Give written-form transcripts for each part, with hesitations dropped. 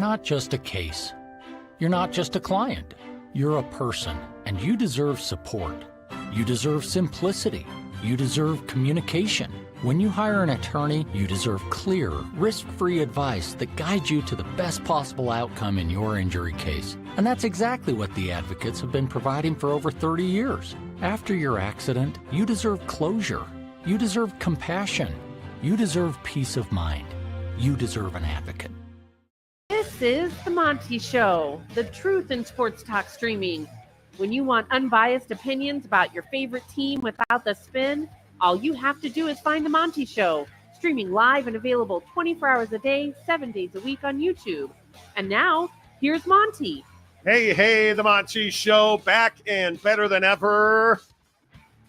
not just a case. You're not just a client. You're a person, and you deserve support. You deserve simplicity. You deserve communication. When you hire an attorney, you deserve clear, risk-free advice that guides you to the best possible outcome in your injury case. And that's exactly what the advocates have been providing for over 30 years. After your accident, you deserve closure. You deserve compassion. You deserve peace of mind. You deserve an advocate. This is the Monty Show, the truth in sports talk streaming. When you want unbiased opinions about your favorite team without the spin, all you have to do is find the Monty Show, streaming live and available 24 hours a day, 7 days a week on YouTube. And now, here's Monty. Hey, the Monty Show, back and better than ever.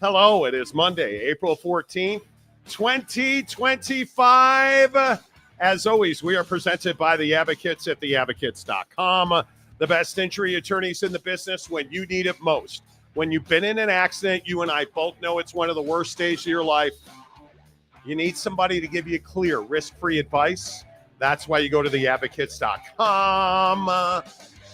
Hello, it is Monday, April 14th, 2025. As always, we are presented by the Advocates at theadvocates.com. The best injury attorneys in the business when you need it most. When you've been in an accident, you and I both know it's one of the worst days of your life. You need somebody to give you clear, risk-free advice. That's why you go to theadvocates.com.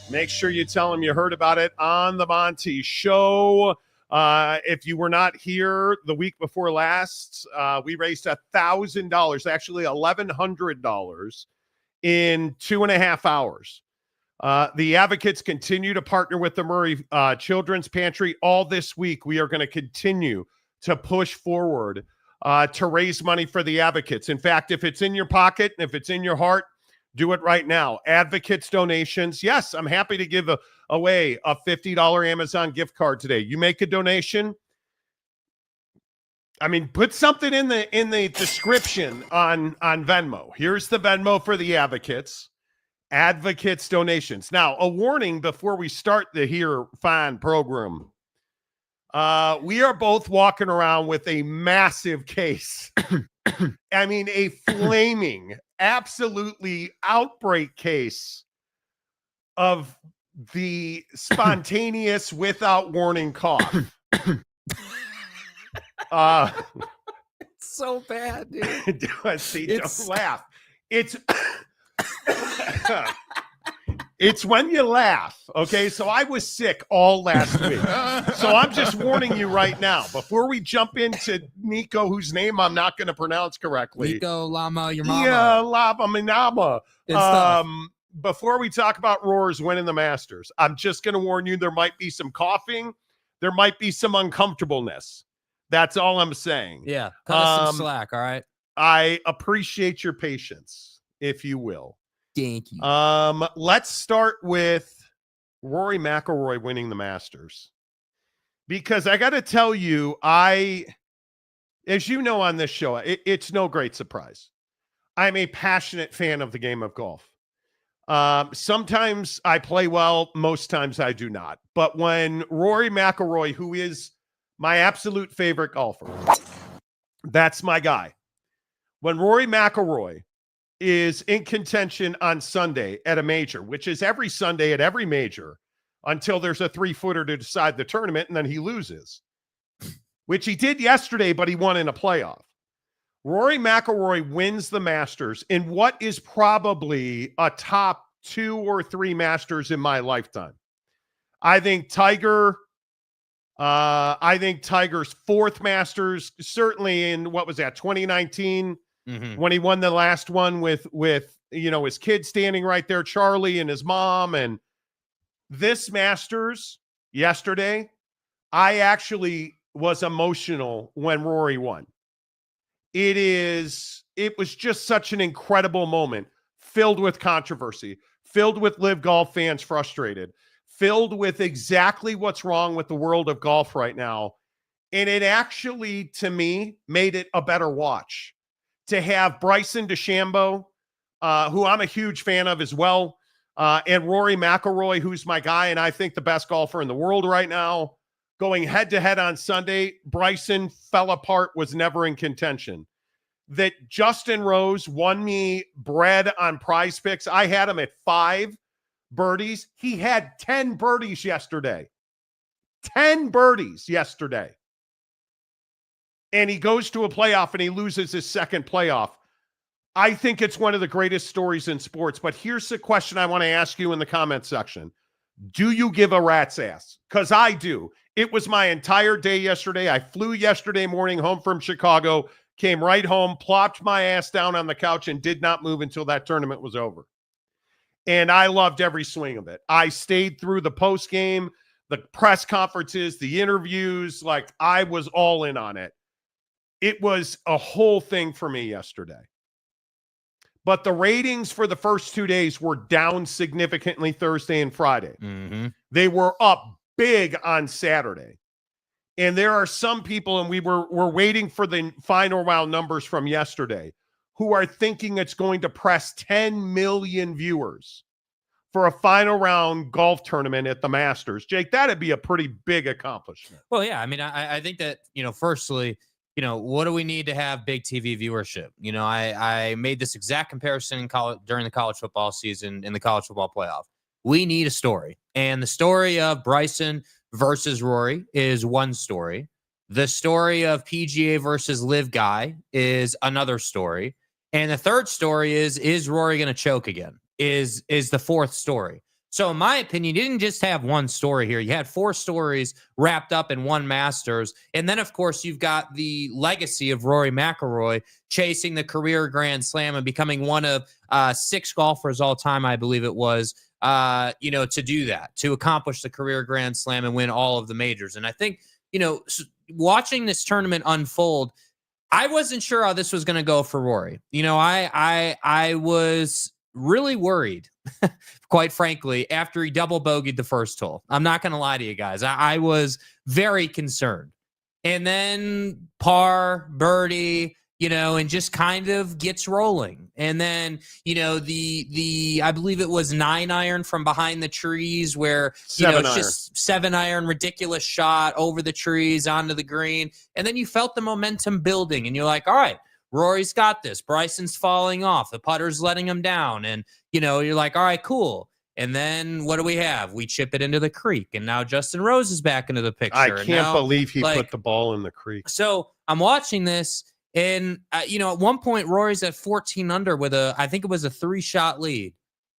Make sure you tell them you heard about it on the Monty Show. If you were not here the week before last, we raised $1,000, actually $1,100 in 2.5 hours. The advocates continue to partner with the Murray Children's Pantry. All this week, we are going to continue to push forward to raise money for the advocates. In fact, if it's in your pocket, and if it's in your heart, do it right now. Advocates donations. Yes, I'm happy to give away a $50 Amazon gift card today. You make a donation. I mean, put something in the description on Venmo. Here's the Venmo for the advocates. Advocates donations. Now, a warning before we start the Here Fine program. We are both walking around with a massive case. I mean, a flaming, absolutely outbreak case of the spontaneous, without warning cough. It's so bad, dude. Don't laugh. It's when you laugh, okay? So I was sick all last week. So I'm just warning you right now, before we jump into Nico, whose name I'm not going to pronounce correctly. Nico Lama, your mama. Yeah, Lama Minama. Before we talk about Roars winning the Masters, I'm just going to warn you, there might be some coughing. There might be some uncomfortableness. That's all I'm saying. Yeah, cut us some slack, all right? I appreciate your patience, if you will. Thank you. Let's start with Rory McIlroy winning the Masters. Because I got to tell you, as you know on this show, it's no great surprise. I'm a passionate fan of the game of golf. Sometimes I play well, most times I do not. But when Rory McIlroy, who is my absolute favorite golfer, that's my guy. When Rory McIlroy is in contention on Sunday at a major, which is every Sunday at every major until there's a 3-footer to decide the tournament, and then he loses, which he did yesterday, but he won in a playoff. Rory McIlroy wins the Masters in what is probably a top 2 or 3 Masters in my lifetime. I think Tiger's 4th Masters, certainly in, what was that, 2019, when he won the last one with his kid standing right there, Charlie, and his mom. And this Masters yesterday, I actually was emotional when Rory won. It was just such an incredible moment, filled with controversy, filled with LIV Golf fans frustrated, filled with exactly what's wrong with the world of golf right now. And it actually, to me, made it a better watch to have Bryson DeChambeau, who I'm a huge fan of as well, and Rory McIlroy, who's my guy and I think the best golfer in the world right now, going head-to-head on Sunday. Bryson fell apart, was never in contention. That Justin Rose won me bread on Prize Picks. I had him at 5 birdies. He had 10 birdies yesterday. 10 birdies yesterday. And he goes to a playoff and he loses his second playoff. I think it's one of the greatest stories in sports. But here's the question I want to ask you in the comment section. Do you give a rat's ass? Because I do. It was my entire day yesterday. I flew yesterday morning home from Chicago, came right home, plopped my ass down on the couch, and did not move until that tournament was over. And I loved every swing of it. I stayed through the post game, the press conferences, the interviews. Like, I was all in on it. It was a whole thing for me yesterday. But the ratings for the first 2 days were down significantly Thursday and Friday. Mm-hmm. They were up big on Saturday. And there are some people, and we're waiting for the final round numbers from yesterday, who are thinking it's going to press 10 million viewers for a final round golf tournament at the Masters. Jake, that'd be a pretty big accomplishment. Well, yeah. I mean, I think that, firstly, what do we need to have big TV viewership? I made this exact comparison during the college football season in the college football playoff. We need a story. And the story of Bryson versus Rory is one story. The story of PGA versus LIV Guy is another story. And the third story is Rory going to choke again? Is the fourth story. So in my opinion, you didn't just have one story here. You had four stories wrapped up in one Masters. And then, of course, you've got the legacy of Rory McIlroy chasing the career Grand Slam and becoming one of 6 golfers all time, I believe it was, to do that, to accomplish the career Grand Slam and win all of the majors. And I think, watching this tournament unfold, I wasn't sure how this was going to go for Rory. I was really worried, quite frankly, after he double bogeyed the first hole. I'm not going to lie to you guys. I was very concerned. And then par, birdie, and just kind of gets rolling. And then, I believe it was 9-iron from behind the trees where, it's just 7-iron, ridiculous shot over the trees onto the green. And then you felt the momentum building and you're like, all right, Rory's got this. Bryson's falling off. The putter's letting him down. And, you're like, all right, cool. And then what do we have? We chip it into the creek. And now Justin Rose is back into the picture. I can't believe he put the ball in the creek. So I'm watching this. And, at one point, Rory's at 14 under with I think it was a 3-shot lead.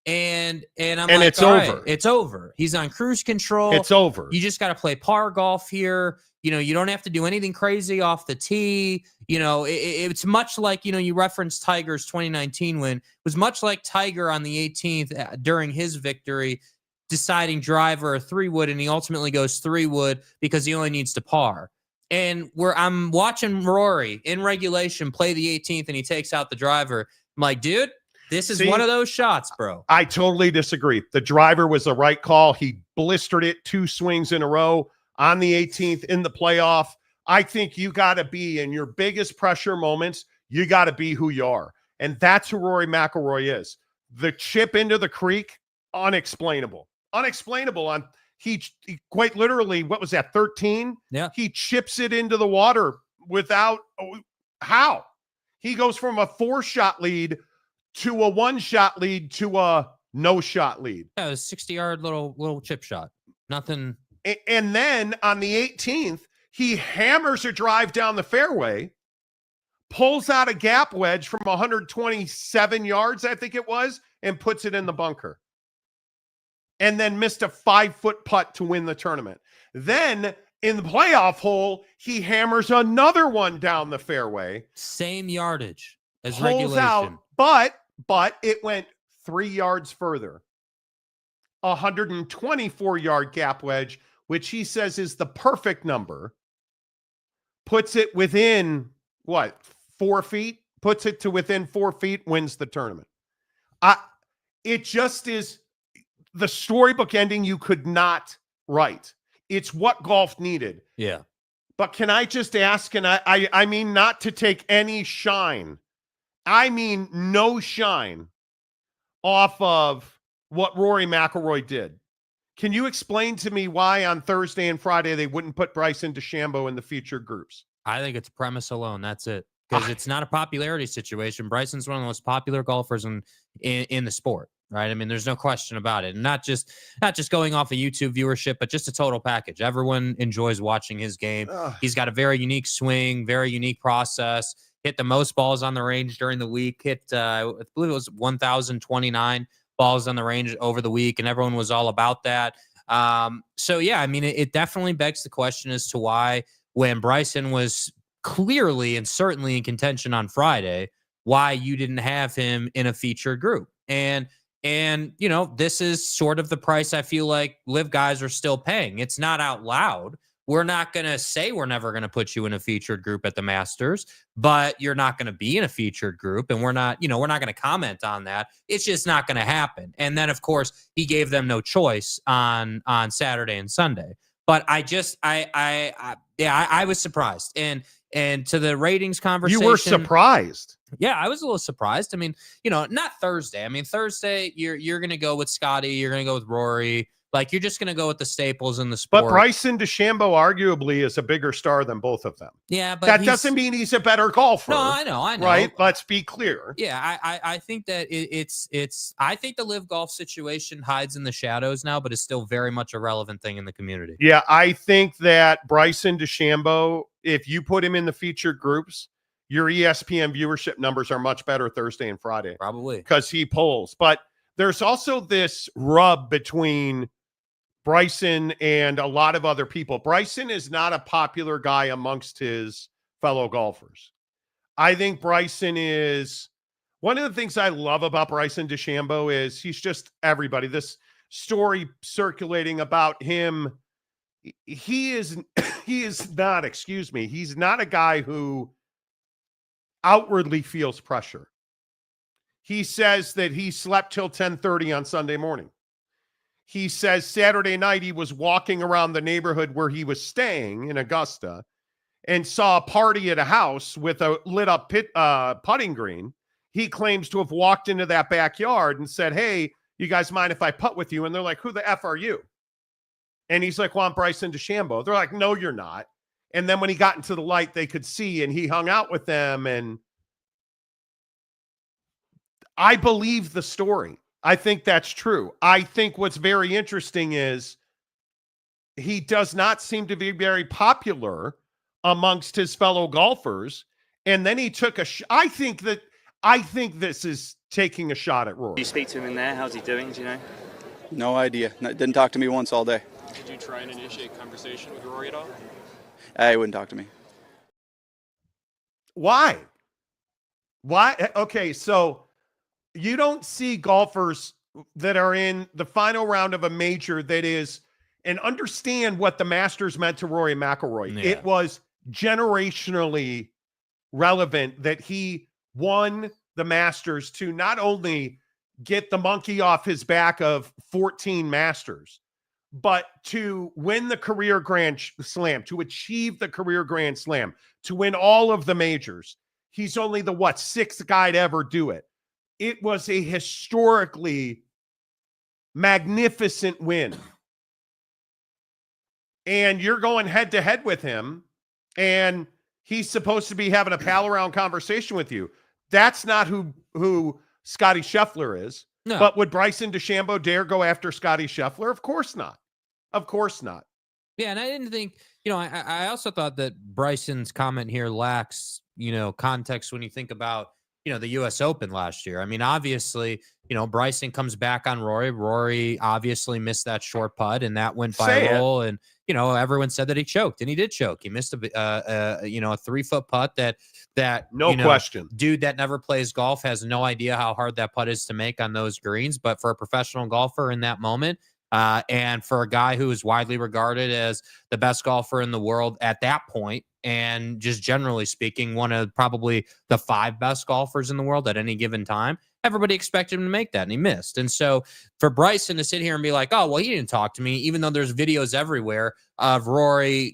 And I'm like, it's all over. Right, it's over. He's on cruise control. It's over. You just got to play par golf here. You don't have to do anything crazy off the tee. It's much like, you referenced Tiger's 2019 win. It was much like Tiger on the 18th during his victory, deciding driver or 3-wood, and he ultimately goes 3-wood because he only needs to par. And I'm watching Rory in regulation play the 18th, and he takes out the driver. I'm like, dude, this is one of those shots, bro. I totally disagree. The driver was the right call. He blistered it 2 swings in a row on the 18th in the playoff. I think you got to be in your biggest pressure moments. You got to be who you are. And that's who Rory McIlroy is. The chip into the creek, unexplainable. Unexplainable. He quite literally, what was that, 13? Yeah. He chips it into the water without, how? He goes from a 4-shot lead to a 1-shot lead to a no-shot lead. Yeah, it was 60-yard little chip shot. Nothing. And then on the 18th, he hammers a drive down the fairway, pulls out a gap wedge from 127 yards, I think it was, and puts it in the bunker. And then missed a 5-foot putt to win the tournament. Then in the playoff hole, he hammers another one down the fairway. Same yardage as pulls regulation. Out, but it went 3 yards further. 124-yard gap wedge, which he says is the perfect number. Puts it within, 4 feet? Puts it to within 4 feet, wins the tournament. It just is the storybook ending you could not write. It's what golf needed. Yeah. But can I just ask, and I mean not to take any shine, I mean no shine off of what Rory McIlroy did. Can you explain to me why on Thursday and Friday they wouldn't put Bryson DeChambeau in the featured groups? I think it's premise alone. That's it. Because it's not a popularity situation. Bryson's one of the most popular golfers in the sport, right? I mean, there's no question about it. And not just going off of YouTube viewership, but just a total package. Everyone enjoys watching his game. He's got a very unique swing, very unique process. hit the most balls on the range during the week, I believe it was 1,029 balls on the range over the week, and everyone was all about that. So yeah, I mean, it definitely begs the question as to why, when Bryson was clearly and certainly in contention on Friday, why you didn't have him in a featured group. And this is sort of the price I feel like LIV guys are still paying. It's not out loud. We're not going to say we're never going to put you in a featured group at the Masters, but you're not going to be in a featured group. And we're not going to comment on that. It's just not going to happen. And then, of course, he gave them no choice on Saturday and Sunday. But I was surprised. And to the ratings conversation. You were surprised. Yeah, I was a little surprised. I mean, not Thursday. I mean, Thursday, you're going to go with Scotty. You're going to go with Rory. Like, you're just going to go with the staples in the sport. But Bryson DeChambeau arguably is a bigger star than both of them. Yeah, but that doesn't mean he's a better golfer. No, I know. Right? Let's be clear. Yeah, I think that I think the LIV Golf situation hides in the shadows now, but is still very much a relevant thing in the community. Yeah, I think that Bryson DeChambeau, if you put him in the featured groups, your ESPN viewership numbers are much better Thursday and Friday. Probably. Because he pulls. But there's also this rub between Bryson and a lot of other people. Bryson is not a popular guy amongst his fellow golfers. I think Bryson is one of the things I love about Bryson DeChambeau is he's just everybody. This story circulating about him, he is not, he's not a guy who outwardly feels pressure. He says that he slept till 10:30 on Sunday morning. He says Saturday night he was walking around the neighborhood where he was staying in Augusta and saw a party at a house with a lit up putting green. He claims to have walked into that backyard and said, "Hey, you guys mind if I putt with you?" And they're like, "Who the F are you?" And he's like, "Well, I'm Bryson DeChambeau." They're like, "No, you're not." And then when he got into the light, they could see, and he hung out with them. And I believe the story. I think that's true. I think what's very interesting is he does not seem to be very popular amongst his fellow golfers. And then he took I think this is taking a shot at Rory. Do you speak to him in there? How's he doing? Do you know? No idea. Didn't talk to me once all day. Did you try and initiate conversation with Rory at all? He wouldn't talk to me. Why? Okay, so you don't see golfers that are in the final round of a major that is, and understand what the Masters meant to Rory McIlroy. Yeah. It was generationally relevant that he won the Masters to not only get the monkey off his back of 14 Masters, but to win the career Grand Slam, to achieve the career Grand Slam, to win all of the majors. He's only the, sixth guy to ever do it. It was a historically magnificent win. And you're going head to head with him, and he's supposed to be having a pal around conversation with you. That's not who Scotty Scheffler is. No. But would Bryson DeChambeau dare go after Scotty Scheffler? Of course not. Of course not. Yeah, and I didn't think, I also thought that Bryson's comment here lacks, context when you think about, the U.S. Open last year. I mean, obviously, Bryson comes back on Rory. Rory obviously missed that short putt, and that went viral. And, everyone said that he choked, and he did choke. He missed a 3-foot putt that no question. Dude that never plays golf has no idea how hard that putt is to make on those greens. But for a professional golfer in that moment, and for a guy who is widely regarded as the best golfer in the world at that point, and just generally speaking, one of probably the 5 best golfers in the world at any given time, everybody expected him to make that, and he missed. And so for Bryson to sit here and be like, "Oh, well, he didn't talk to me," even though there's videos everywhere of Rory,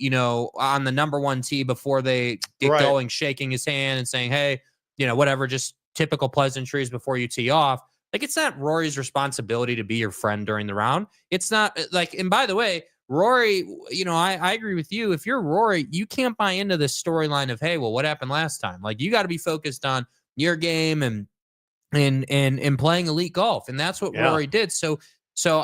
on the number 1 tee before they get going, shaking his hand and saying, "Hey, whatever," just typical pleasantries before you tee off. Like, it's not Rory's responsibility to be your friend during the round. It's not like, and by the way, Rory, I agree with you. If you're Rory, you can't buy into this storyline of, "Hey, well, what happened last time?" Like, you got to be focused on your game and playing elite golf. And that's what Rory did. So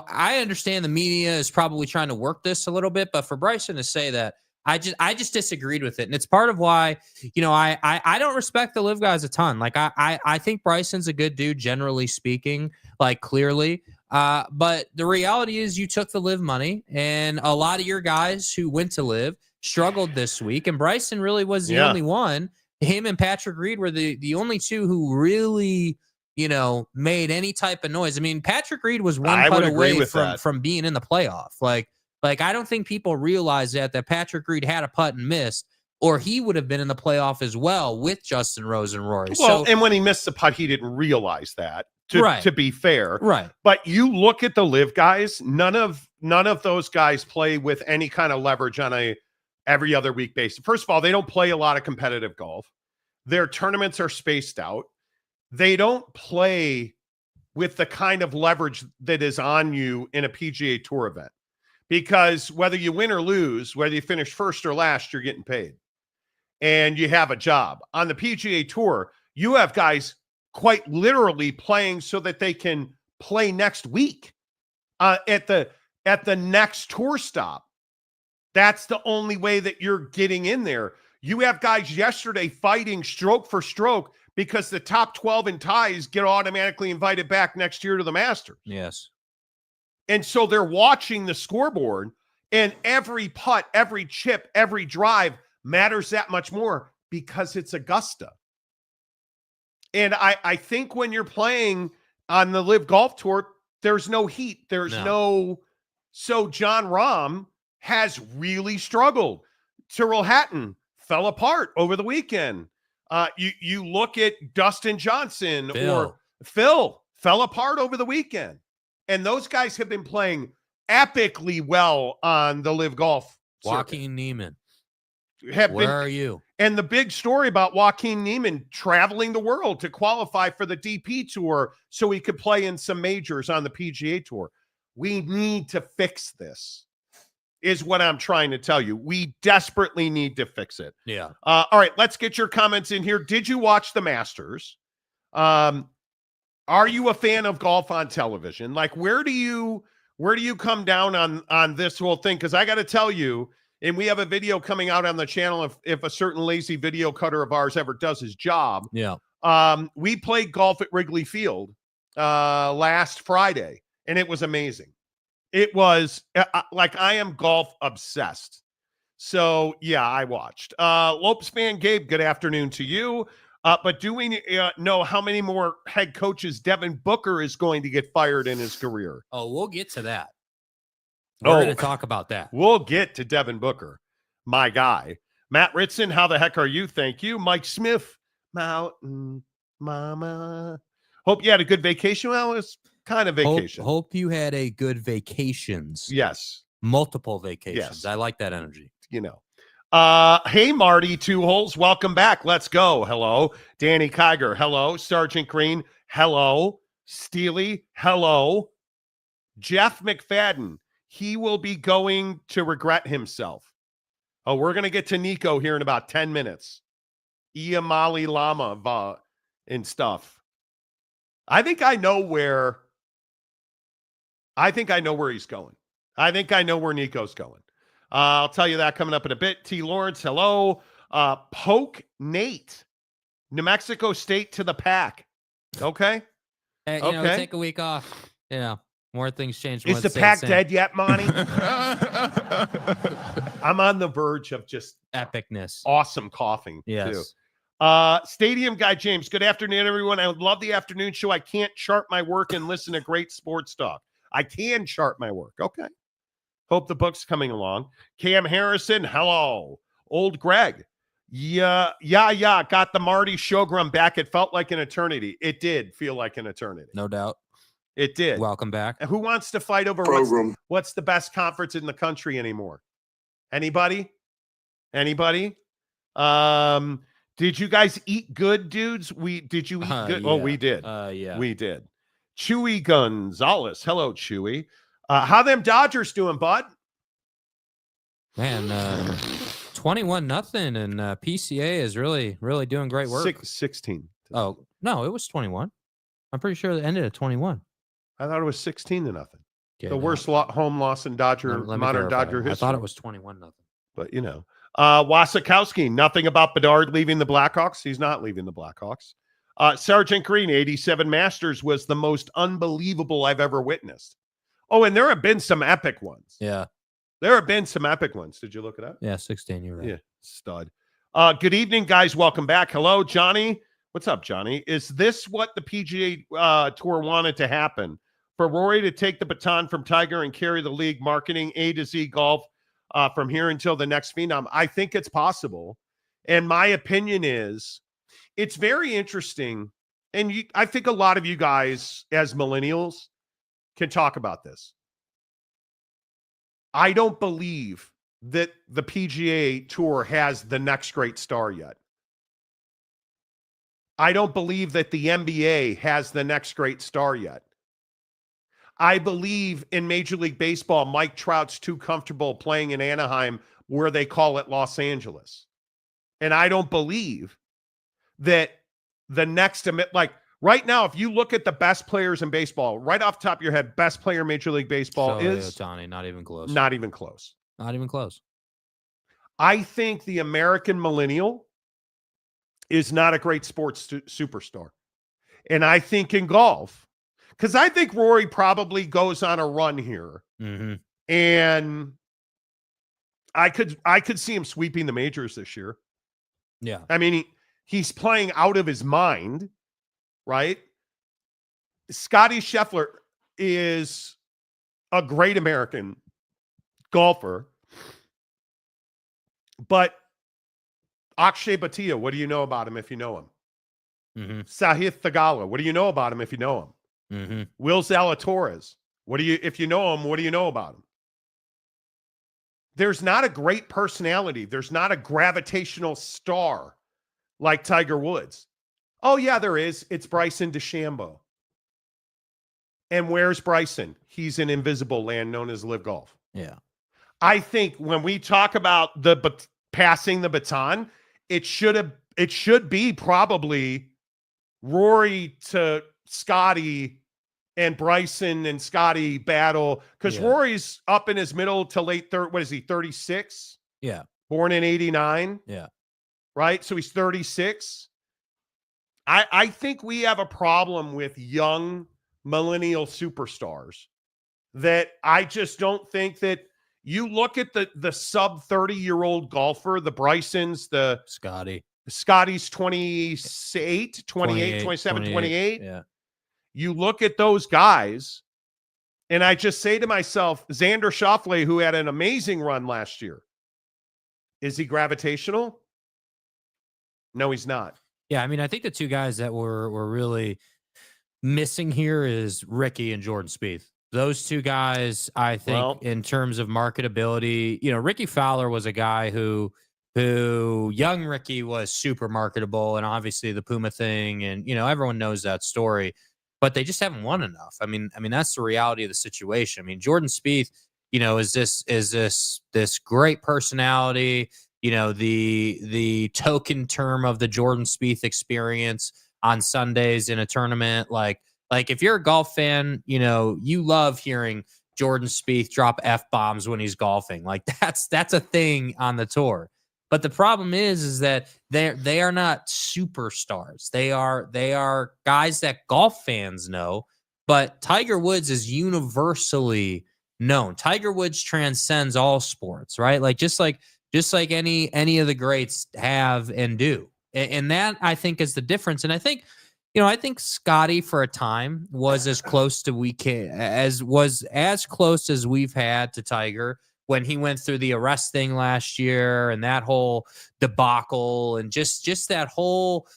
I understand the media is probably trying to work this a little bit, but for Bryson to say that, I just disagreed with it. And it's part of why, I don't respect the LIV guys a ton. Like I think Bryson's a good dude, generally speaking, like clearly. But the reality is you took the LIV money, and a lot of your guys who went to LIV struggled this week. And Bryson really was the only one. Him and Patrick Reed were the only two who really, made any type of noise. I mean, Patrick Reed was one putt away from being in the playoff. Like, I don't think people realize that Patrick Reed had a putt and missed, or he would have been in the playoff as well with Justin Rose and Rory. Well, and when he missed the putt, he didn't realize that, to be fair. Right. But you look at the LIV guys, none of those guys play with any kind of leverage on a every other week basis. First of all, they don't play a lot of competitive golf. Their tournaments are spaced out. They don't play with the kind of leverage that is on you in a PGA Tour event. Because whether you win or lose, whether you finish first or last, you're getting paid. And you have a job. On the PGA Tour, you have guys quite literally playing so that they can play next week at the next tour stop. That's the only way that you're getting in there. You have guys yesterday fighting stroke for stroke because the top 12 in ties get automatically invited back next year to the Masters. Yes. And so they're watching the scoreboard, and every putt, every chip, every drive matters that much more because it's Augusta. And I think when you're playing on the LIV Golf Tour, there's no heat. There's no. So John Rahm has really struggled. Tyrrell Hatton fell apart over the weekend. You look at Dustin Johnson or Phil fell apart over the weekend. And those guys have been playing epically well on the LIV Golf circuit. Joaquin Neiman. Where are you? And the big story about Joaquin Neiman traveling the world to qualify for the DP Tour so he could play in some majors on the PGA Tour. We need to fix this, is what I'm trying to tell you. We desperately need to fix it. Yeah. All right, let's get your comments in here. Did you watch the Masters? Are you a fan of golf on television? Like, where do you come down on this whole thing? Because I got to tell you, and we have a video coming out on the channel if a certain lazy video cutter of ours ever does his job. Yeah. We played golf at Wrigley Field last Friday, and it was amazing. It was like I am golf obsessed. So, yeah, I watched. Lopes fan Gabe, good afternoon to you. But do we know how many more head coaches Devin Booker is going to get fired in his career? Oh, we'll get to that. We're going to talk about that. We'll get to Devin Booker, my guy. Matt Ritson, how the heck are you? Thank you. Mike Smith, Mountain Mama. Hope you had a good vacation. Well, it was kind of vacation. Hope you had a good vacations. Yes. Multiple vacations. Yes. I like that energy. Hey, Marty, 2 holes. Welcome back. Let's go. Hello. Danny Kiger. Hello. Sergeant Green. Hello. Steely. Hello. Jeff McFadden. He will be going to regret himself. Oh, we're going to get to Nico here in about 10 minutes. Iamaleava and stuff. I think I know where he's going. I think I know where Nico's going. I'll tell you that coming up in a bit. T. Lawrence, hello. Poke Nate, New Mexico State to the pack. Okay. Hey, okay. Take a week off. More things change. Is the pack dead yet, Monty? I'm on the verge of just epicness. Awesome coughing. Yes. Too. Stadium Guy James, good afternoon, everyone. I would love the afternoon show. I can't chart my work and listen to great sports talk. I can chart my work. Okay. Hope the book's coming along. Cam Harrison, hello. Old Greg. Yeah. Got the Marty Shogrum back. It felt like an eternity. It did feel like an eternity. No doubt. It did. Welcome back. Who wants to fight over what's the best conference in the country anymore? Anybody? Did you guys eat good, dudes? Did you eat good? Yeah. Oh, we did. Yeah. We did. Chewy Gonzalez. Hello, Chewy. How them Dodgers doing, bud? Man, 21-0, and PCA is really doing great work. 16. Oh, no, it was 21. I'm pretty sure it ended at 21. I thought it was 16-0. Okay, the worst home loss in modern Dodger history. I thought it was 21-0. But, Wasikowski, nothing about Bedard leaving the Blackhawks. He's not leaving the Blackhawks. Sergeant Green, 87 Masters was the most unbelievable I've ever witnessed. Oh, and there have been some epic ones. Yeah. There have been some epic ones. Did you look it up? Yeah, 16, you're right. Yeah, stud. Good evening, guys. Welcome back. Hello, Johnny. What's up, Johnny? Is this what the PGA Tour wanted to happen? For Rory to take the baton from Tiger and carry the league marketing A to Z golf from here until the next Phenom? I think it's possible. And my opinion is it's very interesting. And I think a lot of you guys as millennials can talk about this. I don't believe that the PGA Tour has the next great star yet. I don't believe that the NBA has the next great star yet. I believe in Major League Baseball, Mike Trout's too comfortable playing in Anaheim where they call it Los Angeles. And I don't believe that the next, like right now, if you look at the best players in baseball, right off the top of your head, best player in Major League Baseball is Ohtani, not even close. Not even close. Not even close. I think the American millennial is not a great sports superstar. And I think in golf, because I think Rory probably goes on a run here. Mm-hmm. And I could see him sweeping the majors this year. Yeah. I mean, he's playing out of his mind, right? Scotty Scheffler is a great American golfer. But Akshay Bhatia, what do you know about him if you know him? Mm-hmm. Sahith Theegala, what do you know about him if you know him? Mm-hmm. Will Zalatoris, if you know him, what do you know about him? There's not a great personality. There's not a gravitational star like Tiger Woods. Oh, yeah, there is. It's Bryson DeChambeau. And where's Bryson? He's in invisible land known as LIV Golf. Yeah. I think when we talk about passing the baton, it should be probably Rory to Scotty and Bryson and Scotty battle, because Rory's up in his middle to late third. What is he, 36? Yeah. Born in 89. Yeah. Right? So he's 36. I think we have a problem with young millennial superstars that I just don't think that you look at the sub 30-year-old golfer, the Brysons, the Scotty's 28, 27, 28. Yeah. You look at those guys, and I just say to myself, Xander Schauffele, who had an amazing run last year, is he gravitational? No, he's not. Yeah, I mean, I think the two guys that were really missing here is Ricky and Jordan Spieth. Those two guys, I think, in terms of marketability, Ricky Fowler was a guy who young Ricky was super marketable, and obviously the Puma thing, and everyone knows that story. But they just haven't won enough. I mean, that's the reality of the situation. I mean, Jordan Spieth, is this great personality, the token term of the Jordan Spieth experience on Sundays in a tournament. Like if you're a golf fan, you love hearing Jordan Spieth drop F-bombs when he's golfing. Like that's a thing on the tour. But the problem is that they are not superstars. They are guys that golf fans know, but Tiger Woods is universally known. Tiger Woods transcends all sports, right? Just like any of the greats have and do. And that, I think, is the difference. And I think Scotty for a time was as close to as close as we've had to Tiger when he went through the arrest thing last year and that whole debacle and just that whole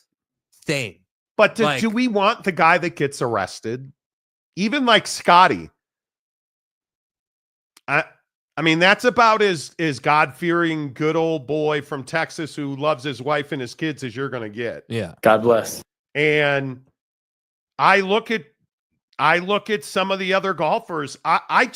thing. But do we want the guy that gets arrested? Even like Scotty. I mean, that's about as God-fearing, good old boy from Texas who loves his wife and his kids as you're going to get. Yeah. God bless. And I look at some of the other golfers. I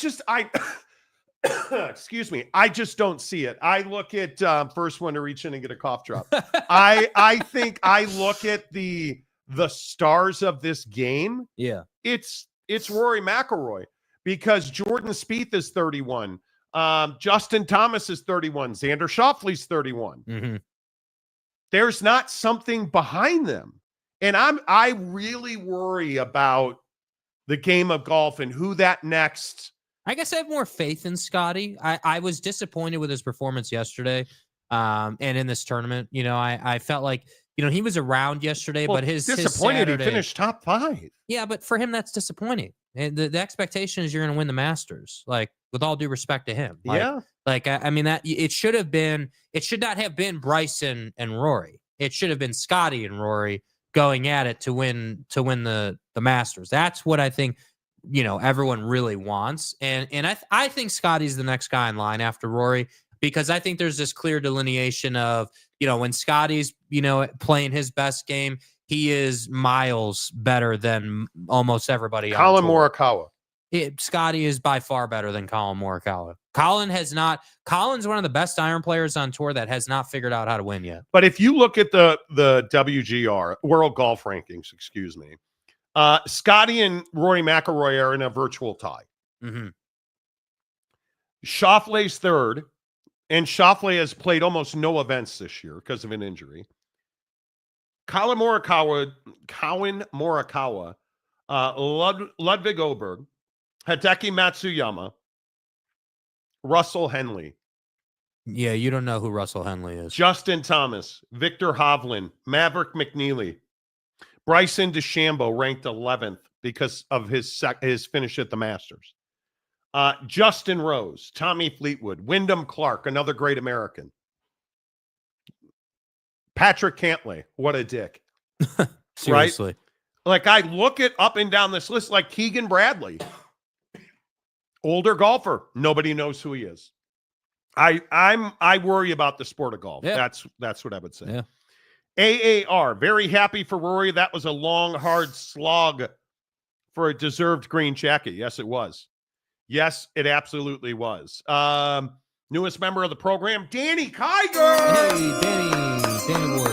excuse me. I just don't see it. I look at first one to reach in and get a cough drop. I think I look at the stars of this game. Yeah. It's Rory McIlroy, because Jordan Spieth is 31. Justin Thomas is 31. Xander Schauffele's 31. Mm-hmm. There's not something behind them. And I really worry about the game of golf and who that next. I guess I have more faith in Scotty. I was disappointed with his performance yesterday. And in this tournament, I felt like, he was around yesterday, but his disappointed Saturday, he finished top 5. Yeah, but for him, that's disappointing. And the expectation is you're going to win the Masters, like, with all due respect to him. Yeah. I mean, that it should not have been Bryson and Rory. It should have been Scotty and Rory going at it to win the Masters. That's what I think, everyone really wants. And I think Scotty's the next guy in line after Rory, because I think there's this clear delineation of, when Scotty's, playing his best game, he is miles better than almost everybody. Colin Morikawa. Scotty is by far better than Colin Morikawa. Colin's one of the best iron players on tour that has not figured out how to win yet. But if you look at the WGR, World Golf Rankings, excuse me, Scotty and Rory McIlroy are in a virtual tie. Mm-hmm. Schauffele's third, and Schauffele has played almost no events this year because of an injury. Colin Morikawa, Ludwig Oberg, Hideki Matsuyama, Russell Henley. Yeah, you don't know who Russell Henley is. Justin Thomas, Victor Hovland, Maverick McNeely, Bryson DeChambeau ranked 11th because of his finish at the Masters. Justin Rose, Tommy Fleetwood, Wyndham Clark, another great American. Patrick Cantlay, what a dick. Seriously. Right? Like, I look at up and down this list, like Keegan Bradley, older golfer. Nobody knows who he is. I worry about the sport of golf. Yeah. That's what I would say. Yeah. AAR, very happy for Rory. That was a long, hard slog for a deserved green jacket. Yes, it was. Yes, it absolutely was. Newest member of the program, Danny Kiger. Hey, Danny boy.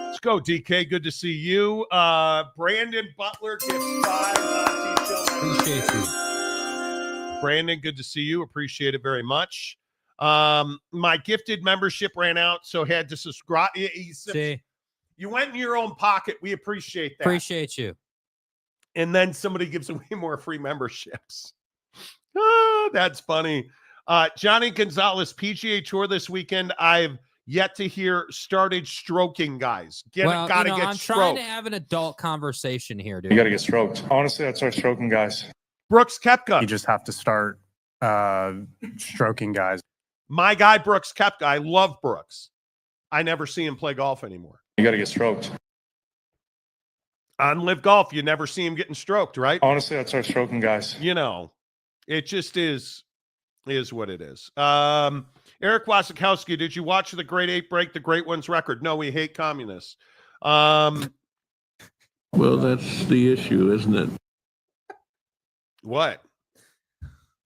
Let's go, DK. Good to see you. Brandon Butler gets 5 Monty Show. Appreciate you. Brandon, good to see you. Appreciate it very much. My gifted membership ran out, so had to subscribe. See, you went in your own pocket. We appreciate that. appreciate you. And then somebody gives away more free memberships. That's funny. Johnny Gonzalez, PGA Tour this weekend. I've yet to hear started stroking guys. Gotta get I'm stroked. trying to have an adult conversation here, dude. You got to get stroked. Honestly, I'd start stroking guys. Brooks Koepka. You just have to start stroking guys. My guy, Brooks Koepka. I love Brooks. I never see him play golf anymore. You got to get stroked. On LIV Golf, you never see him getting stroked, right? Honestly, I'd start stroking guys. It just is what it is. Eric Wasikowski, did you watch the Great 8 break the Great Ones record? No, we hate communists. Well, that's the issue, isn't it? What?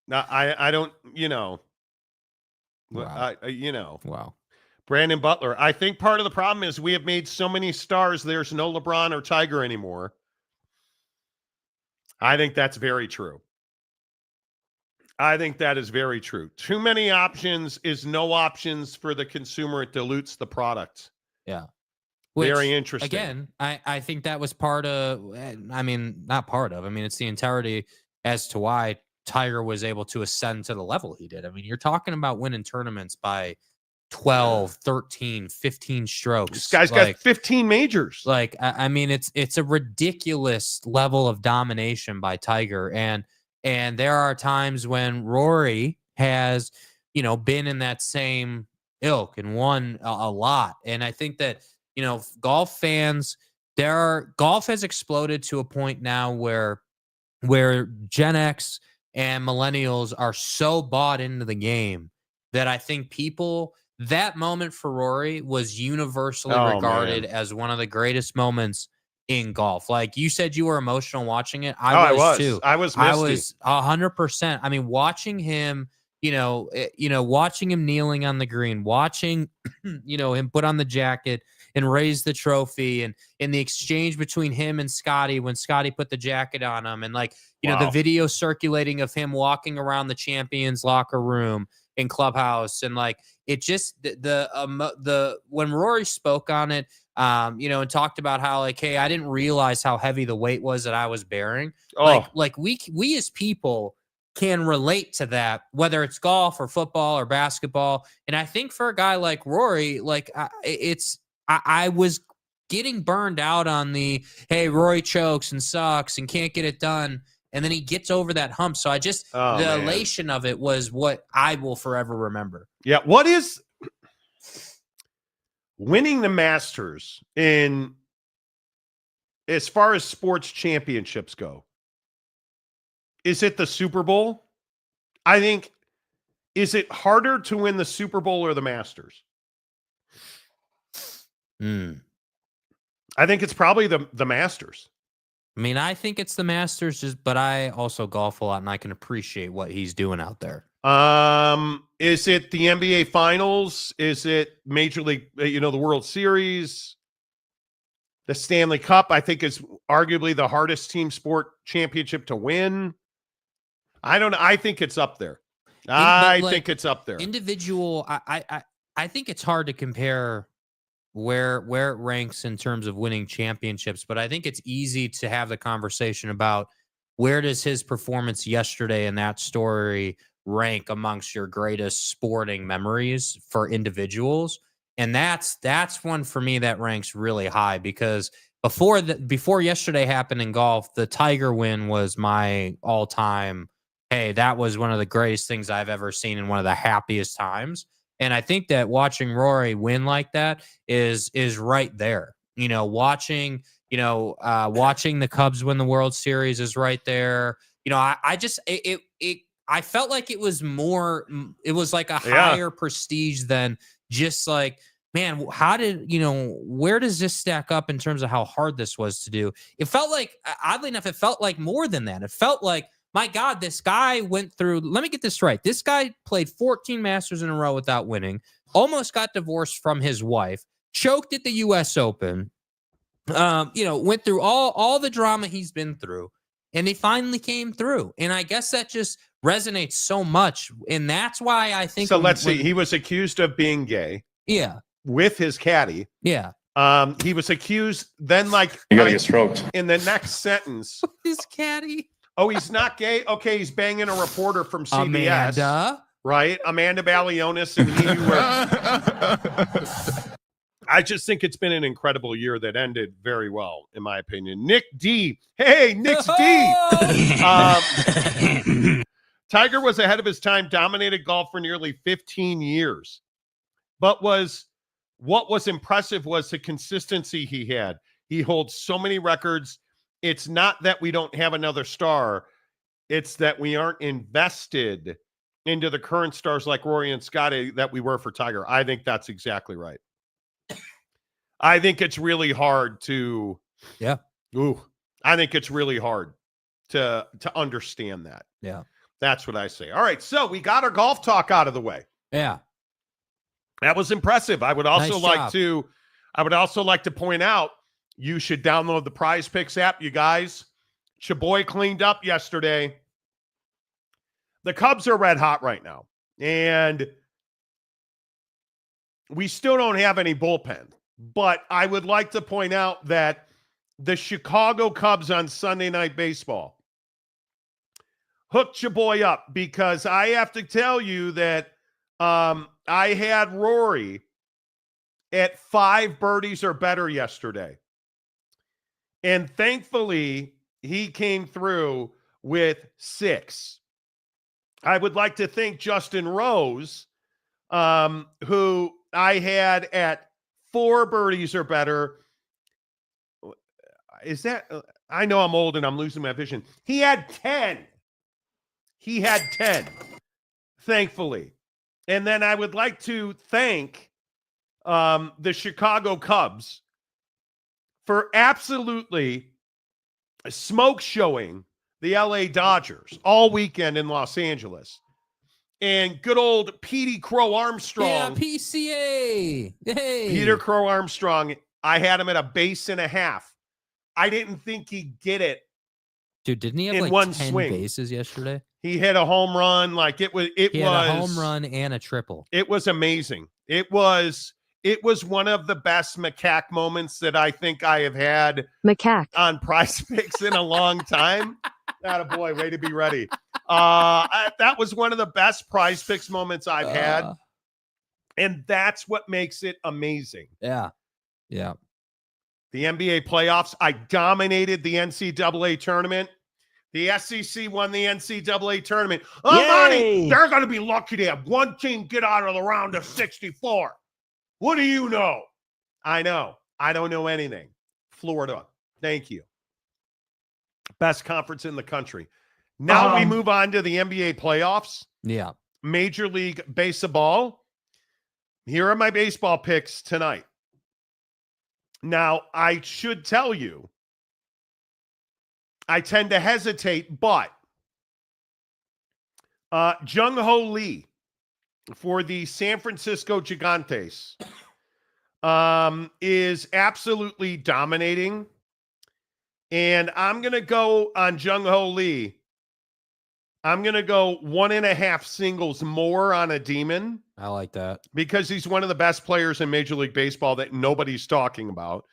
Now, I don't, Wow. Wow. Brandon Butler. I think part of the problem is we have made so many stars. There's no LeBron or Tiger anymore. I think that's very true. I think that is very true. Too many options is no options for the consumer. It dilutes the product. Yeah. Very interesting. Again, I think that was part of, not part of, it's the entirety as to why Tiger was able to ascend to the level he did. You're talking about winning tournaments by 12, 13, 15 strokes. This guy's got 15 majors. It's a ridiculous level of domination by Tiger. And there are times when Rory has, been in that same ilk and won a lot. And I think that, golf fans, golf has exploded to a point now where Gen X and millennials are so bought into the game that I think that moment for Rory was universally regarded as one of the greatest moments in golf. Like you said, you were emotional watching it. I was too. I was 100%. Watching him, watching him kneeling on the green, watching, him put on the jacket and raise the trophy, and in the exchange between him and Scotty when Scotty put the jacket on him, and the video circulating of him walking around the champions locker room in clubhouse, and it just the when Rory spoke on it, and talked about how hey, I didn't realize how heavy the weight was that I was bearing. We as people can relate to that, whether it's golf or football or basketball. And I think for a guy like Rory, I was getting burned out on the, hey, Rory chokes and sucks and can't get it done. And then he gets over that hump. So the elation of it was what I will forever remember. Yeah. What is winning the Masters as far as sports championships go? Is it the Super Bowl? I think, is it harder to win the Super Bowl or the Masters? I think it's probably the Masters. I mean, I think it's the Masters, but I also golf a lot, and I can appreciate what he's doing out there. Is it the NBA Finals? Is it Major League, the World Series? The Stanley Cup, I think, is arguably the hardest team sport championship to win. I don't know. I think it's up there. I think it's up there. Individual, I think it's hard to compare where it ranks in terms of winning championships, but I think it's easy to have the conversation about where does his performance yesterday and that story rank amongst your greatest sporting memories for individuals. And that's one for me that ranks really high, because before yesterday happened in golf, the Tiger win was my all-time, hey, that was one of the greatest things I've ever seen and one of the happiest times. And I think that watching Rory win like that is right there. Watching the Cubs win the World Series is right there. I felt like it was more, it was like a higher prestige than just man, where does this stack up in terms of how hard this was to do? It felt like, oddly enough, it felt like more than that. It felt like, my God, this guy went through, let me get this right. This guy played 14 Masters in a row without winning, almost got divorced from his wife, choked at the U.S. Open, went through all the drama he's been through, and he finally came through. And I guess that just resonates so much. And that's why I think. So let's see. He was accused of being gay. Yeah. With his caddy. Yeah. He was accused, then you gotta get stroked. In the next sentence. His caddy. Oh, he's not gay? Okay, he's banging a reporter from CBS. Amanda. Right? Amanda Balionis and he were... I just think it's been an incredible year that ended very well, in my opinion. Nick D. Hey, Nick's D. Tiger was ahead of his time, dominated golf for nearly 15 years. But what was impressive was the consistency he had. He holds so many records. It's not that we don't have another star. It's that we aren't invested into the current stars like Rory and Scotty that we were for Tiger. I think that's exactly right. I think it's really hard to... Yeah. I think it's really hard to understand that. Yeah. That's what I say. All right, so we got our golf talk out of the way. Yeah. That was impressive. I would also Nice job. like to point out, you should download the Prize Picks app, you guys. Chaboy cleaned up yesterday. The Cubs are red hot right now. And we still don't have any bullpen. But I would like to point out that the Chicago Cubs on Sunday Night Baseball hooked Chaboy up, because I have to tell you that I had Rory at 5 birdies or better yesterday. And thankfully, he came through with 6. I would like to thank Justin Rose, who I had at 4 birdies or better. Is that, I know I'm old and I'm losing my vision. He had 10. Thankfully. And then I would like to thank the Chicago Cubs for absolutely smoke showing the LA Dodgers all weekend in Los Angeles. And good old Petey Crow Armstrong. Yeah, PCA. Hey. Peter Crow Armstrong. I had him at a base and a half. I didn't think he'd get it. Dude, didn't he have in like one 10 swing. bases yesterday? He hit a home run. Like he had a home run and a triple. It was amazing. It was one of the best macaque moments that I think I have had on Prize Picks in a long time. Attaboy, way to be ready. That was one of the best Prize Picks moments I've had. And that's what makes it amazing. Yeah. Yeah. The NBA playoffs, I dominated the NCAA tournament. The SEC won the NCAA tournament. Oh, Monty, they're going to be lucky to have one team get out of the round of 64. What do you know? I know. I don't know anything. Florida. Thank you. Best conference in the country. Now we move on to the NBA playoffs. Yeah. Major League Baseball. Here are my baseball picks tonight. Now, I should tell you, I tend to hesitate, but Jung-Ho Lee for the San Francisco Gigantes is absolutely dominating. And I'm going to go on Jung-Ho Lee. I'm going to go 1.5 singles more on a demon. I like that. Because he's one of the best players in Major League Baseball that nobody's talking about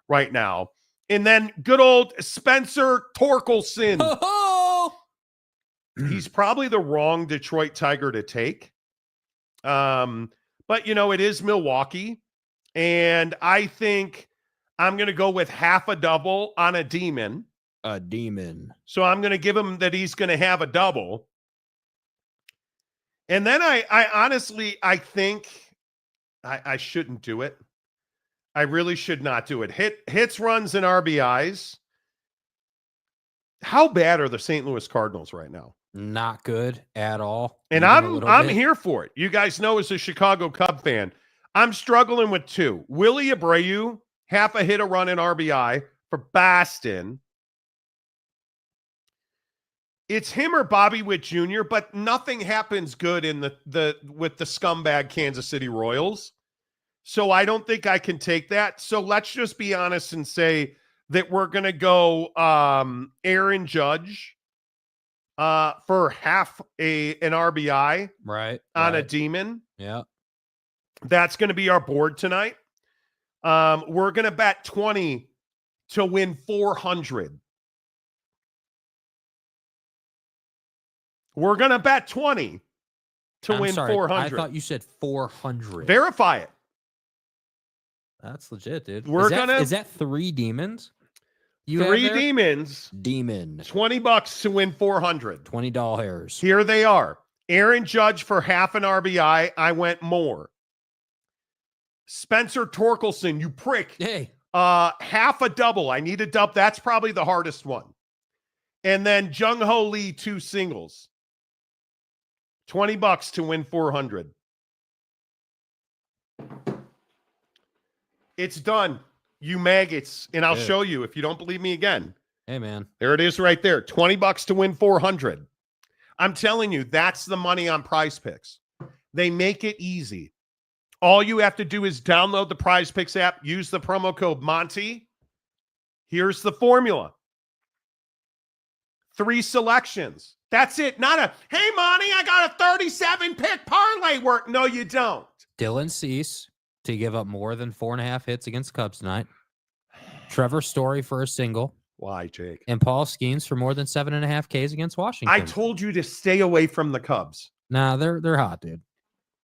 right now. And then good old Spencer Torkelson. He's probably the wrong Detroit Tiger to take. But, you know, it is Milwaukee. And I think I'm going to go with half a double on a demon. A demon. So I'm going to give him that he's going to have a double. And then I honestly, I think I shouldn't do it. I really should not do it. Hits, runs, and RBIs. How bad are the St. Louis Cardinals right now? Not good at all. And I'm here for it. You guys know, as a Chicago Cub fan, I'm struggling with two. Willie Abreu, half a hit, a run, and RBI for Boston. It's him or Bobby Witt Jr., but nothing happens good in with the scumbag Kansas City Royals. So I don't think I can take that. So let's just be honest and say that we're going to go Aaron Judge for half an RBI on a demon. Yeah. That's going to be our board tonight. We're going to bet 20 to win 400. We're going to bet 20 to win 400. I thought you said 400. Verify it. That's legit, dude. Is that 3 demons? Three demons. Demon. $20 to win 400. $20. Here they are. Aaron Judge for half an RBI. I went more. Spencer Torkelson, you prick. Hey. Half a double. I need a double. That's probably the hardest one. And then Jung-Ho Lee, 2 singles. $20 to win 400. It's done, you maggots. And I'll show you if you don't believe me again. Hey, man. There it is right there. $20 to win 400. I'm telling you, that's the money on Prize Picks. They make it easy. All you have to do is download the Prize Picks app, use the promo code Monty. Here's the formula. 3 selections. That's it. Not a, hey, Monty, I got a 37-pick parlay work. No, you don't. Dylan Cease to give up more than 4.5 hits against Cubs tonight. Trevor Story for a single. Why, Jake? And Paul Skeens for more than 7.5 Ks against Washington. I told you to stay away from the Cubs. Nah, they're hot, dude.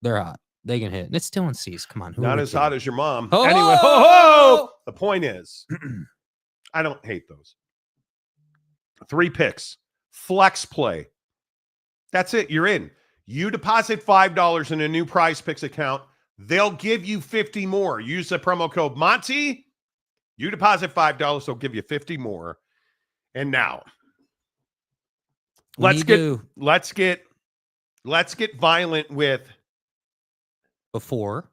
They're hot. They can hit. And it's Dylan Cease. Come on. Not as hot as your mom. Ho, anyway, ho! The point is, I don't hate those. 3 picks. Flex play. That's it. You're in. You deposit $5 in a new Prize Picks account. They'll give you 50 more. Use the promo code Monty. You deposit $5, they'll give you 50 more. And now, let's get violent with. Before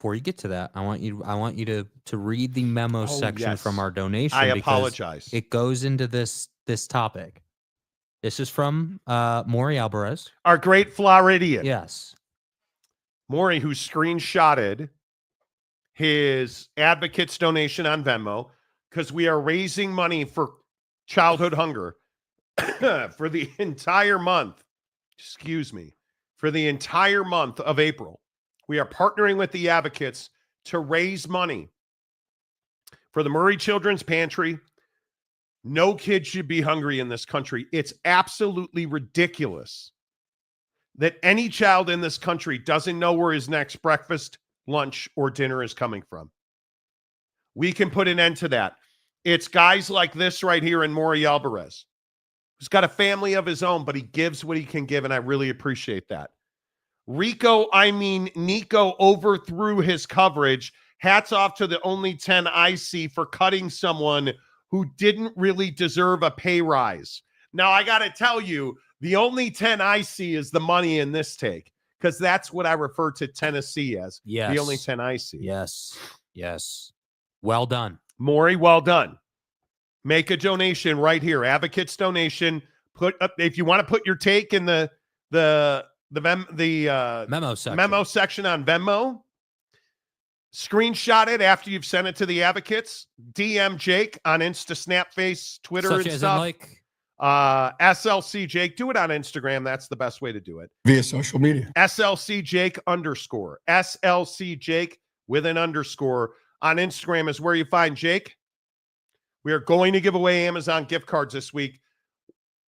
you get to that, I want you to read the memo section from our donation. I apologize. It goes into this topic. This is from Maury Alvarez. Our great Floridian. Yes. Maury, who screenshotted his advocates donation on Venmo, because we are raising money for childhood hunger for the entire month. For the entire month of April. We are partnering with the advocates to raise money for the Murray Children's Pantry. No kid should be hungry in this country. It's absolutely ridiculous that any child in this country doesn't know where his next breakfast, lunch, or dinner is coming from. We can put an end to that. It's guys like this right here in Maury Alvarez, who's got a family of his own, but he gives what he can give, and I really appreciate that. Nico overthrew his coverage. Hats off to the only 10 I see for cutting someone who didn't really deserve a pay rise. Now, I got to tell you, the only 10 I see is the money in this take, because that's what I refer to Tennessee as. Yes. The only 10 I see. Yes. Yes. Well done. Maury, well done. Make a donation right here. Advocates donation. Put up if you want to put your take in the memo section on Venmo. Screenshot it after you've sent it to the advocates. DM Jake on Insta, Snapface, Twitter, Such and as stuff. like SLC Jake. Do it on Instagram. That's the best way to do it. Via social media. SLC Jake _ SLC Jake with an underscore on Instagram is where you find Jake. We are going to give away Amazon gift cards this week.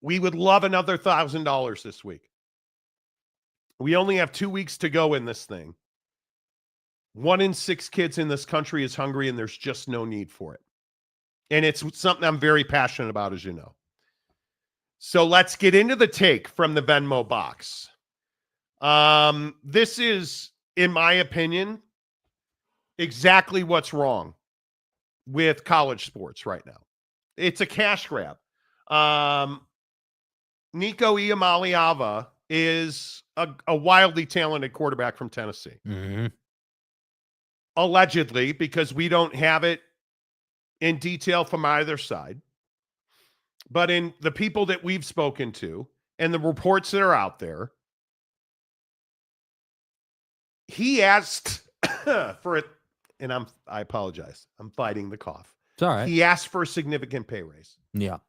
We would love another $1,000 this week. We only have 2 weeks to go in this thing. 1 in 6 kids in this country is hungry, and there's just no need for it. And it's something I'm very passionate about, as you know. So let's get into the take from the Venmo box. This is, in my opinion, exactly what's wrong with college sports right now. It's a cash grab. Nico Iamaleava is a wildly talented quarterback from Tennessee. Mm-hmm. Allegedly, because we don't have it in detail from either side. But in the people that we've spoken to and the reports that are out there, he asked for it, and I apologize. I'm fighting the cough. It's all right. He asked for a significant pay raise. Yeah.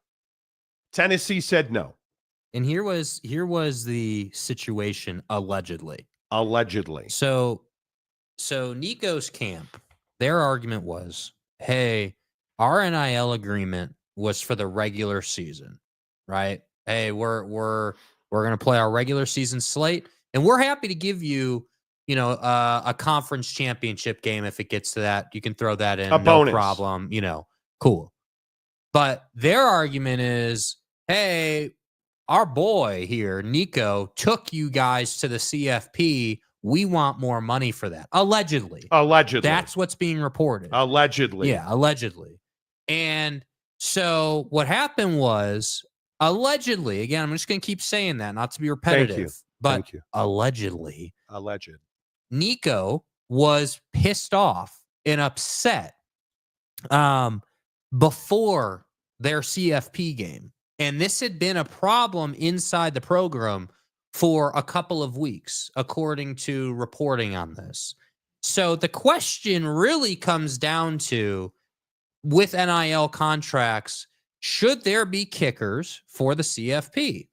Tennessee said no. And here was the situation allegedly. Allegedly. So Nico's camp, their argument was, hey, our NIL agreement was for the regular season, right? Hey, we're going to play our regular season slate, and we're happy to give you, a conference championship game if it gets to that. You can throw that in, a bonus. No problem, cool. But their argument is, hey, our boy here, Nico, took you guys to the CFP. We want more money for that. Allegedly. That's what's being reported. Allegedly. Yeah, allegedly. And so what happened was, allegedly, again, I'm just going to keep saying that, not to be repetitive, but allegedly, Nico was pissed off and upset before their CFP game. And this had been a problem inside the program for a couple of weeks, according to reporting on this. So the question really comes down to, with NIL contracts, should there be kickers for the CFP?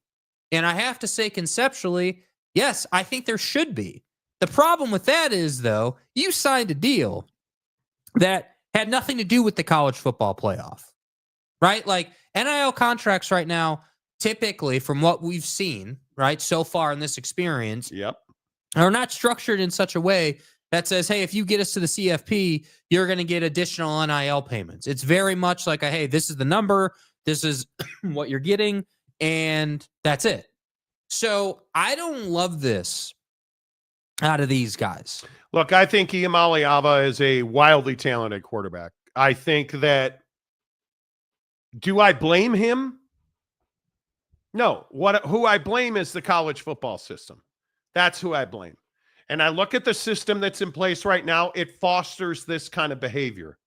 And I have to say, conceptually, yes, I think there should be. The problem with that is, though, you signed a deal that had nothing to do with the college football playoff, right? Like, NIL contracts right now, typically, from what we've seen, right, so far in this experience, are not structured in such a way that says, hey, if you get us to the CFP, you're going to get additional NIL payments. It's very much like hey, this is the number, this is what you're getting, and that's it. So I don't love this out of these guys. Look, I think Iamaleava is a wildly talented quarterback. I think that, do I blame him? No. Who I blame is the college football system. That's who I blame. And I look at the system that's in place right now, it fosters this kind of behavior.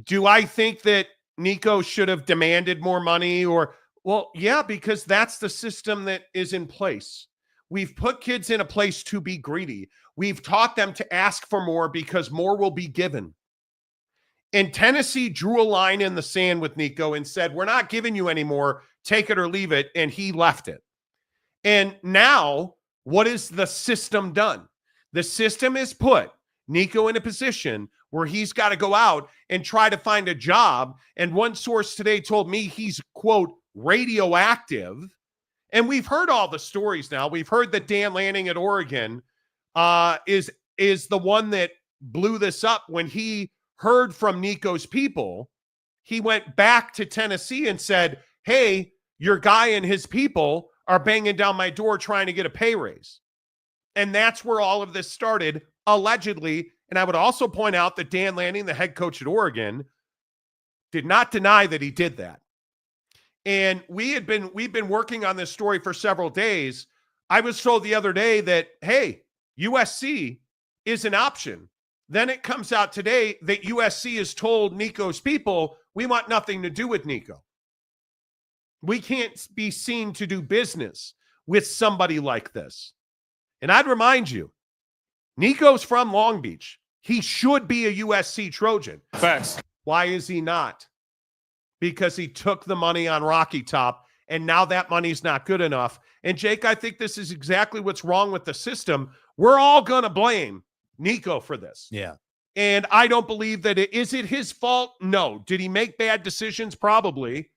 Do I think that Nico should have demanded more money, or Well, yeah, because that's the system that is in place. We've put kids in a place to be greedy. We've taught them to ask for more because more will be given. And Tennessee drew a line in the sand with Nico and said, we're not giving you any more. Take it or leave it. And he left it. And now, what is the system done? The system has put Nico in a position where he's got to go out and try to find a job. And one source today told me he's, quote, radioactive. And we've heard all the stories now. We've heard that Dan Lanning at Oregon is the one that blew this up. When he heard from Nico's people, he went back to Tennessee and said, hey, your guy and his people are banging down my door trying to get a pay raise. And that's where all of this started, allegedly. And I would also point out that Dan Lanning, the head coach at Oregon, did not deny that he did that. And we've been working on this story for several days. I was told the other day that, hey, USC is an option. Then it comes out today that USC has told Nico's people, we want nothing to do with Nico. We can't be seen to do business with somebody like this. And I'd remind you, Nico's from Long Beach. He should be a USC Trojan. Facts. Why is he not? Because he took the money on Rocky Top, and now that money's not good enough. And Jake, I think this is exactly what's wrong with the system. We're all going to blame Nico for this. Yeah. And I don't believe that is it his fault? No. Did he make bad decisions? Probably.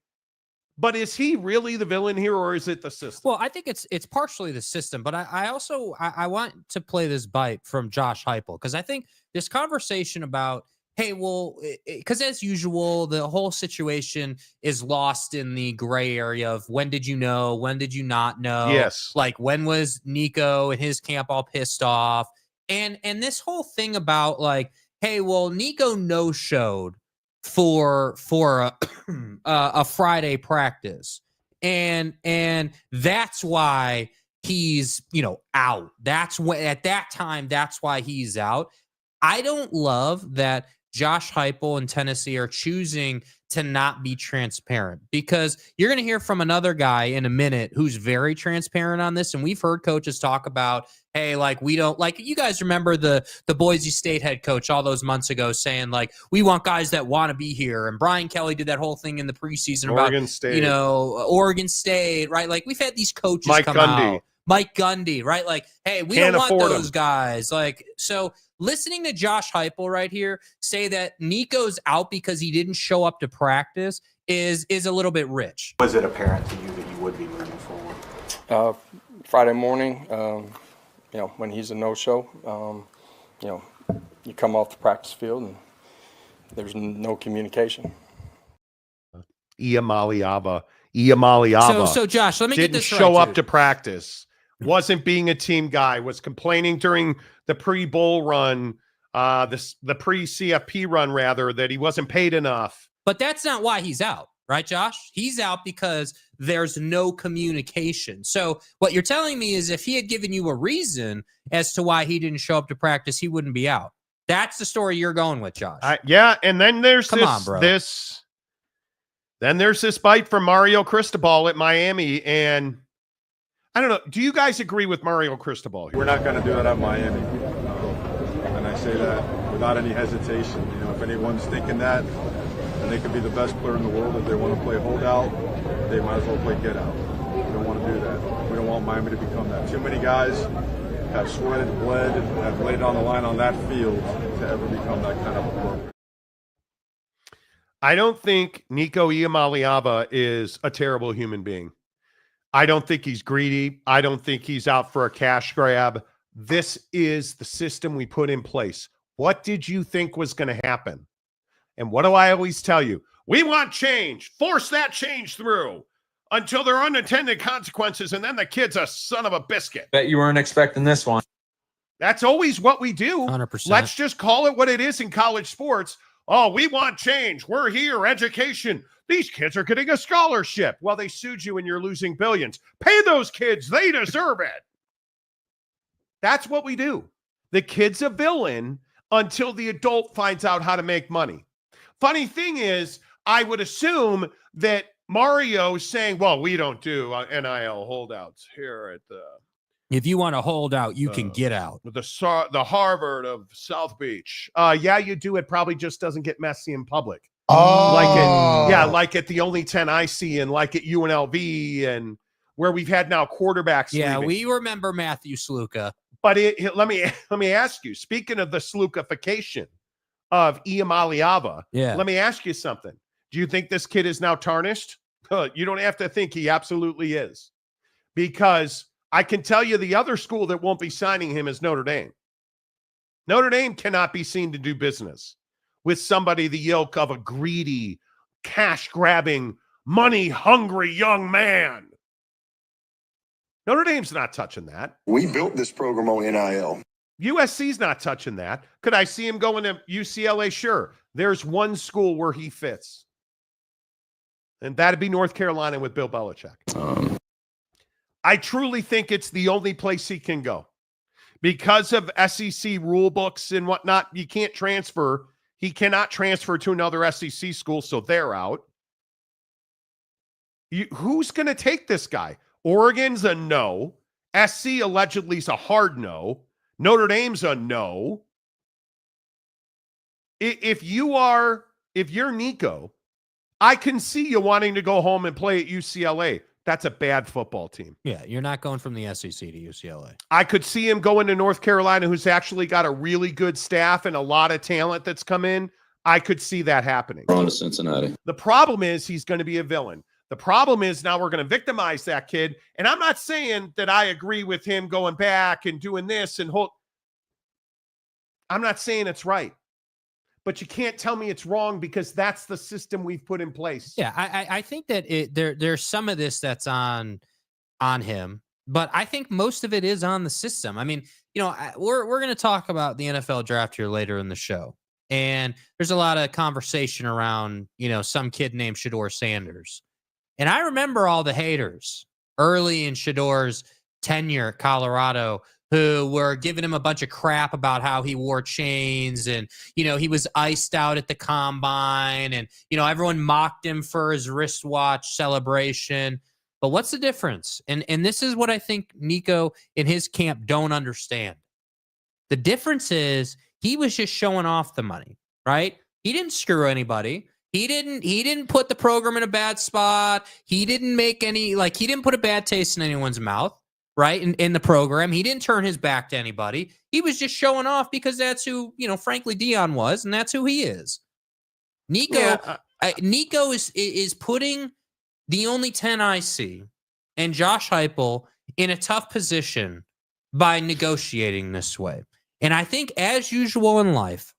But is he really the villain here, or is it the system? Well, I think it's partially the system, but I also want to play this bite from Josh Heupel, because I think this conversation about, hey, well, because as usual, the whole situation is lost in the gray area of when did you know, when did you not know? Yes. Like, when was Nico and his camp all pissed off? And this whole thing about, like, hey, well, Nico no-showed for a Friday practice, and that's why he's out. That's when at that time, that's why he's out. I don't love that Josh Heupel and Tennessee are choosing to not be transparent, because you're going to hear from another guy in a minute who's very transparent on this. And we've heard coaches talk about, hey, like, we don't, like, you guys remember the Boise State head coach all those months ago saying, like, we want guys that want to be here. And Brian Kelly did that whole thing in the preseason Oregon about, State. Oregon State, right? Like, we've had these coaches Mike come Gundy. out. Mike Gundy, right? Like, hey, we Can't don't want afford those them. guys. Like, so listening to Josh Heupel right here say that Nico's out because he didn't show up to practice is a little bit rich. Was it apparent to you that you would be moving forward? Friday morning, when he's a no-show, you come off the practice field and there's no communication. Iamaleava. So Josh, let me get didn't this show right, up dude. to practice. Wasn't being a team guy. Was complaining during the pre-bowl run, the pre-CFP run rather, that he wasn't paid enough. But that's not why he's out, right, Josh? He's out because there's no communication. So what you're telling me is if he had given you a reason as to why he didn't show up to practice, he wouldn't be out. That's the story you're going with, Josh. Yeah, and then there's Come on, bro. Then there's this bite from Mario Cristobal at Miami, and I don't know. Do you guys agree with Mario Cristobal here? We're not going to do that at Miami. And I say that without any hesitation. If anyone's thinking that, and they could be the best player in the world, if they want to play holdout, they might as well play get out. We don't want to do that. We don't want Miami to become that. Too many guys have sweated, bled, have laid on the line on that field to ever become that kind of a player. I don't think Nico Iamaleava is a terrible human being. I don't think he's greedy. I don't think he's out for a cash grab. This is the system we put in place. What did you think was going to happen? And what do I always tell you? We want change. Force that change through until there are unintended consequences, and then the kid's a son of a biscuit. Bet you weren't expecting this one. That's always what we do. 100%. Let's just call it what it is in college sports. Oh, we want change. We're here. Education. These kids are getting a scholarship. Well, they sued you and you're losing billions. Pay those kids. They deserve it. That's what we do. The kid's a villain until the adult finds out how to make money. Funny thing is, I would assume that Mario saying, well, we don't do NIL holdouts here at the. If you want to hold out, you can get out. The Harvard of South Beach. Yeah, you do. It probably just doesn't get messy in public. Like at the only 10 I see, and like at UNLV, and where we've had now quarterbacks. Yeah, leaving. we remember Matthew Sluka. But let me ask you. Speaking of the Slukification of Iamaleava, let me ask you something. Do you think this kid is now tarnished? You don't have to think. He absolutely is, because I can tell you the other school that won't be signing him is Notre Dame. Notre Dame cannot be seen to do business with somebody the ilk of a greedy, cash-grabbing, money-hungry young man. Notre Dame's not touching that. We built this program on NIL. USC's not touching that. Could I see him going to UCLA? Sure. There's one school where he fits, and that'd be North Carolina with Bill Belichick. I truly think it's the only place he can go. Because of SEC rule books and whatnot, you can't transfer. He cannot transfer to another SEC school, so they're out. Who's going to take this guy? Oregon's a no. SC allegedly is a hard no. Notre Dame's a no. If you're Nico, I can see you wanting to go home and play at UCLA. That's a bad football team. Yeah, you're not going from the SEC to UCLA. I could see him going to North Carolina, who's actually got a really good staff and a lot of talent that's come in. I could see that happening. On to Cincinnati. The problem is he's going to be a villain. The problem is now we're going to victimize that kid. And I'm not saying that I agree with him going back and doing this and I'm not saying it's right. But you can't tell me it's wrong, because that's the system we've put in place. Yeah, I think that there's some of this that's on him, but I think most of it is on the system. I mean, we're going to talk about the NFL draft here later in the show, and there's a lot of conversation around some kid named Shedeur Sanders, and I remember all the haters early in Shedeur's tenure at Colorado who were giving him a bunch of crap about how he wore chains and, he was iced out at the combine and, everyone mocked him for his wristwatch celebration. But what's the difference? And this is what I think Nico and his camp don't understand. The difference is he was just showing off the money, right? He didn't screw anybody. He didn't put the program in a bad spot. He didn't make he didn't put a bad taste in anyone's mouth. Right, in the program. He didn't turn his back to anybody. He was just showing off because that's who, frankly, Deion was, and that's who he is. Nico is putting the only 10 I see and Josh Heupel in a tough position by negotiating this way. And I think, as usual in life,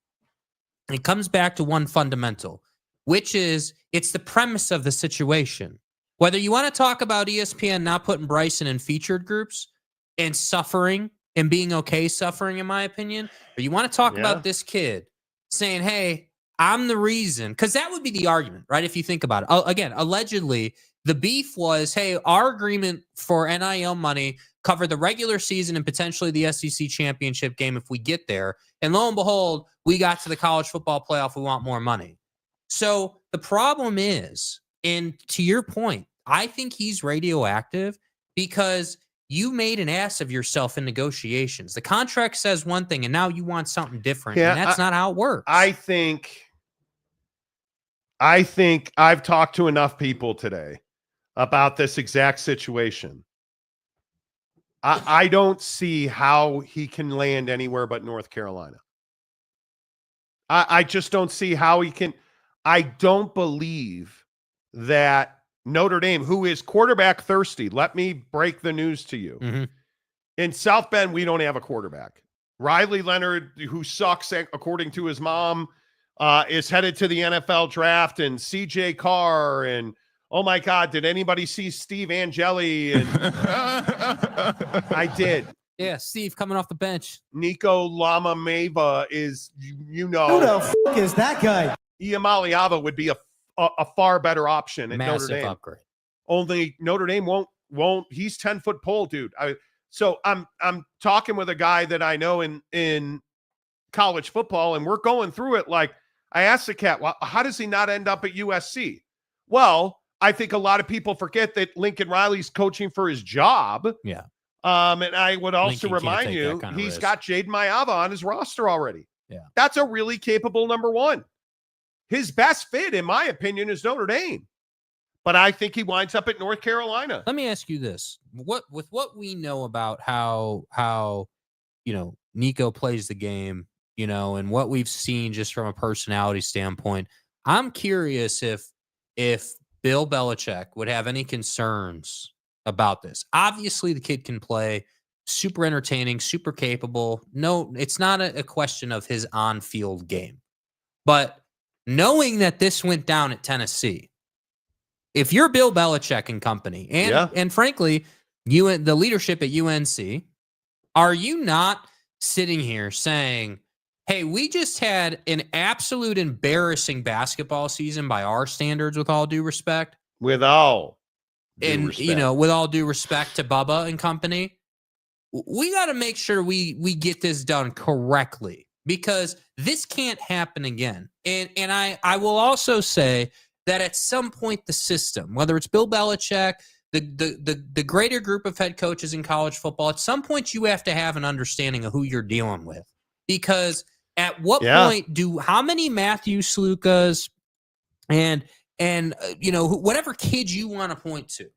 it comes back to one fundamental, which is it's the premise of the situation. Whether you want to talk about ESPN not putting Bryson in featured groups and suffering and being okay suffering, in my opinion, or you want to talk about this kid saying, hey, I'm the reason, because that would be the argument, right? If you think about it. Again, allegedly, the beef was, hey, our agreement for NIL money covered the regular season and potentially the SEC championship game if we get there. And lo and behold, we got to the college football playoff. We want more money. So the problem is, and to your point, I think he's radioactive because you made an ass of yourself in negotiations. The contract says one thing, and now you want something different, and that's not how it works. I think I've talked to enough people today about this exact situation. I don't see how he can land anywhere but North Carolina. I just don't see how he can. I don't believe that Notre Dame, who is quarterback thirsty, let me break the news to you. Mm-hmm. In South Bend, we don't have a quarterback. Riley Leonard, who sucks according to his mom, is headed to the NFL draft, and CJ Carr, and oh my God, did anybody see Steve Angeli? And I did. Yeah, Steve coming off the bench. Nico Iamaleava is, who the fuck is that guy? Iamaleava would be a far better option at Notre Dame. Upgrade. Only Notre Dame won't. He's 10-foot pole, dude. So I'm talking with a guy that I know in college football, and we're going through it. Like, I asked the cat, well, how does he not end up at USC? Well, I think a lot of people forget that Lincoln Riley's coaching for his job. Yeah. And I would also Lincoln can't remind take you, that kind of he's risk. got Jaden Iamaleava on his roster already. Yeah. That's a really capable number one. His best fit, in my opinion, is Notre Dame. But I think he winds up at North Carolina. Let me ask you this. With what we know about how Nico plays the game, and what we've seen just from a personality standpoint, I'm curious if Bill Belichick would have any concerns about this. Obviously, the kid can play, super entertaining, super capable. No, it's not a question of his on-field game. But knowing that this went down at Tennessee, if you're Bill Belichick and company, and frankly, the leadership at UNC, are you not sitting here saying, hey, we just had an absolute embarrassing basketball season by our standards, with all due respect? With all due respect. With all due respect to Bubba and company, we got to make sure we get this done correctly, because this can't happen again. And I will also say that at some point the system, whether it's Bill Belichick, the greater group of head coaches in college football, at some point you have to have an understanding of who you're dealing with. Because at what point how many Matthew Slukas and whatever kid you want to point to,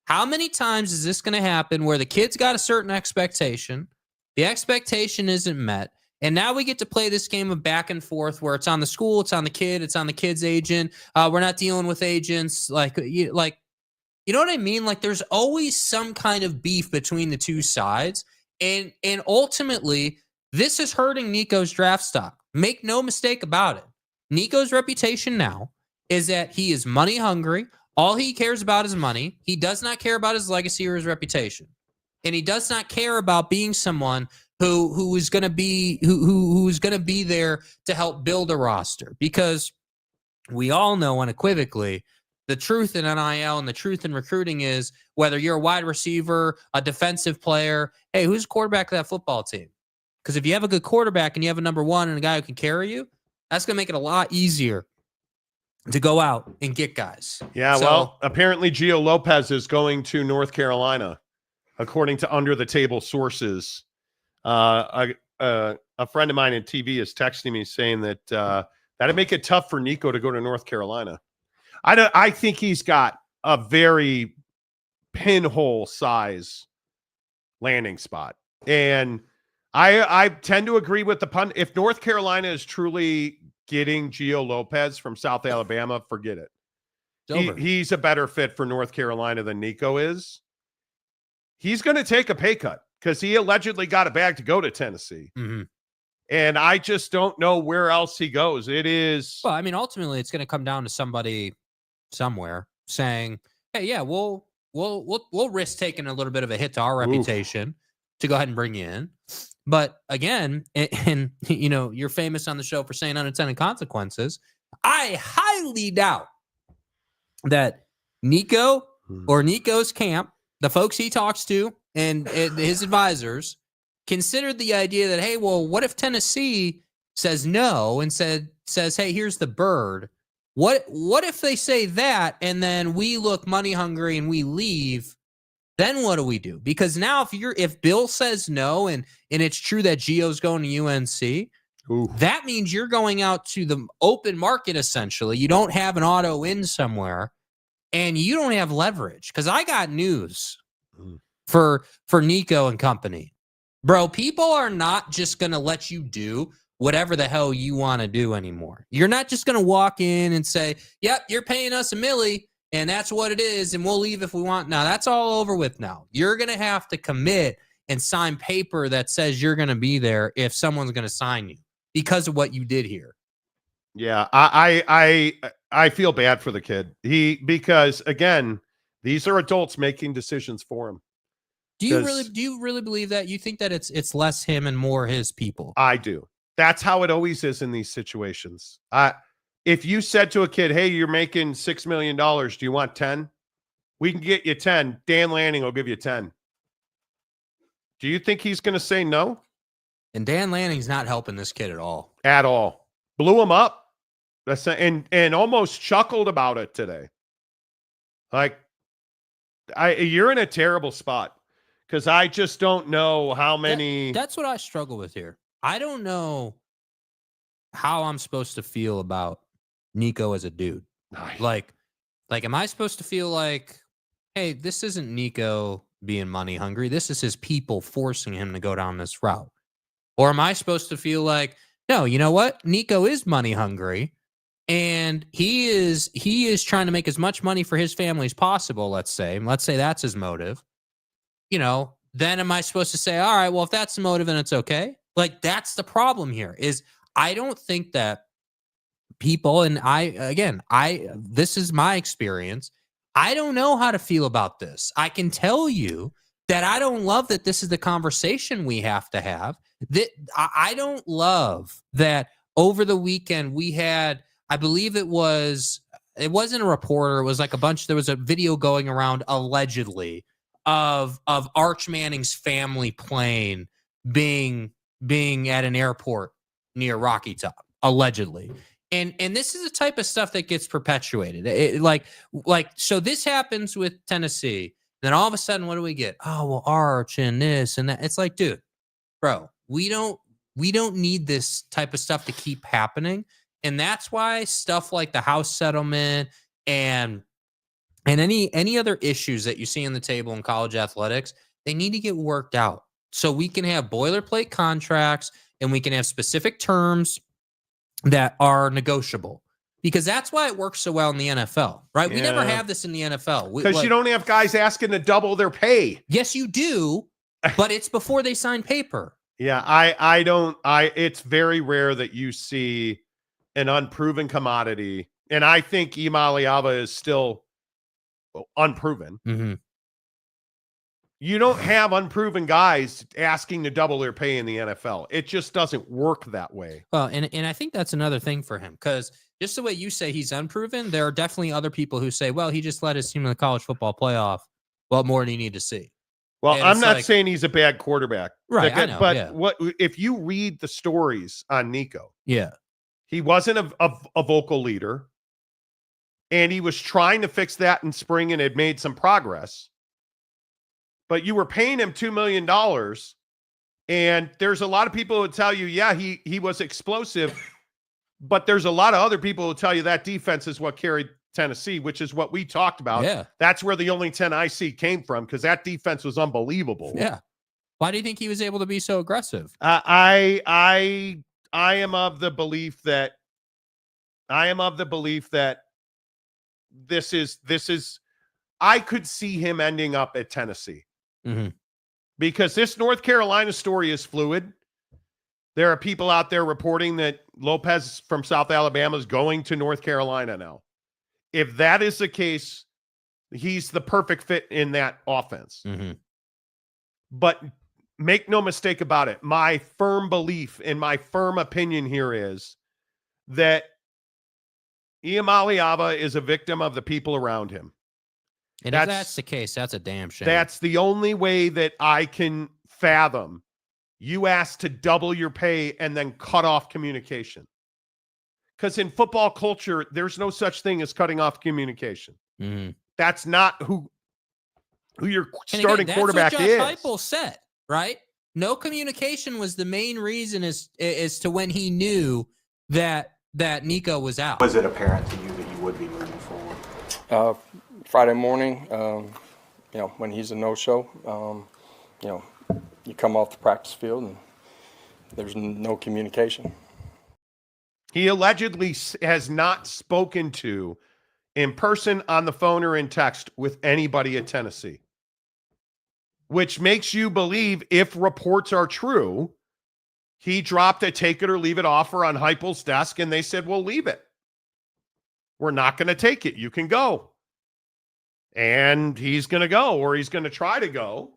how many times is this going to happen where the kid's got a certain expectation, the expectation isn't met, and now we get to play this game of back and forth where it's on the school, it's on the kid, it's on the kid's agent. We're not dealing with agents. You know what I mean? Like, there's always some kind of beef between the two sides. And ultimately, this is hurting Nico's draft stock. Make no mistake about it. Nico's reputation now is that he is money hungry. All he cares about is money. He does not care about his legacy or his reputation. And he does not care about being someone who is going to be who's going to be there to help build a roster, because we all know unequivocally the truth in NIL and the truth in recruiting is, whether you're a wide receiver, a defensive player, hey, who's the quarterback of that football team? Because if you have a good quarterback and you have a number one and a guy who can carry you, that's going to make it a lot easier to go out and get guys. Yeah, well, apparently Gio Lopez is going to North Carolina, according to under-the-table sources. A friend of mine in TV is texting me saying that that'd make it tough for Nico to go to North Carolina. I think he's got a very pinhole size landing spot. And I tend to agree with the pun. If North Carolina is truly getting Gio Lopez from South Alabama, forget it. He's a better fit for North Carolina than Nico is. He's going to take a pay cut because he allegedly got a bag to go to Tennessee. Mm-hmm. And I just don't know where else he goes. It is. Well, I mean, ultimately, it's going to come down to somebody somewhere saying, hey, yeah, we'll risk taking a little bit of a hit to our reputation to go ahead and bring you in. But again, and you're famous on the show for saying unintended consequences. I highly doubt that Nico or Nico's camp, the folks he talks to and his advisors, considered the idea that, hey, well, what if Tennessee says no and says, hey, here's the bird. What if they say that and then we look money hungry and we leave? Then what do we do? Because now if Bill says no and it's true that Gio's going to UNC, that means you're going out to the open market essentially. You don't have an auto in somewhere and you don't have leverage. Because I got news for Nico and company. Bro, people are not just going to let you do whatever the hell you want to do anymore. You're not just going to walk in and say, yep, you're paying us $1 million and that's what it is and we'll leave if we want. Now, that's all over with now. You're going to have to commit and sign paper that says you're going to be there if someone's going to sign you because of what you did here. Yeah, I feel bad for the kid. Because again, these are adults making decisions for him. Do you really believe that? You think that it's less him and more his people? I do. That's how it always is in these situations. If you said to a kid, hey, you're making $6 million, do you want 10? We can get you 10. Dan Lanning will give you 10. Do you think he's going to say no? And Dan Lanning's not helping this kid at all. At all. Blew him up. And almost chuckled about it today. Like, you're in a terrible spot because I just don't know how many. That's what I struggle with here. I don't know how I'm supposed to feel about Nico as a dude. Like, am I supposed to feel like, hey, this isn't Nico being money hungry. This is his people forcing him to go down this route. Or am I supposed to feel like, no, you know what? Nico is money hungry. And he is trying to make as much money for his family as possible, let's say. Let's say that's his motive. Then am I supposed to say, all right, well, if that's the motive, then it's okay? Like, that's the problem here, is I don't think that people, and this is my experience, I don't know how to feel about this. I can tell you that I don't love that this is the conversation we have to have. That I don't love that over the weekend we had, I believe it wasn't a reporter. It was like there was a video going around allegedly of Arch Manning's family plane being at an airport near Rocky Top, allegedly. And this is the type of stuff that gets perpetuated. So this happens with Tennessee. Then all of a sudden, what do we get? Oh, well, Arch and this and that. It's like, dude, bro, we don't need this type of stuff to keep happening. And that's why stuff like the house settlement and any other issues that you see on the table in college athletics, they need to get worked out so we can have boilerplate contracts and we can have specific terms that are negotiable, because that's why it works so well in the NFL, right? We never have this in the NFL. Because you don't have guys asking to double their pay. Yes, you do, but it's before they sign paper. Yeah, it's very rare that you see an unproven commodity, and I think Iamaleava is still unproven. Mm-hmm. You don't have unproven guys asking to double their pay in the NFL. It just doesn't work that way. Well, and I think that's another thing for him, because just the way you say he's unproven, there are definitely other people who say, well, he just led his team in the college football playoff. What more do you need to see? Well, And I'm not saying he's a bad quarterback. Right, I know, but yeah. what if you read the stories on Nico? Yeah. He wasn't a vocal leader, and he was trying to fix that in spring and had made some progress. But you were paying him $2 million, and there's a lot of people who would tell you, yeah, he was explosive, but there's a lot of other people who tell you that defense is what carried Tennessee, which is what we talked about. Yeah. That's where the only 10 I see came from, because that defense was unbelievable. Yeah. Why do you think he was able to be so aggressive? I am of the belief that this is I could see him ending up at Tennessee. Mm-hmm. Because this North Carolina story is fluid. There are people out there reporting that Lopez from South Alabama is going to North Carolina now. If that is the case, he's the perfect fit in that offense. Mm-hmm. But make no mistake about it. My firm belief and my firm opinion here is that Iamaleava is a victim of the people around him. And if that's the case, that's a damn shame. That's the only way that I can fathom. You asked to double your pay and then cut off communication. Because in football culture, there's no such thing as cutting off communication. Mm-hmm. That's not who your starting quarterback that's is. what Josh Heupel said, right? No communication was the main reason as to when he knew that Nico was out. Was it apparent to you that you would be moving forward? Friday morning, when he's a no-show, you come off the practice field and there's no communication. He allegedly has not spoken to in person, on the phone, or in text with anybody at Tennessee, which makes you believe, if reports are true, he dropped a take it or leave it offer on Heupel's desk and they said, well, leave it. We're not going to take it. You can go. And he's going to go, or he's going to try to go.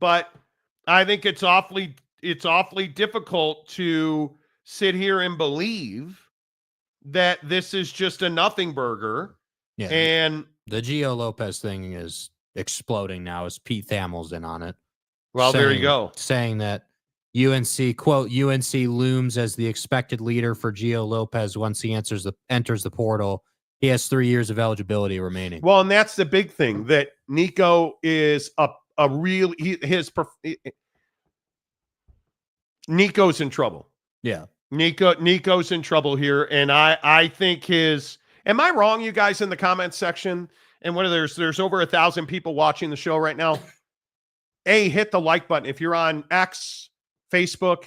But I think it's awfully difficult to sit here and believe that this is just a nothing burger. Yeah. And the Gio Lopez thing is exploding now, as Pete Thamel's in on it. Well, there you go. Saying that UNC, quote, UNC looms as the expected leader for Gio Lopez once he enters the portal. He has 3 years of eligibility remaining. Well, and that's the big thing, that Nico is Nico's in trouble. Yeah. Nico's in trouble here. And I think am I wrong, you guys, in the comments section? And there's over 1,000 people watching the show right now. Hit the like button. If you're on X, Facebook,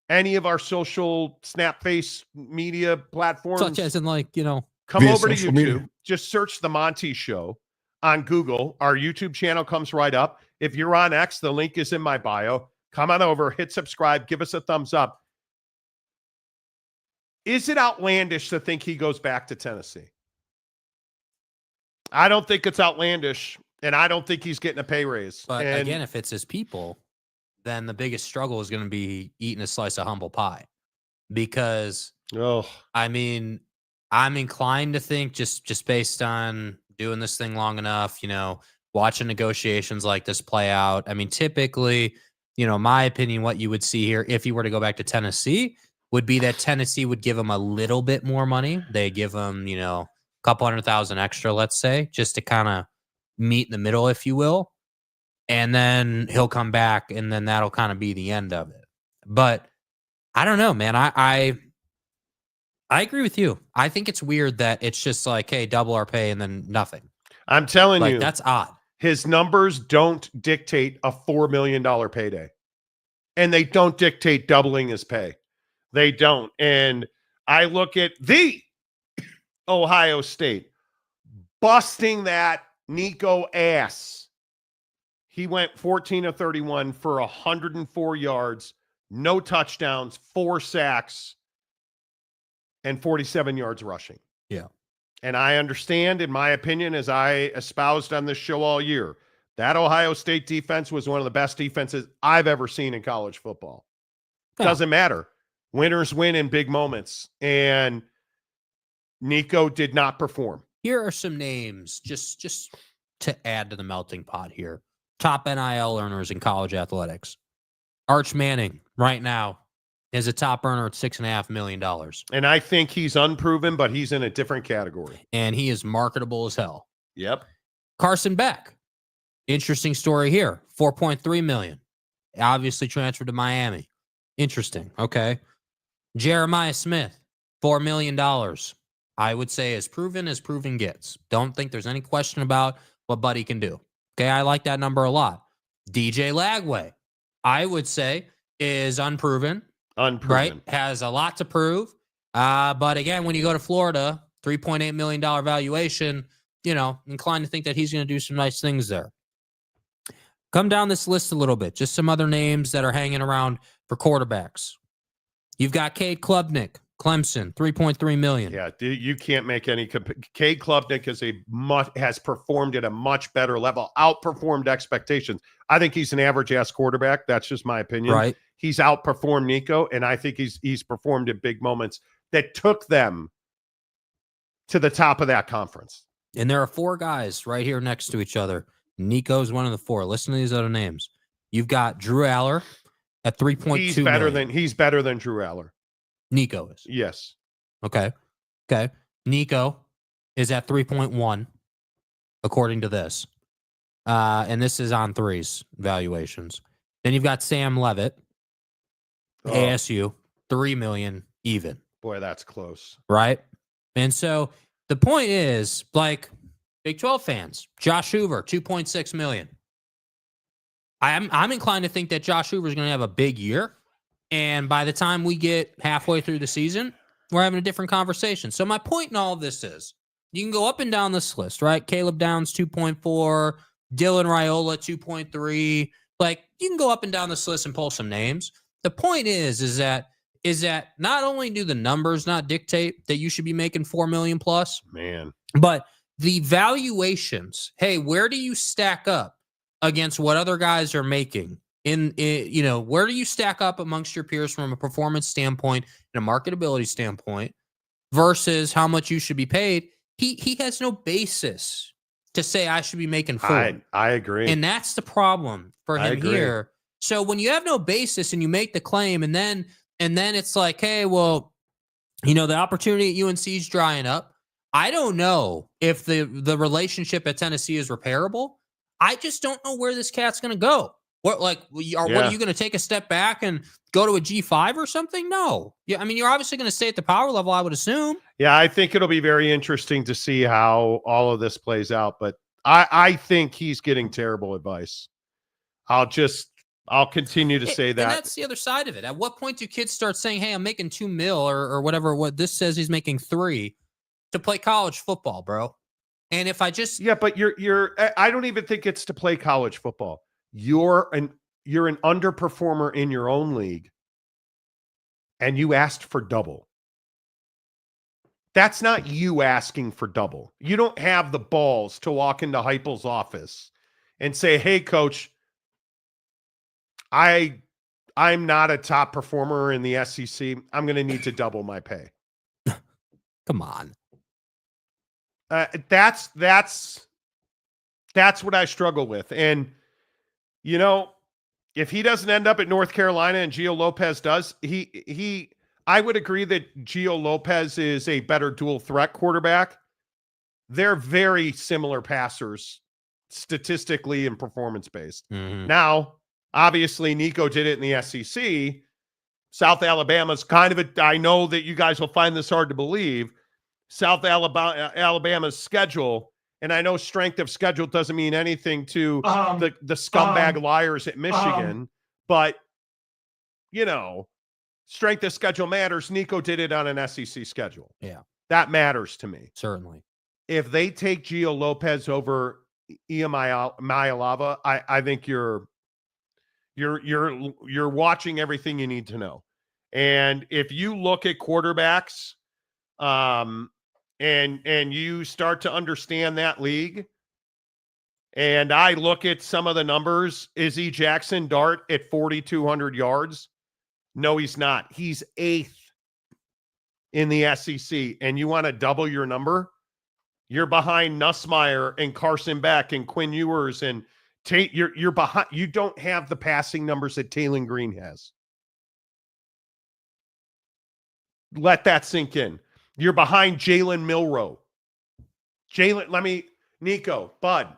any of our social Snapface media platforms. Such as in come over to YouTube. Media. Just search The Monty Show on Google. Our YouTube channel comes right up. If you're on X, the link is in my bio. Come on over, hit subscribe, give us a thumbs up. Is it outlandish to think he goes back to Tennessee? I don't think it's outlandish, and I don't think he's getting a pay raise. But again, if it's his people, then the biggest struggle is going to be eating a slice of humble pie. Because, I mean, I'm inclined to think just based on doing this thing long enough, watching negotiations like this play out. I mean, typically, my opinion, what you would see here if he were to go back to Tennessee would be that Tennessee would give him a little bit more money. They give him, a couple $100,000 extra, let's say, just to kind of meet in the middle, if you will. And then he'll come back, and then that'll kind of be the end of it. But I don't know, man. I agree with you. I think it's weird that it's just like, hey, double our pay and then nothing. I'm telling you, that's odd. His numbers don't dictate a $4 million payday. And they don't dictate doubling his pay. They don't. And I look at the Ohio State busting that Nico ass. He went 14 of 31 for 104 yards, no touchdowns, 4 sacks, and 47 yards rushing. Yeah. And I understand, in my opinion, as I espoused on this show all year, that Ohio State defense was one of the best defenses I've ever seen in college football. Doesn't matter. Winners win in big moments. And Nico did not perform. Here are some names just to add to the melting pot here. Top NIL earners in college athletics. Arch Manning right now is a top earner at $6.5 million. And I think he's unproven, but he's in a different category. And he is marketable as hell. Yep. Carson Beck. Interesting story here. $4.3 million. Obviously transferred to Miami. Interesting. Okay. Jeremiah Smith, $4 million. I would say as proven gets. Don't think there's any question about what Buddy can do. Okay, I like that number a lot. DJ Lagway, I would say, is unproven. Right? Has a lot to prove. But again, when you go to Florida, $3.8 million valuation, inclined to think that he's going to do some nice things there. Come down this list a little bit. Just some other names that are hanging around for quarterbacks. You've got Cade Klubnik, Clemson, $3.3 million. Yeah, you can't make any. Cade Klubnik has performed at a much better level, outperformed expectations. I think he's an average-ass quarterback. That's just my opinion. Right. He's outperformed Nico, and I think he's performed in big moments that took them to the top of that conference. And there are 4 guys right here next to each other. Nico's one of the 4. Listen to these other names. You've got Drew Aller at $3.2 million. He's better than Drew Aller. Nico is. Yes. Okay. Nico is at 3.1, according to this. And this is on 3's valuations. Then you've got Sam Levitt, ASU, $3 million even. Boy, that's close. Right? And so the point is, like, Big 12 fans, Josh Hoover, $2.6 million. I'm inclined to think that Josh Hoover is going to have a big year. And by the time we get halfway through the season, we're having a different conversation. So my point in all of this is, you can go up and down this list, right? Caleb Downs, 2.4. Dylan Raiola, 2.3. Like, you can go up and down this list and pull some names. The point is that not only do the numbers not dictate that you should be making $4 million plus, man, but the valuations. Hey, where do you stack up against what other guys are making? Where do you stack up amongst your peers from a performance standpoint and a marketability standpoint versus how much you should be paid? He has no basis to say I should be making $4. I agree. And that's the problem for him here. So when you have no basis and you make the claim and then it's like, hey, well, the opportunity at UNC is drying up. I don't know if the relationship at Tennessee is repairable. I just don't know where this cat's going to go. What are you going to take a step back and go to a G5 or something? No. Yeah, I mean, you're obviously going to stay at the power level, I would assume. Yeah, I think it'll be very interesting to see how all of this plays out. But I think he's getting terrible advice. I'll continue to say that. And that's the other side of it. At what point do kids start saying, hey, I'm making $2 million or whatever, what this says he's making $3 million to play college football, bro? And if I just... Yeah, but I don't even think it's to play college football. You're an underperformer in your own league, and you asked for double. That's not you asking for double. You don't have the balls to walk into Heupel's office and say, hey, coach, I'm not a top performer in the SEC. I'm going to need to double my pay. Come on. That's what I struggle with. And, you know, if he doesn't end up at North Carolina and Gio Lopez does, I would agree that Gio Lopez is a better dual threat quarterback. They're very similar passers statistically and performance-based. Mm-hmm. Now, obviously, Nico did it in the SEC. South Alabama's kind of I know that you guys will find this hard to believe. South Alabama's schedule, and I know strength of schedule doesn't mean anything to the scumbag liars at Michigan, but, you know, strength of schedule matters. Nico did it on an SEC schedule. Yeah. That matters to me. Certainly. If they take Gio Lopez over Iamaleava, I think you're watching everything you need to know. And if you look at quarterbacks, and you start to understand that league, and I look at some of the numbers, is he Jackson Dart at 4,200 yards? No, he's not. He's 8th in the SEC, and you want to double your number? You're behind Nussmeier and Carson Beck and Quinn Ewers and Tate. You're behind. You don't have the passing numbers that Taylor Green has. Let that sink in. You're behind Jalen Milroe. Nico, Bud.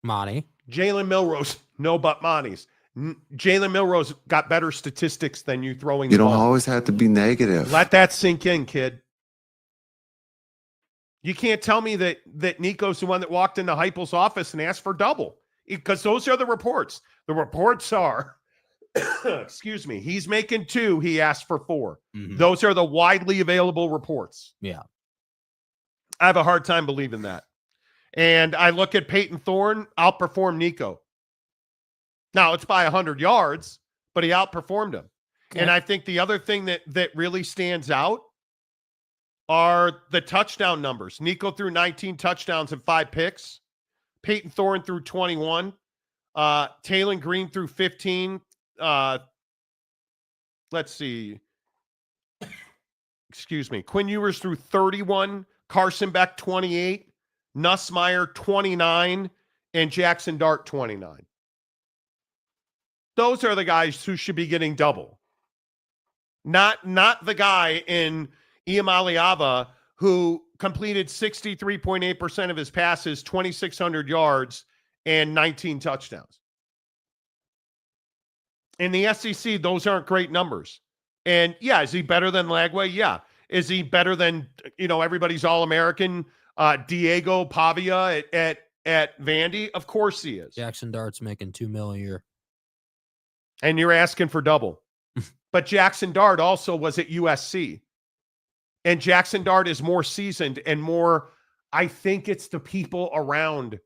Monty. Jalen Milroe's, no but Monty's. Jalen Milroe's got better statistics than you throwing the ball. You don't always have to be negative. Let that sink in, kid. You can't tell me that Nico's the one that walked into Heupel's office and asked for double, because those are the reports. The reports are, excuse me, he's making 2, he asked for 4. Mm-hmm. Those are the widely available reports. Yeah. I have a hard time believing that. And I look at Peyton Thorne outperform Nico. Now, it's by 100 yards, but he outperformed him. Okay. And I think the other thing that really stands out are the touchdown numbers. Nico threw 19 touchdowns and 5 picks. Peyton Thorne threw 21. Taylor Green threw 15. Let's see. Excuse me. Quinn Ewers threw 31. Carson Beck 28. Nussmeier 29. And Jackson Dart 29. Those are the guys who should be getting double. Not the guy in Iamaleava who completed 63.8% of his passes, 2,600 yards, and 19 touchdowns. In the SEC, those aren't great numbers. And yeah, is he better than Lagway? Yeah. Is he better than, everybody's All-American Diego Pavia at Vandy? Of course he is. Jackson Dart's making $2 million a year. And you're asking for double. But Jackson Dart also was at USC. And Jackson Dart is more seasoned and more, I think it's the people around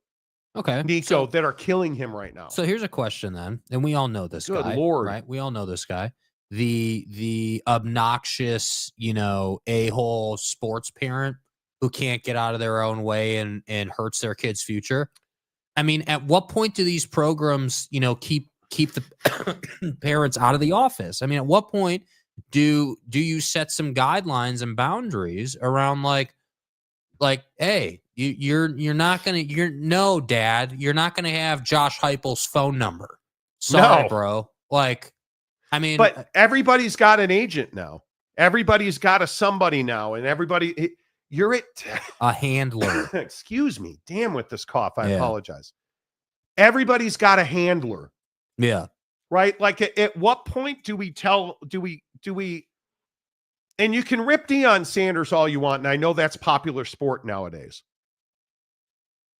Nico that are killing him right now. So here's a question then. And we all know this guy. Good Lord. Right? We all know this guy. The obnoxious, a-hole sports parent who can't get out of their own way and hurts their kid's future. I mean, at what point do these programs, keep the parents out of the office? I mean, at what point do you set some guidelines and boundaries around like, hey, you're not gonna, dad, you're not gonna have Josh Heupel's phone number. Sorry, bro. But everybody's got an agent now. Everybody's got somebody now, and everybody, You're at a handler. Excuse me. Damn with this cough. I Yeah. apologize. Everybody's got a handler. Yeah. Right? Like at what point do we, and you can rip Deion Sanders all you want, and I know that's popular sport nowadays.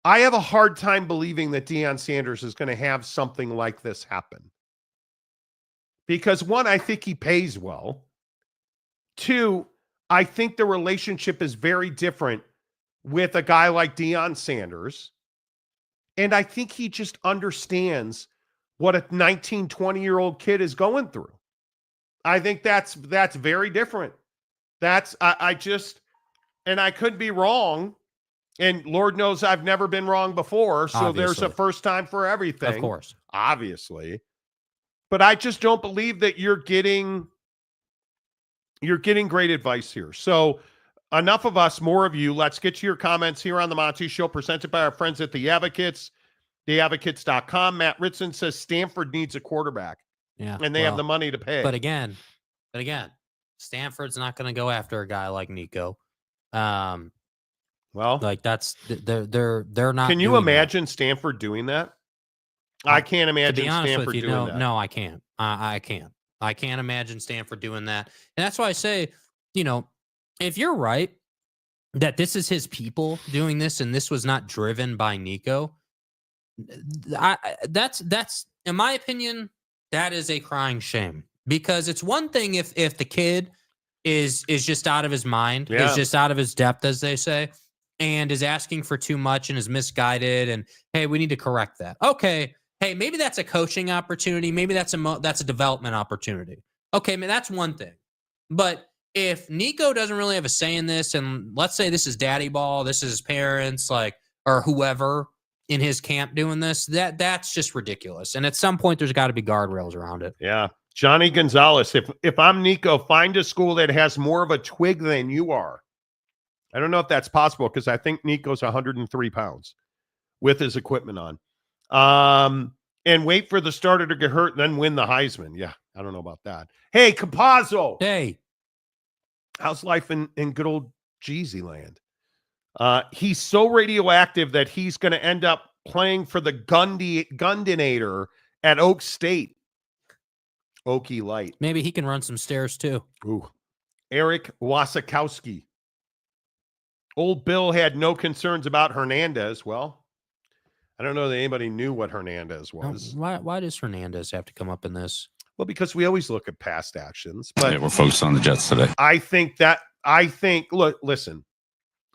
I have a hard time believing that Deion Sanders is going to have something like this happen. Because one, I think he pays well. Two, I think the relationship is very different with a guy like Deion Sanders. And I think he just understands what a 19, 20-year-old kid is going through. I think that's very different. I could be wrong. And Lord knows I've never been wrong before. So There's a first time for everything. Of course. Obviously. But I just don't believe that you're getting great advice here. So enough of us, more of you. Let's get to your comments here on the Monty Show, presented by our friends at The Advocates, theadvocates.com. Matt Ritson says Stanford needs a quarterback. Yeah. And they have the money to pay. But again, Stanford's not going to go after a guy like Nico. Well, like they're not. Can you imagine Stanford doing that? I can't imagine to be honest Stanford with you, doing that. No, I can't. I can't. I can't imagine Stanford doing that. And that's why I say, if you're right that this is his people doing this and this was not driven by Nico, that's in my opinion, that is a crying shame. Because it's one thing if the kid is just out of his mind, is just out of his depth, as they say, and is asking for too much and is misguided, and hey, we need to correct that. Okay, hey, maybe that's a coaching opportunity, maybe that's a development opportunity. Okay, man, that's one thing. But if Nico doesn't really have a say in this, and let's say this is daddy ball, this is his parents, or whoever in his camp doing this, that's just ridiculous. And at some point, there's got to be guardrails around it. Yeah. Johnny Gonzalez, if I'm Nico, find a school that has more of a twig than you are. I don't know if that's possible because I think Nico's 103 pounds with his equipment on. And wait for the starter to get hurt, then win the Heisman. Yeah, I don't know about that. Hey, Capazzo. Hey. How's life in good old Jeezy land? He's so radioactive that he's going to end up playing for the Gundinator at Oak State. Okie Light. Maybe he can run some stairs too. Ooh. Eric Wasikowski. Old Bill had no concerns about Hernandez. Well, I don't know that anybody knew what Hernandez was. Why does Hernandez have to come up in this? Well, because we always look at past actions. But we're focused on the Jets today. Look, listen.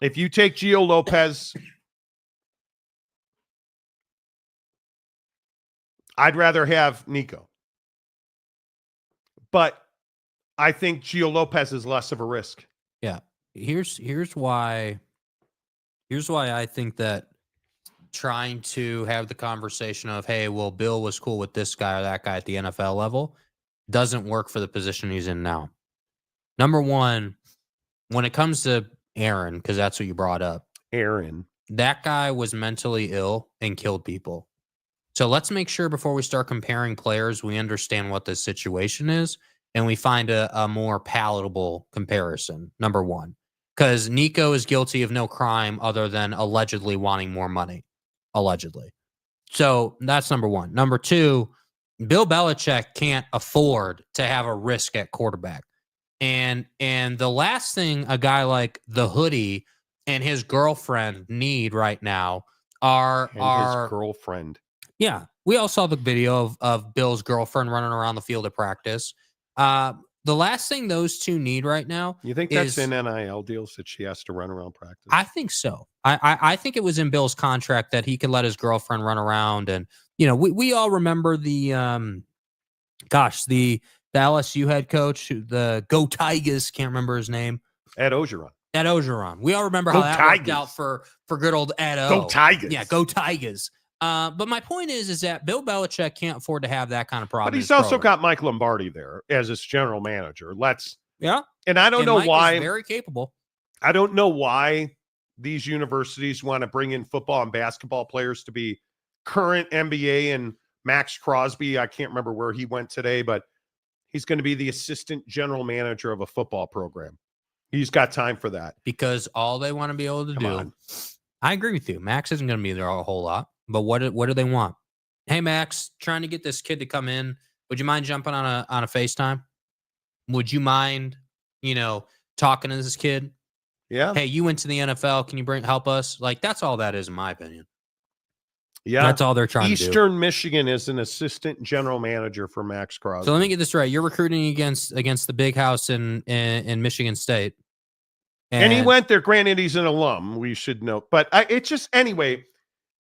If you take Gio Lopez, I'd rather have Nico. But I think Gio Lopez is less of a risk. Yeah. Here's why I think that trying to have the conversation of, hey, well, Bill was cool with this guy or that guy at the NFL level doesn't work for the position he's in now. Number one, when it comes to Aaron, because that's what you brought up. Aaron. That guy was mentally ill and killed people. So let's make sure before we start comparing players, we understand what the situation is and we find a more palatable comparison, number one. Because Nico is guilty of no crime other than allegedly wanting more money. Allegedly. So that's number one. Number two, Bill Belichick can't afford to have a risk at quarterback. And the last thing a guy like the Hoodie and his girlfriend need right now are his girlfriend. Yeah, we all saw the video of Bill's girlfriend running around the field of practice. The last thing those two need right now. You think that's in NIL deals that she has to run around practice? I think so. I think it was in Bill's contract that he could let his girlfriend run around. And, we all remember the LSU head coach, the Go Tigers, can't remember his name. Ed Ogeron. We all remember how that worked out for good old Ed O. Go Tigers. Yeah, Go Tigers. But my point is that Bill Belichick can't afford to have that kind of problem. But he's also got Mike Lombardi there as his general manager. Yeah. And I don't know Mike why. Is very capable. I don't know why these universities want to bring in football and basketball players to be current NBA, and Max Crosby, I can't remember where he went today, but he's going to be the assistant general manager of a football program. He's got time for that. Because all they want to be able to do, I agree with you. Max isn't going to be there a whole lot, but what do they want? Hey, Max, trying to get this kid to come in. Would you mind jumping on a FaceTime? Would you mind, talking to this kid? Yeah. Hey, you went to the NFL. Can you help us? Like, that's all that is, in my opinion. Yeah. That's all they're trying to do. Eastern Michigan is an assistant general manager for Max Crosby. So let me get this right. You're recruiting against the big house in Michigan State. And he went there. Granted, he's an alum. We should know. But it's just, anyway.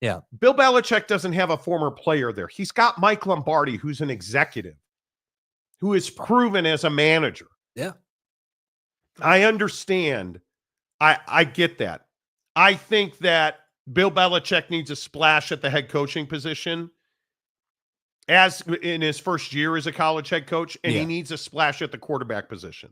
Yeah. Bill Belichick doesn't have a former player there. He's got Mike Lombardi, who's an executive, who is proven as a manager. Yeah. I understand. I get that. I think that Bill Belichick needs a splash at the head coaching position as in his first year as a college head coach, and he needs a splash at the quarterback position.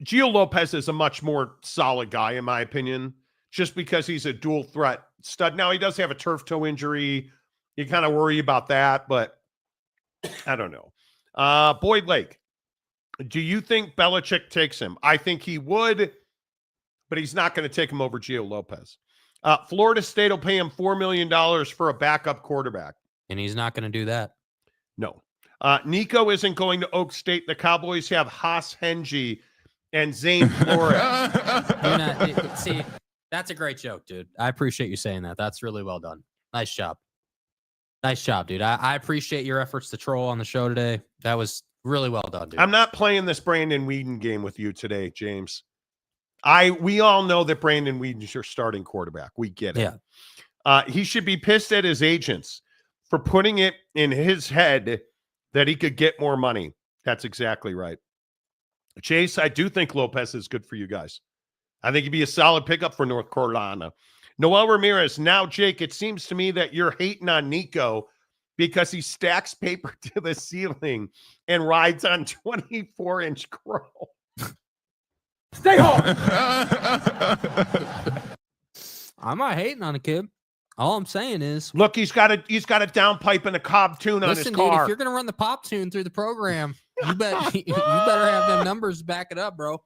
Gio Lopez is a much more solid guy, in my opinion, just because he's a dual threat stud. Now, he does have a turf toe injury. You kind of worry about that, but I don't know. Boyd Lake, do you think Belichick takes him? I think he would, but he's not going to take him over Gio Lopez. Florida State will pay him $4 million for a backup quarterback. And he's not going to do that. No. Nico isn't going to Oak State. The Cowboys have Haas Hengy and Zane Flores. See, that's a great joke, dude. I appreciate you saying that. That's really well done. Nice job. Nice job, dude. I appreciate your efforts to troll on the show today. That was really well done, dude. I'm not playing this Brandon Weeden game with you today, James. We all know that Brandon Weeden's your starting quarterback. We get it. Yeah. He should be pissed at his agents for putting it in his head that he could get more money. That's exactly right. Chase, I do think Lopez is good for you guys. I think he'd be a solid pickup for North Carolina. Noel Ramirez, now, Jake, it seems to me that you're hating on Nico because he stacks paper to the ceiling and rides on 24-inch crow. Stay home. I'm not hating on the kid. All I'm saying is, look, he's got a downpipe and a Cobb tune on his car. Dude, if you're gonna run the pop tune through the program, you better have them numbers to back it up, bro.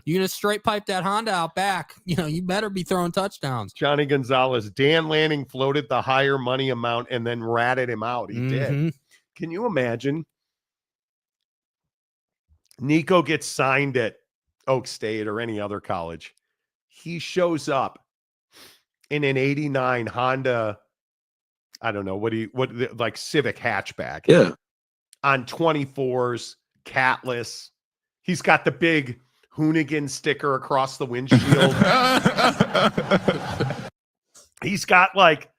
You're gonna straight pipe that Honda out back. You better be throwing touchdowns. Johnny Gonzalez, Dan Lanning floated the higher money amount and then ratted him out. He did. Can you imagine? Nico gets signed at Oak State or any other college. He shows up in an 89 Honda, I don't know, like Civic hatchback. Yeah. On 24s, catless. He's got the big Hoonigan sticker across the windshield. He's got like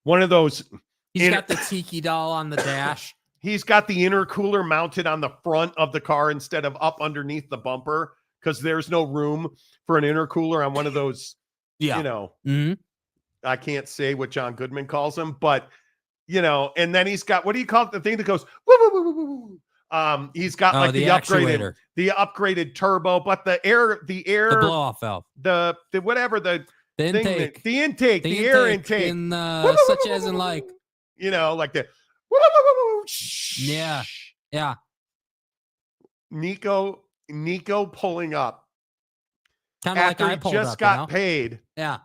one of those. He's got the tiki doll on the dash. He's got the intercooler mounted on the front of the car instead of up underneath the bumper because there's no room for an intercooler on one of those, I can't say what John Goodman calls them, but, and then he's got, what do you call it? The thing that goes, woo, woo, woo, woo, woo. He's got like the upgraded turbo, but the air, the blow off valve, the whatever, the intake, the air intake, in such as in like, like the, yeah. Nico pulling up. Kind of like I pulled just up, got paid. Yeah.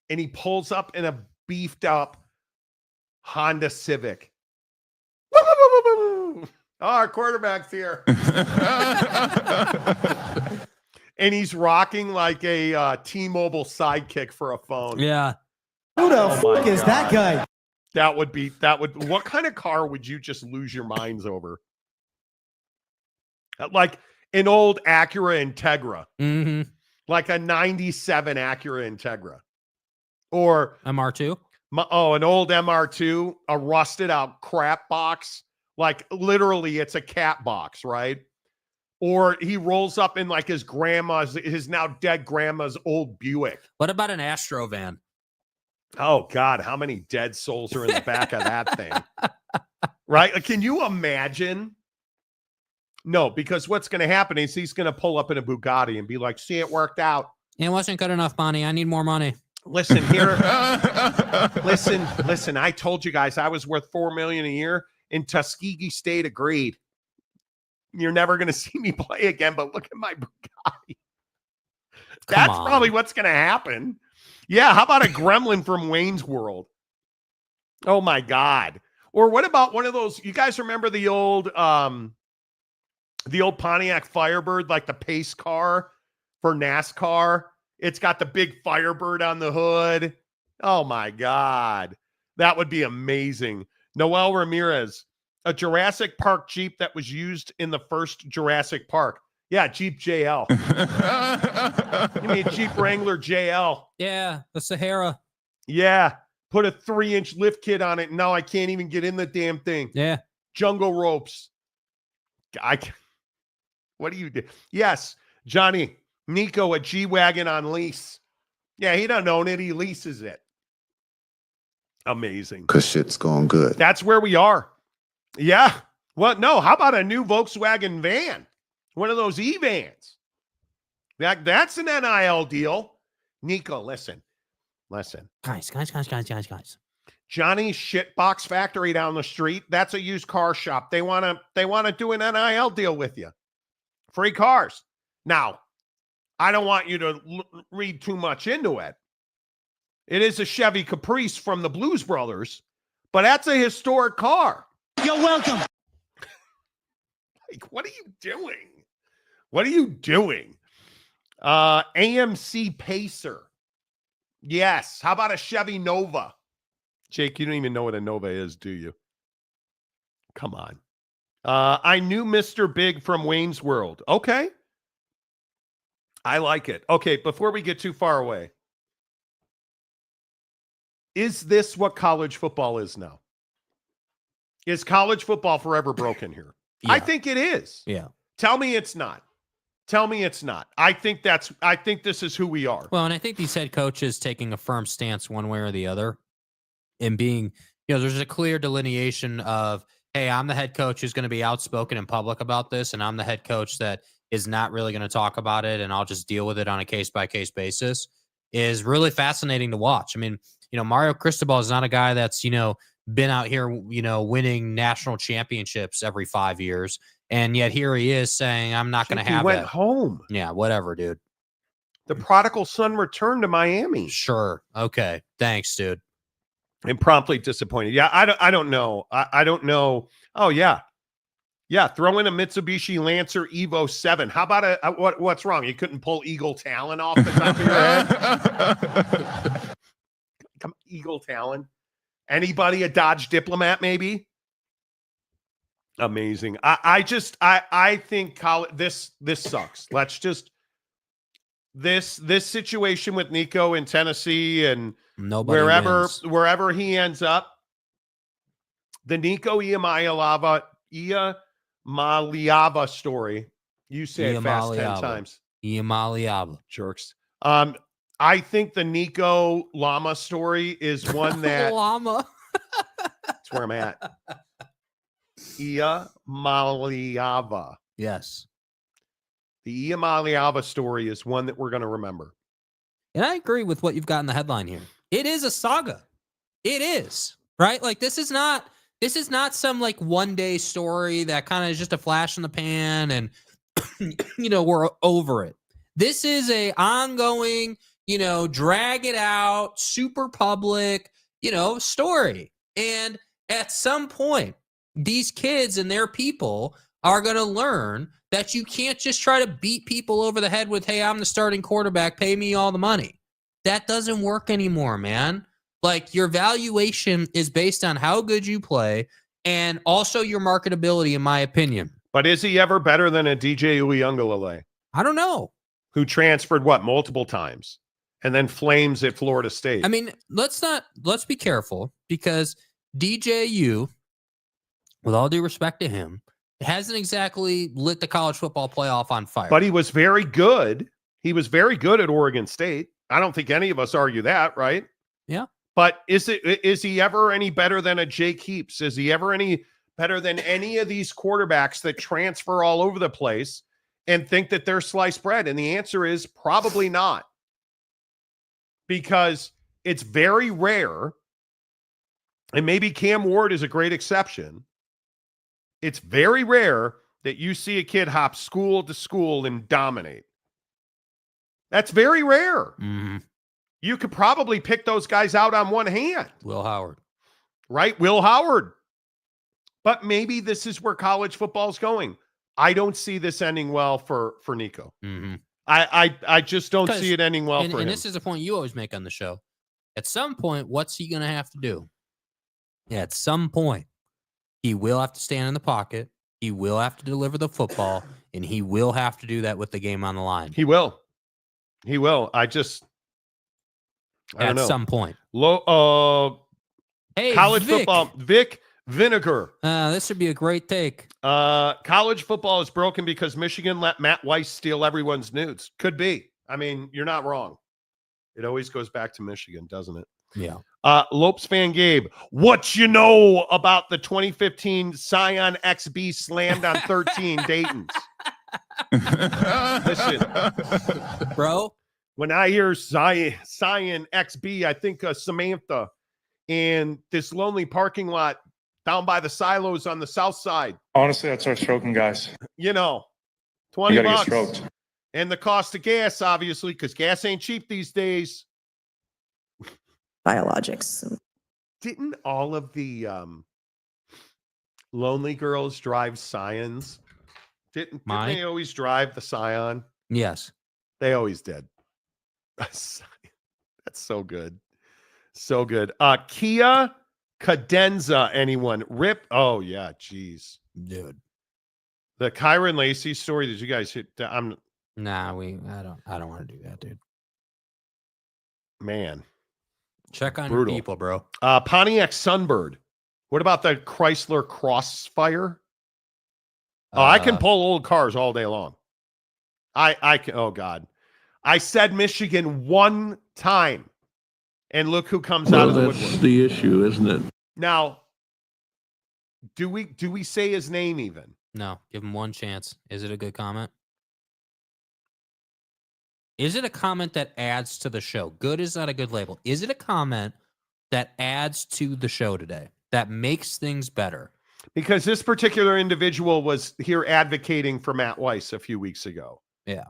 And he pulls up in a beefed up Honda Civic. Oh, our quarterback's here. And he's rocking like a T-Mobile sidekick for a phone. Yeah. Who the fuck is that guy? What kind of car would you just lose your minds over? Like an old Acura Integra. Mm-hmm. Like a 97 Acura Integra. Or MR2? An old MR2, a rusted out crap box. Like literally it's a cat box, right? Or he rolls up in like his now dead grandma's old Buick. What about an Astro van? Oh God, how many dead souls are in the back of that thing? Right? Can you imagine? No, because what's going to happen is he's going to pull up in a Bugatti and be like, see, it worked out. It wasn't good enough money. I need more money. Listen here. Listen. I told you guys I was worth $4 million a year, and Tuskegee State agreed. You're never going to see me play again, but look at my Bugatti. That's probably what's going to happen. Yeah, how about a gremlin from Wayne's World? Oh, my God. Or what about one of those, you guys remember the old Pontiac Firebird, like the pace car for NASCAR? It's got the big Firebird on the hood. Oh, my God. That would be amazing. Noel Ramirez, a Jurassic Park Jeep that was used in the first Jurassic Park. Yeah, Jeep JL. Give me a Jeep Wrangler JL. Yeah, the Sahara. Yeah, put a 3-inch lift kit on it. And now I can't even get in the damn thing. Yeah. Jungle ropes. What do you do? Yes, Johnny, Nico, a G-Wagon on lease. Yeah, he doesn't own it. He leases it. Amazing. Because shit's going good. That's where we are. Yeah. Well, no, how about a new Volkswagen van? One of those E-vans. That's an NIL deal. Nico, listen. Guys. Johnny's Shitbox Factory down the street, that's a used car shop. They want to do an NIL deal with you. Free cars. Now, I don't want you to read too much into it. It is a Chevy Caprice from the Blues Brothers, but that's a historic car. You're welcome. Like, what are you doing? What are you doing? AMC Pacer. Yes. How about a Chevy Nova? Jake, you don't even know what a Nova is, do you? Come on. I knew Mr. Big from Wayne's World. Okay. I like it. Okay, before we get too far away. Is this what college football is now? Is college football forever broken here? Yeah. I think it is. Yeah. Tell me it's not. Tell me it's not. I think this is who we are. Well, and I think these head coaches taking a firm stance one way or the other and being, there's a clear delineation of, hey, I'm the head coach who's going to be outspoken in public about this, and I'm the head coach that is not really going to talk about it, and I'll just deal with it on a case-by-case basis, is really fascinating to watch. I mean, Mario Cristobal is not a guy that's, been out here, winning national championships every 5 years. And yet here he is saying, I'm not going to have it. He went home. Yeah, whatever, dude. The prodigal son returned to Miami. Sure. Okay. Thanks, dude. And promptly disappointed. Yeah, I don't know. I don't know. Oh, yeah. Yeah, throw in a Mitsubishi Lancer Evo 7. How about what's wrong? You couldn't pull Eagle Talon off the top of your head? Come Eagle Talon. Anybody a Dodge Diplomat, maybe? Amazing. I think this sucks. Let's just this situation with Nico in Tennessee and wherever he ends up, the Nico Iamaleava story. You say it fast 10 times. Iamaleava. Jerks. I think the Nico Llama story is one that Llama. That's where I'm at. Iamaleava. Yes. The Iamaleava story is one that we're going to remember. And I agree with what you've got in the headline here. It is a saga. It is, right? Like this is not some like one day story that kind of is just a flash in the pan and we're over it. This is a ongoing, drag it out, super public, story. And at some point, these kids and their people are going to learn that you can't just try to beat people over the head with, hey, I'm the starting quarterback, pay me all the money. That doesn't work anymore, man. Like your valuation is based on how good you play and also your marketability, in my opinion. But is he ever better than a DJ Uiagalelei? I don't know. Who transferred multiple times and then flames at Florida State. I mean, let's be careful because DJU, with all due respect to him, hasn't exactly lit the college football playoff on fire. But he was very good. He was very good at Oregon State. I don't think any of us argue that, right? Yeah. But is he ever any better than a Jake Heaps? Is he ever any better than any of these quarterbacks that transfer all over the place and think that they're sliced bread? And the answer is probably not. Because it's very rare, and maybe Cam Ward is a great exception. It's very rare that you see a kid hop school to school and dominate. That's very rare. Mm-hmm. You could probably pick those guys out on one hand. Will Howard. Right? Will Howard. But maybe this is where college football is going. I don't see this ending well for Nico. Mm-hmm. I just don't see it ending well for him. And this is a point you always make on the show. At some point, what's he going to have to do? Yeah, at some point, he will have to stand in the pocket. He will have to deliver the football, and he will have to do that with the game on the line. He will. He will. I don't know. At some point. Hey, college football. Vic Vinegar. This would be a great take. College football is broken because Michigan let Matt Weiss steal everyone's nudes. Could be. I mean, you're not wrong. It always goes back to Michigan, doesn't it? Yeah. Lopes fan Gabe, what you know about the 2015 Scion XB slammed on 13 Dayton's? Listen, bro. When I hear Scion XB, I think of Samantha and this lonely parking lot down by the silos on the south side. Honestly, I'd start stroking guys. You know, You $20 gotta get stroked. and the cost of gas, obviously, because gas ain't cheap these days. Biologics. Didn't all of the lonely girls drive Scions? Didn't they always drive the Scion? Yes. They always did. That's so good. So good. Kia Cadenza, anyone? Rip. Oh, yeah. Jeez. Dude. The Kyron Lacey story. Did you guys hit? Nah, I don't want to do that, dude. Man. Check on Brutal. your people, bro. Pontiac Sunbird. What about the Chrysler Crossfire? Oh, I can pull old cars all day long. I can. Oh God, I said Michigan one time, and look who comes out of the woodwork. That's the issue, isn't it? Now, do we say his name even? No, give him one chance. Is it a good comment? Is it a comment that adds to the show? Good is not a good label. Is it a comment that adds to the show today, that makes things better? Because this particular individual was here advocating for Matt Weiss a few weeks ago. Yeah.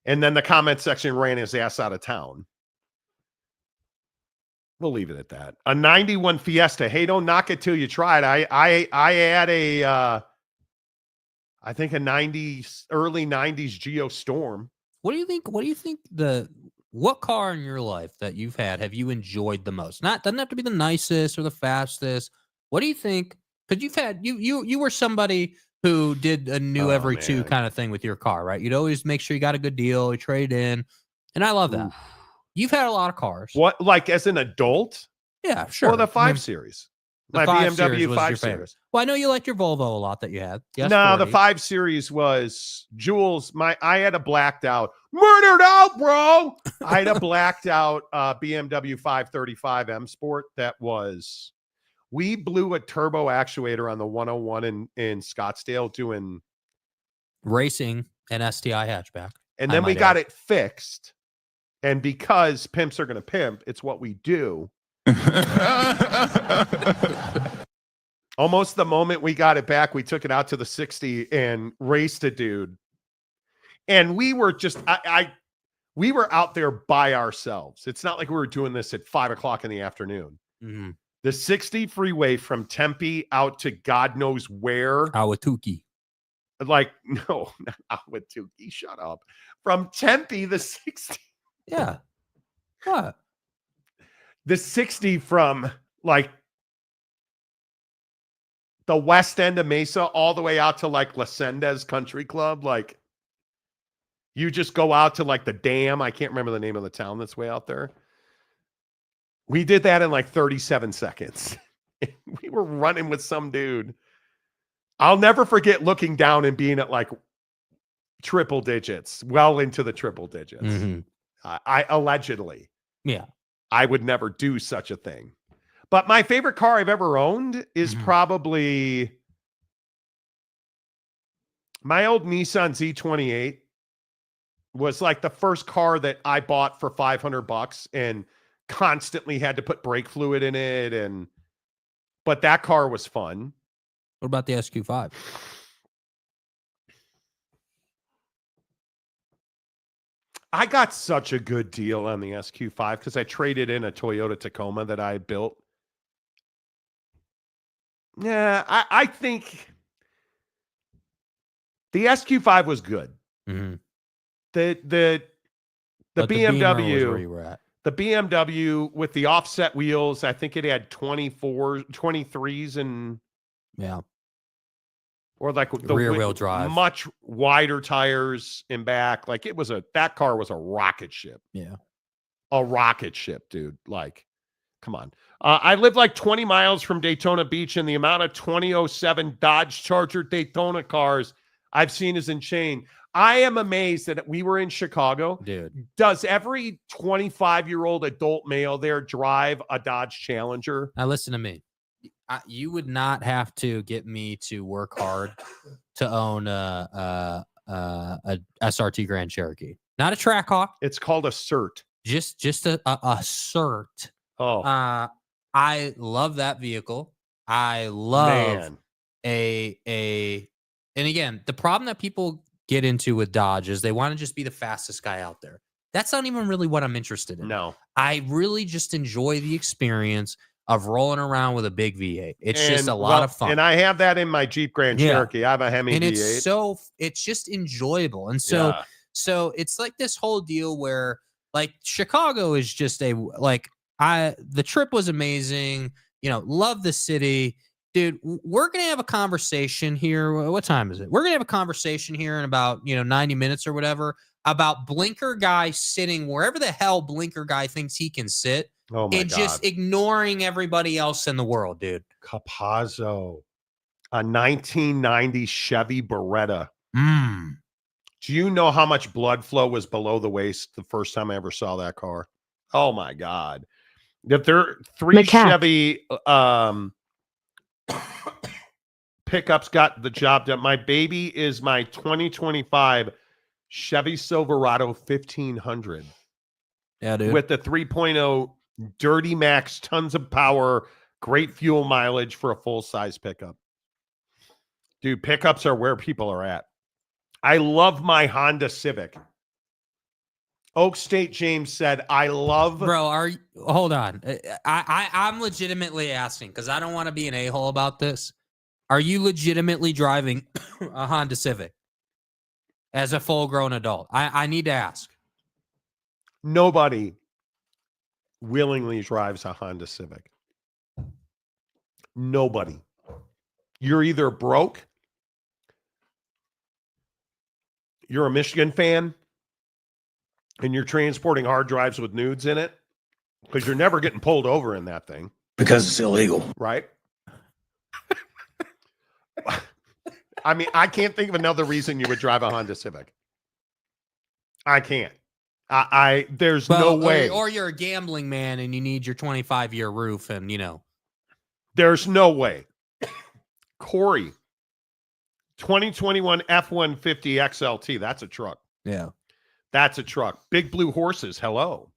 And then the comment section ran his ass out of town. We'll leave it at that. A 91 Fiesta. Hey, don't knock it till you try it. I had I think a 90s, early 90s Geostorm. What do you think? What do you think what car in your life that you've had have you enjoyed the most? Doesn't have to be the nicest or the fastest. What do you think? Because you've had you were somebody who did a new every two kind of thing with your car, right? You'd always make sure you got a good deal, you trade in, and I love that. Oof. You've had a lot of cars. What, like as an adult? Yeah, sure. Or the 5 Series. My BMW 5 Series. Well, I know you liked your Volvo a lot that you had. Yes, no, the 5 Series was Jules. I had a blacked out, murdered out, bro. I had a blacked out BMW 535 M Sport that was. We blew a turbo actuator on the 101 in Scottsdale doing racing an STI hatchback, and then we got it fixed. And because pimps are going to pimp, it's what we do. Almost the moment we got it back, we took it out to the 60 and raced a dude. And we were just, we were out there by ourselves. It's not like we were doing this at 5 o'clock in the afternoon. Mm-hmm. The 60 freeway from Tempe out to God knows where. Ahwatukee. Like, no, not Ahwatukee. Shut up. From Tempe, the 60. Yeah. What? The 60 from like the west end of Mesa all the way out to like La Sendes Country Club. Like you just go out to like the dam. I can't remember the name of the town that's way out there. We did that in like 37 seconds. We were running with some dude. I'll never forget looking down and being at like triple digits, well into the triple digits. Mm-hmm. I allegedly. Yeah. I would never do such a thing. But my favorite car I've ever owned is probably my old Nissan Z28 was like the first car that I bought for $500 and constantly had to put brake fluid in it. But that car was fun. What about the SQ5? I got such a good deal on the SQ5 because I traded in a Toyota Tacoma that I built. Yeah, I think the SQ5 was good. Mm-hmm. The But the Beamer was where BMW, you were at. the BMW with the offset wheels, I think it had 23s and or like the rear wheel drive, much wider tires in back. Like that car was a rocket ship. Yeah. A rocket ship, dude. Like, come on. I live like 20 miles from Daytona Beach, and the amount of 2007 Dodge Charger Daytona cars I've seen is insane. I am amazed that we were in Chicago. Dude. Does every 25-year-old adult male there drive a Dodge Challenger? Now listen to me. You would not have to get me to work hard to own a SRT Grand Cherokee. Not a Trackhawk. It's called a CERT. Just a CERT. Oh. I love that vehicle. I love and again, the problem that people get into with Dodge is they want to just be the fastest guy out there. That's not even really what I'm interested in. No. I really just enjoy the experience of rolling around with a big V8. It's just a lot of fun. And I have that in my Jeep Grand Cherokee. I have a Hemi V8. It's just enjoyable. And so it's like this whole deal where like Chicago is just the trip was amazing. Love the city. Dude, we're going to have a conversation here. What time is it? We're going to have a conversation here in about, 90 minutes or whatever about Blinker guy sitting wherever the hell Blinker guy thinks he can sit. Oh my God. Just ignoring everybody else in the world, dude. Capazzo, a 1990 Chevy Beretta. Do you know how much blood flow was below the waist the first time I ever saw that car? Oh my God. If there are 3 Chevy pickups got the job done. My baby is my 2025 Chevy Silverado 1500. Yeah, dude. With the 3.0 Dirty Max, tons of power, great fuel mileage for a full-size pickup. Dude, pickups are where people are at. I love my Honda Civic. Oak State James said, I love... Bro, hold on. I'm legitimately asking because I don't want to be an a-hole about this. Are you legitimately driving a Honda Civic as a full-grown adult? I need to ask. Nobody willingly drives a Honda Civic. Nobody. You're either broke, you're a Michigan fan, and you're transporting hard drives with nudes in it, because you're never getting pulled over in that thing. Because it's illegal. Right? I mean, I can't think of another reason you would drive a Honda Civic. I can't. There's no way. Or you're a gambling man and you need your 25-year roof and, There's no way. Corey, 2021 F-150 XLT. That's a truck. Yeah. That's a truck. Big Blue Horses. Hello.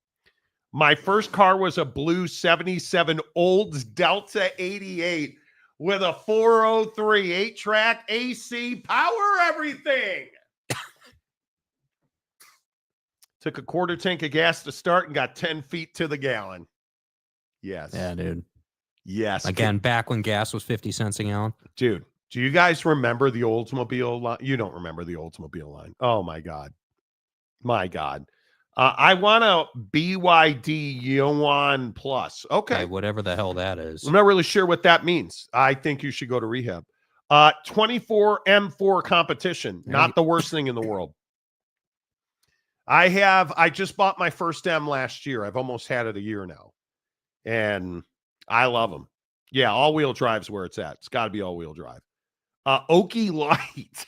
My first car was a blue 77 Olds Delta 88 with a 403 8-track AC, power everything. Took a quarter tank of gas to start and got 10 feet to the gallon. Yes. Yeah, dude. Yes. Again, back when gas was 50 cents a gallon. Dude, do you guys remember the Oldsmobile line? You don't remember the Oldsmobile line. Oh, my God. My God. I want a BYD Yuan Plus. Okay. Whatever the hell that is. I'm not really sure what that means. I think you should go to rehab. 24 M4 competition. Not the worst thing in the world. I just bought my first M last year. I've almost had it a year now. And I love them. Yeah, all-wheel drive's where it's at. It's got to be all-wheel drive. Okie Light.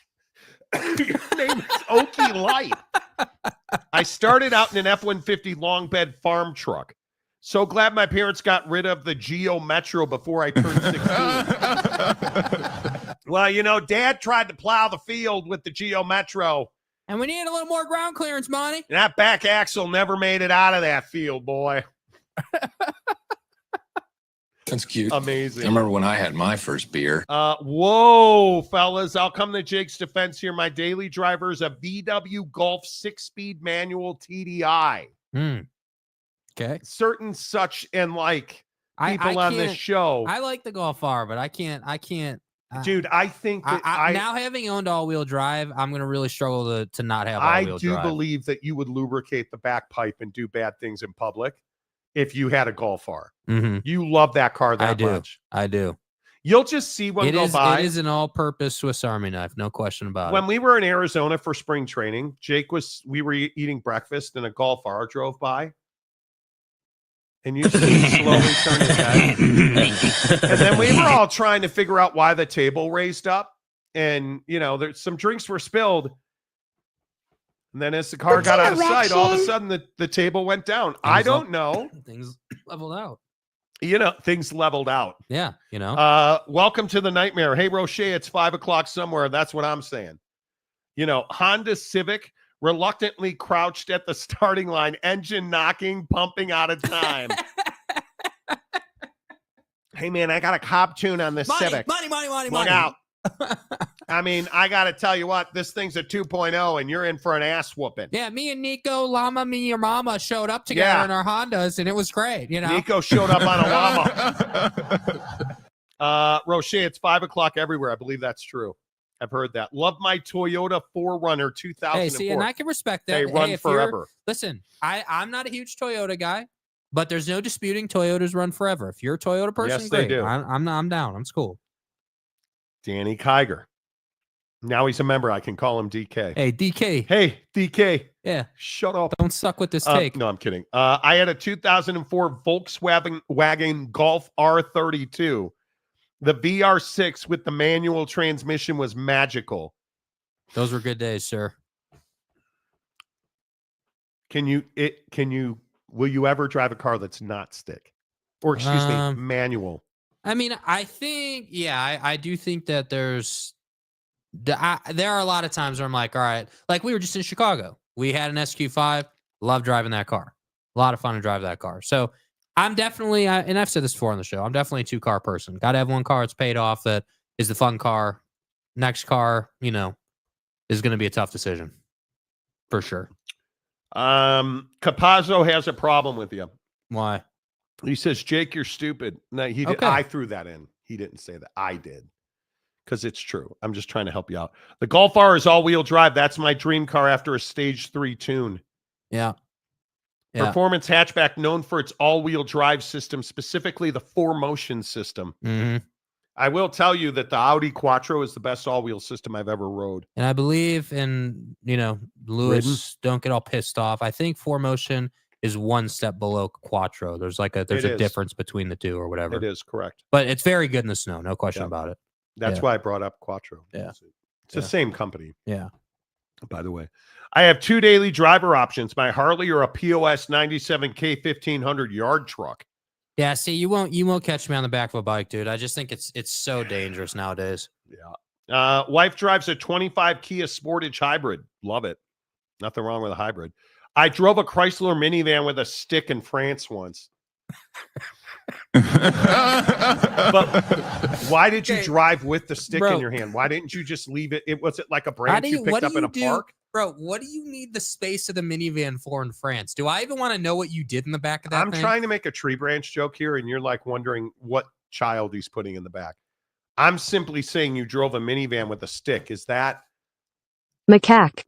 Your name is Okie Light. I started out in an F-150 long bed farm truck. So glad my parents got rid of the Geo Metro before I turned 16. Well, Dad tried to plow the field with the Geo Metro. And we need a little more ground clearance, Monty. That back axle never made it out of that field, boy. That's cute. Amazing. I remember when I had my first beer. Whoa, fellas. I'll come to Jake's defense here. My daily driver is a VW Golf 6-speed manual TDI. Okay. Certain such and like people on this show. I like the Golf R, but I can't. Dude, I think that now having owned all-wheel drive, I'm going to really struggle to not have all-wheel drive. I do believe that you would lubricate the back pipe and do bad things in public if you had a Golf R. You love that car that much. I do. You'll just see one go by. It is an all-purpose Swiss Army knife, no question about it. When we were in Arizona for spring training, we were eating breakfast and a Golf R drove by. And you see him slowly turn his head. And then we were all trying to figure out why the table raised up. And, there's some drinks were spilled. And then as the car got out of sight, all of a sudden the table went down. I don't know. Things leveled out. Things leveled out. Yeah, welcome to the nightmare. Hey, Roche, it's 5 o'clock somewhere. That's what I'm saying. Honda Civic reluctantly crouched at the starting line, engine knocking, pumping out of time. Hey, man, I got a Cobb tune on this Civic. Money. Look out. I mean, I got to tell you what, this thing's a 2.0 and you're in for an ass whooping. Yeah, me and Nico, Llama, me and your mama showed up together in our Hondas and it was great, Nico showed up on a llama. Roche, it's 5 o'clock everywhere. I believe that's true. I've heard that. Love my Toyota 4Runner 2004. Hey, see, and I can respect that. They run forever. Listen, I'm not a huge Toyota guy, but there's no disputing Toyotas run forever. If you're a Toyota person, yes, great. They do. I'm down. I'm cool. Danny Kiger. Now he's a member. I can call him DK. Hey, DK. Hey, DK. Yeah. Shut up. Don't suck with this take. No, I'm kidding. I had a 2004 Volkswagen Golf R32. The VR6 with the manual transmission was magical. Those were good days, sir. Will you ever drive a car that's not stick? Or excuse me, manual? I mean, I think, I do think that there are a lot of times where I'm like, all right, like we were just in Chicago. We had an SQ5. Love driving that car. A lot of fun to drive that car. So I'm definitely, and I've said this before on the show, I'm definitely a 2-car person. Got to have one car that's paid off, that is the fun car. Next car, is going to be a tough decision. For sure. Capazzo has a problem with you. Why? He says, Jake, you're stupid. No, he did. Okay. I threw that in. He didn't say that. I did. Because it's true. I'm just trying to help you out. The Golf R is all-wheel drive. That's my dream car after a Stage 3 tune. Yeah. Performance hatchback known for its all-wheel drive system, specifically the 4Motion system. I will tell you that the Audi Quattro is the best all-wheel system I've ever rode. And I believe in, Lewis, don't get all pissed off. I think 4Motion is one step below Quattro. There's a difference between the two or whatever. It is correct. But it's very good in the snow. No question about it. That's why I brought up Quattro. Yeah. It's the same company. Yeah. By the way, I have 2 daily driver options, my Harley or a POS 97K 1500 yard truck. Yeah. See, you won't catch me on the back of a bike, dude. I just think it's so dangerous nowadays. Yeah. Wife drives a 25 Kia Sportage hybrid. Love it. Nothing wrong with a hybrid. I drove a Chrysler minivan with a stick in France once. But why did you drive with the stick in your hand? Why didn't you just leave it? Was it like a branch you picked up in a park? Bro, what do you need the space of the minivan for in France? Do I even want to know what you did in the back of that I'm thing? trying to make a tree branch joke here, and you're like wondering what child he's putting in the back. I'm simply saying you drove a minivan with a stick. Is that macaque?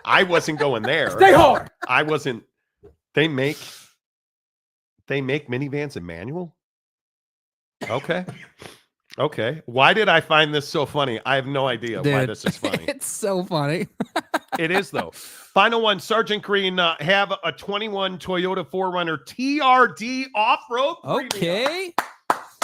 I wasn't going there. Stay hard. I wasn't. They make minivans in manual? Okay. Why did I find this so funny? I have no idea why this is funny. It's so funny. It is, though. Final one, Sergeant Green, have a 21 Toyota 4Runner TRD off-road. Okay.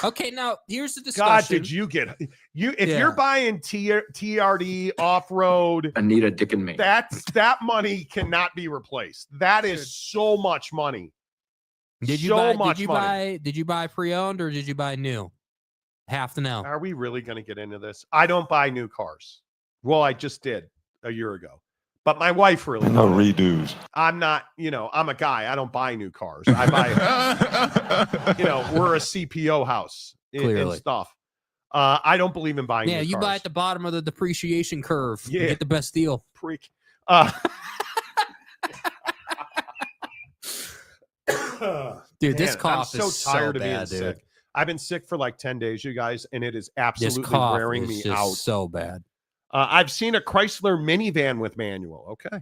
Okay, now here's the discussion. God, did you get if you're buying TRD off-road, Anita, Dick, and me. that money cannot be replaced. That is so much money. Did you buy pre-owned or did you buy new? Have to know. Are we really going to get into this? I don't buy new cars. Well, I just did a year ago. but my wife really No does. redos. I'm not, I'm a guy. I don't buy new cars. I buy, we're a CPO house and Clearly. stuff. I don't believe in buying new you cars. buy at the bottom of the depreciation curve. Yeah. You get the best deal. Freak. Dude, this Man, cough I'm so is tired so of being bad, dude. sick. I've been sick for like 10 days, you guys, and it is This absolutely cough wearing is me just out. so bad. I've seen a Chrysler minivan with manual. Okay.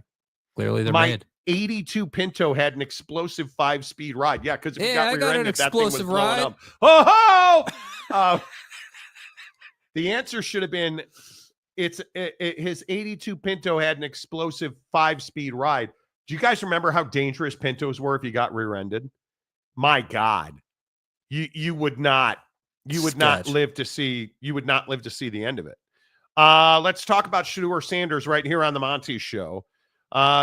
Clearly, they're My made. 82 Pinto had an explosive 5-speed ride. Yeah, because if you Yeah, I got got an rear-ended, that thing was explosive blowing ride. up. Oh! The answer should have been his 82 Pinto had an explosive 5-speed ride. Do you guys remember how dangerous Pintos were if you got rear-ended? My God. You would not live to see the end of it. Let's talk about Shedeur Sanders right here on the Monty Show.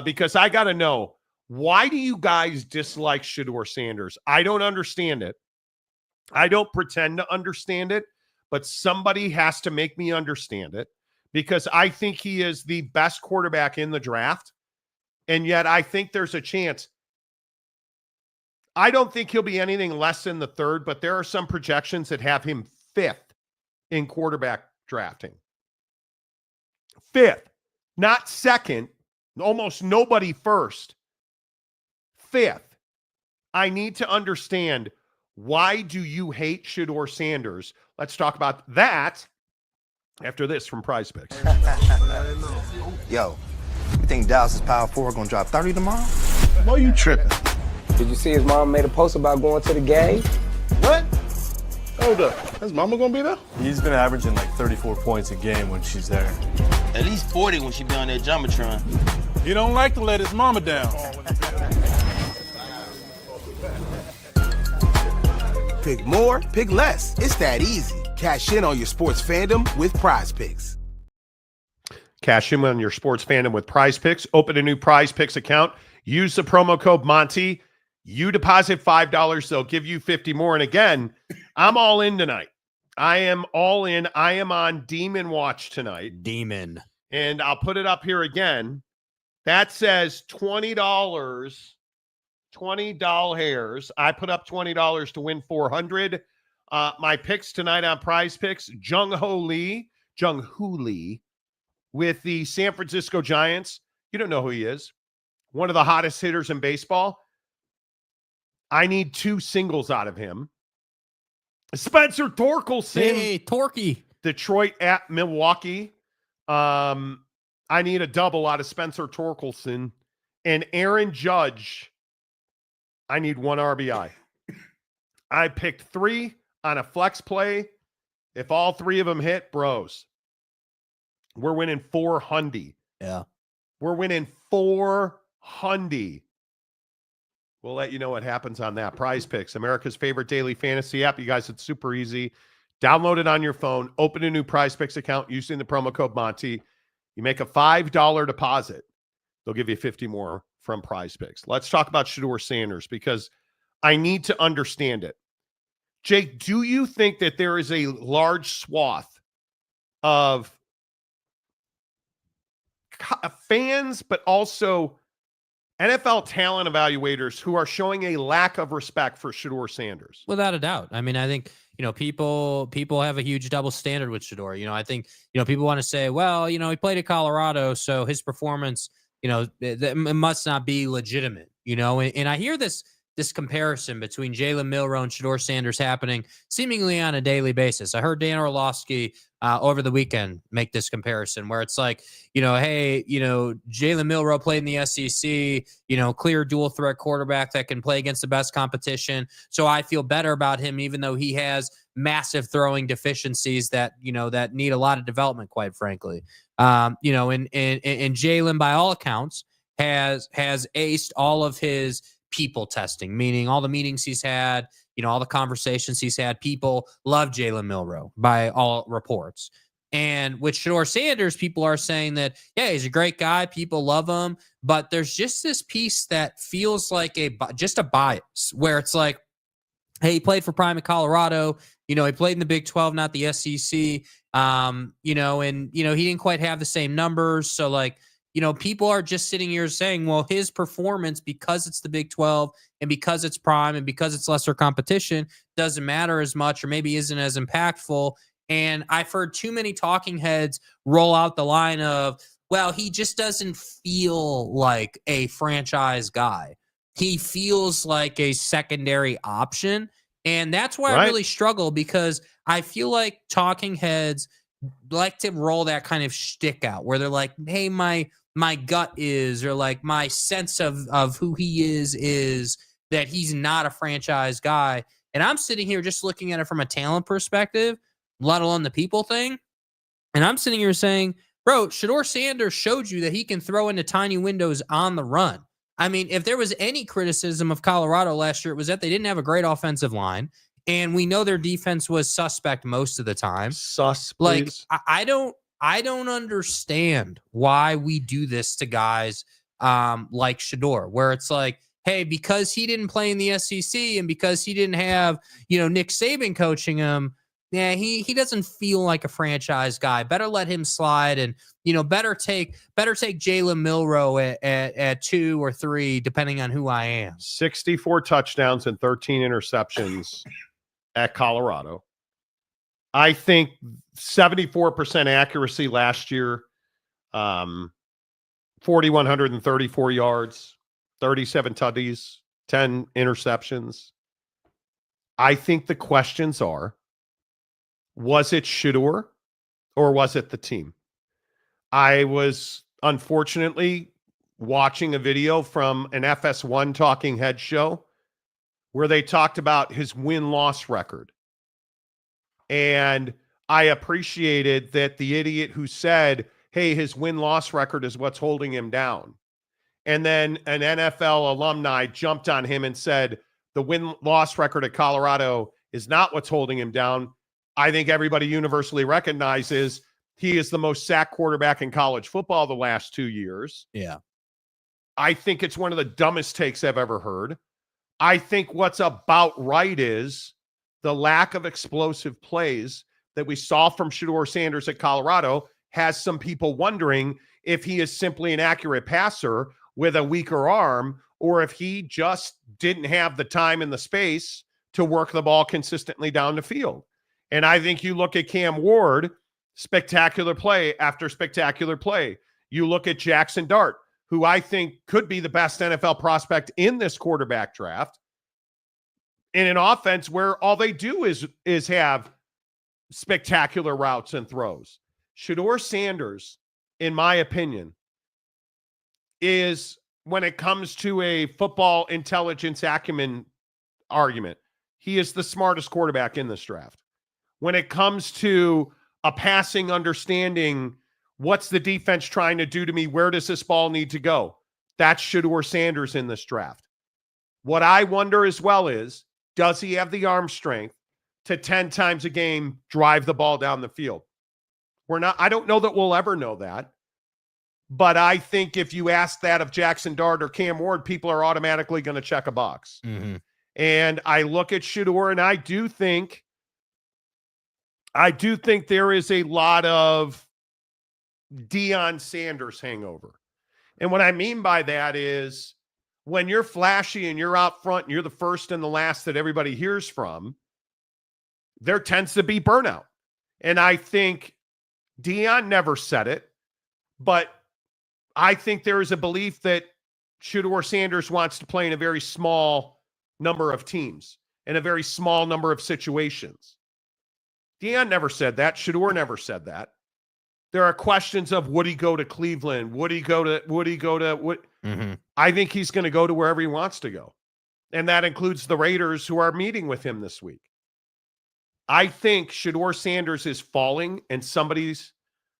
Because I got to know, why do you guys dislike Shedeur Sanders? I don't understand it. I don't pretend to understand it, but somebody has to make me understand it, because I think he is the best quarterback in the draft. And yet I think there's a chance. I don't think he'll be anything less than the third, but there are some projections that have him fifth in quarterback drafting. Fifth, not second. Almost nobody first. Fifth. I need to understand, why do you hate Shedeur Sanders? Let's talk about that after this from Prize Picks. Yo, you think Dallas' Power 4 gonna drop 30 tomorrow? Why you tripping? Did you see his mom made a post about going to the game? What? Hold up. His mama gonna be there? He's been averaging like 34 points a game when she's there. At least 40 when she be on that Jumbotron. He don't like to let his mama down. Pick more, pick less. It's that easy. Cash in on your sports fandom with Prize Picks. Cash in on your sports fandom with Prize Picks. Open a new Prize Picks account. Use the promo code Monty. You deposit $5, they'll give you 50 more. And again, I'm all in tonight. I am all in. I am on Demon Watch tonight. Demon. And I'll put it up here again. That says $20, $20. I put up $20 to win $400. My picks tonight on Prize Picks: Jung-Hoo Lee with the San Francisco Giants. You don't know who he is. One of the hottest hitters in baseball. I need 2 singles out of him. Spencer Torkelson. Hey, Torquey. Detroit at Milwaukee. I need a double out of Spencer Torkelson. And Aaron Judge, I need 1 RBI. I picked 3 on a flex play. If all 3 of them hit, bros, we're winning $400. Yeah. We're winning $400. We'll let you know what happens on that. Prize Picks, America's favorite daily fantasy app. You guys, it's super easy. Download it on your phone. Open a new Prize Picks account using the promo code Monty. You make a $5 deposit. They'll give you 50 more from Prize Picks. Let's talk about Shedeur Sanders, because I need to understand it. Jake, do you think that there is a large swath of fans, but also NFL talent evaluators who are showing a lack of respect for Shedeur Sanders? Without a doubt. I mean, I think, people have a huge double standard with Shedeur. I think, people want to say, well, he played at Colorado, so his performance, it must not be legitimate, and I hear this comparison between Jalen Milroe and Shedeur Sanders happening seemingly on a daily basis. I heard Dan Orlovsky over the weekend make this comparison where it's like, hey, Jalen Milroe played in the SEC, clear dual threat quarterback that can play against the best competition. So I feel better about him, even though he has massive throwing deficiencies that, that need a lot of development, quite frankly. And Jalen, by all accounts, has aced all of his people testing, meaning all the meetings he's had, all the conversations he's had. People love Jalen Milroe by all reports. And with Shedeur Sanders, people are saying that, yeah, he's a great guy. People love him. But there's just this piece that feels like just a bias where it's like, hey, he played for Prime at Colorado. He played in the Big 12, not the SEC. And he didn't quite have the same numbers. So, like, people are just sitting here saying, well, his performance, because it's the Big 12 and because it's prime and because it's lesser competition, doesn't matter as much or maybe isn't as impactful. And I've heard too many talking heads roll out the line of, well, he just doesn't feel like a franchise guy. He feels like a secondary option. And that's why I really struggle, because I feel like talking heads like to roll that kind of shtick out where they're like, hey, my gut is, or like my sense of who he is that he's not a franchise guy. And I'm sitting here just looking at it from a talent perspective, let alone the people thing. And I'm sitting here saying, bro, Shedeur Sanders showed you that he can throw into tiny windows on the run. I mean, if there was any criticism of Colorado last year, it was that they didn't have a great offensive line. And we know their defense was suspect most of the time. Like, I don't understand why we do this to guys like Shedeur, where it's like, hey, because he didn't play in the SEC and because he didn't have, Nick Saban coaching him, yeah, he doesn't feel like a franchise guy. Better let him slide, and better take Jalen Milroe at 2 or 3, depending on who I am. 64 touchdowns and 13 interceptions at Colorado. I think 74% accuracy last year, 4,134 yards, 37 tutties, 10 interceptions. I think the questions are, was it Shedeur or was it the team? I was unfortunately watching a video from an FS1 talking head show where they talked about his win-loss record. And I appreciated that the idiot who said, hey, his win-loss record is what's holding him down. And then an NFL alumni jumped on him and said, the win-loss record at Colorado is not what's holding him down. I think everybody universally recognizes he is the most sacked quarterback in college football the last 2 years. Yeah. I think it's one of the dumbest takes I've ever heard. I think what's about right is the lack of explosive plays that we saw from Shedeur Sanders at Colorado has some people wondering if he is simply an accurate passer with a weaker arm, or if he just didn't have the time and the space to work the ball consistently down the field. And I think you look at Cam Ward, spectacular play after spectacular play. You look at Jackson Dart, who I think could be the best NFL prospect in this quarterback draft, in an offense where all they do is have spectacular routes and throws. Shedeur Sanders, in my opinion, is, when it comes to a football intelligence acumen argument, he is the smartest quarterback in this draft. When it comes to a passing understanding, what's the defense trying to do to me? Where does this ball need to go? That's Shedeur Sanders in this draft. What I wonder as well is, does he have the arm strength to 10 times a game drive the ball down the field? I don't know that we'll ever know that. But I think if you ask that of Jackson Dart or Cam Ward, people are automatically going to check a box. Mm-hmm. And I look at Shedeur, and I do think there is a lot of Deion Sanders hangover. And what I mean by that is, when you're flashy and you're out front and you're the first and the last that everybody hears from, there tends to be burnout. And I think Deion never said it, but I think there is a belief that Shedeur Sanders wants to play in a very small number of teams, in a very small number of situations. Deion never said that. Shedeur never said that. There are questions of, would he go to Cleveland? Would he go to Mm-hmm. I think he's going to go to wherever he wants to go. And that includes the Raiders, who are meeting with him this week. I think Shedeur Sanders is falling, and somebody's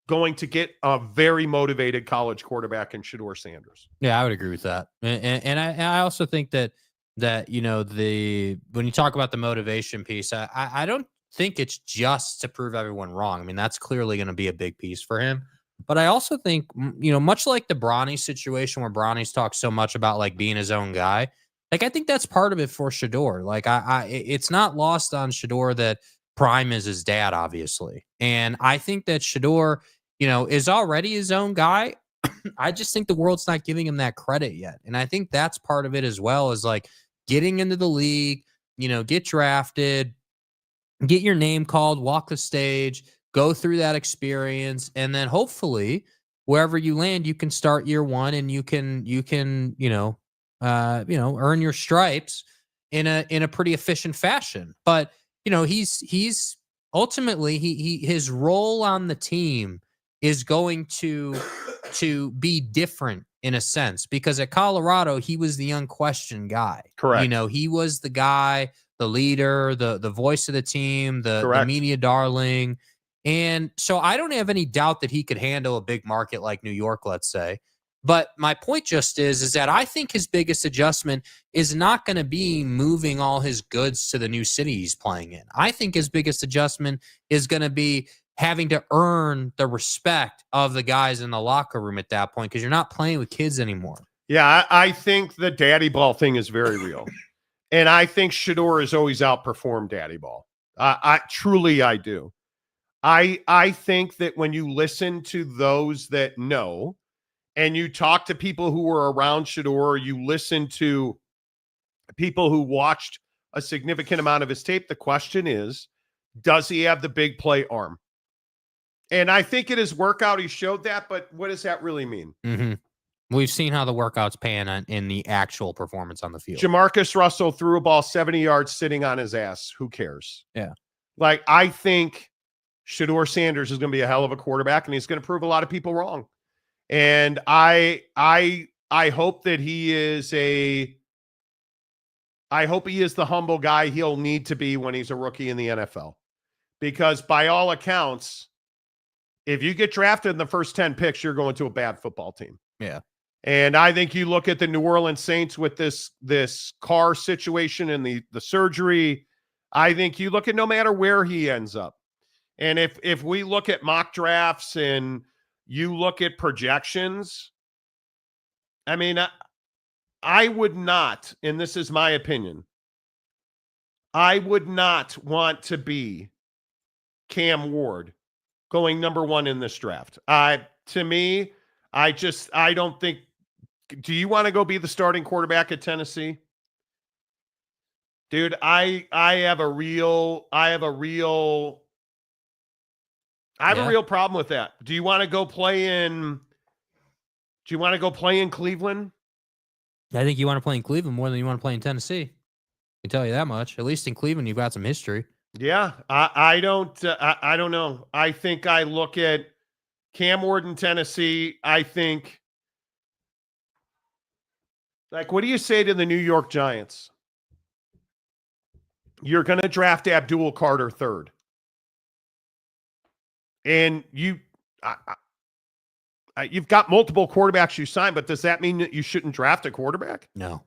going to get a very motivated college quarterback in Shedeur Sanders. Yeah, I would agree with that. And I also think that when you talk about the motivation piece, I don't think it's just to prove everyone wrong. I mean, that's clearly going to be a big piece for him. But I also think, much like the Bronny situation, where Bronny's talked so much about like being his own guy, like I think that's part of it for Shedeur. Like it's not lost on Shedeur that Prime is his dad, obviously. And I think that Shedeur, is already his own guy. I just think the world's not giving him that credit yet. And I think that's part of it as well, is like getting into the league, get drafted, get your name called, walk the stage, go through that experience. And then hopefully wherever you land, you can start year one and you can, earn your stripes in a pretty efficient fashion. But, he's ultimately his role on the team is going to be different in a sense, because at Colorado, he was the unquestioned guy. Correct. He was the guy, the leader, the voice of the team, the media darling. And so I don't have any doubt that he could handle a big market like New York, let's say. But my point just is that I think his biggest adjustment is not going to be moving all his goods to the new city he's playing in. I think his biggest adjustment is going to be having to earn the respect of the guys in the locker room at that point, because you're not playing with kids anymore. Yeah, I think the daddy ball thing is very real. And I think Shedeur has always outperformed daddy ball. I truly do. I think that when you listen to those that know, and you talk to people who were around Shedeur, or you listen to people who watched a significant amount of his tape, the question is, does he have the big play arm? And I think in his workout, he showed that, but what does that really mean? Mm-hmm. We've seen how the workouts pan in the actual performance on the field. Jamarcus Russell threw a ball 70 yards sitting on his ass. Who cares? Yeah. Like, I think Shedeur Sanders is going to be a hell of a quarterback, and he's going to prove a lot of people wrong. And I hope that he is the humble guy he'll need to be when he's a rookie in the NFL. Because by all accounts, if you get drafted in the first 10 picks, you're going to a bad football team. Yeah. And I think you look at the New Orleans Saints with this car situation and the surgery. I think you look at no matter where he ends up. And if we look at mock drafts and you look at projections, I mean, I would not, and this is my opinion, I would not want to be Cam Ward going number one in this draft. To me, I don't think. Do you want to go be the starting quarterback at Tennessee? Dude, I have a real problem with that. Do you want to go play in Cleveland? I think you want to play in Cleveland more than you want to play in Tennessee. I can tell you that much. At least in Cleveland, you've got some history. Yeah, I don't know. I think I look at Cam Ward in Tennessee. I think, like, what do you say to the New York Giants? You're going to draft Abdul Carter third. And you've got multiple quarterbacks you signed, but does that mean that you shouldn't draft a quarterback? No.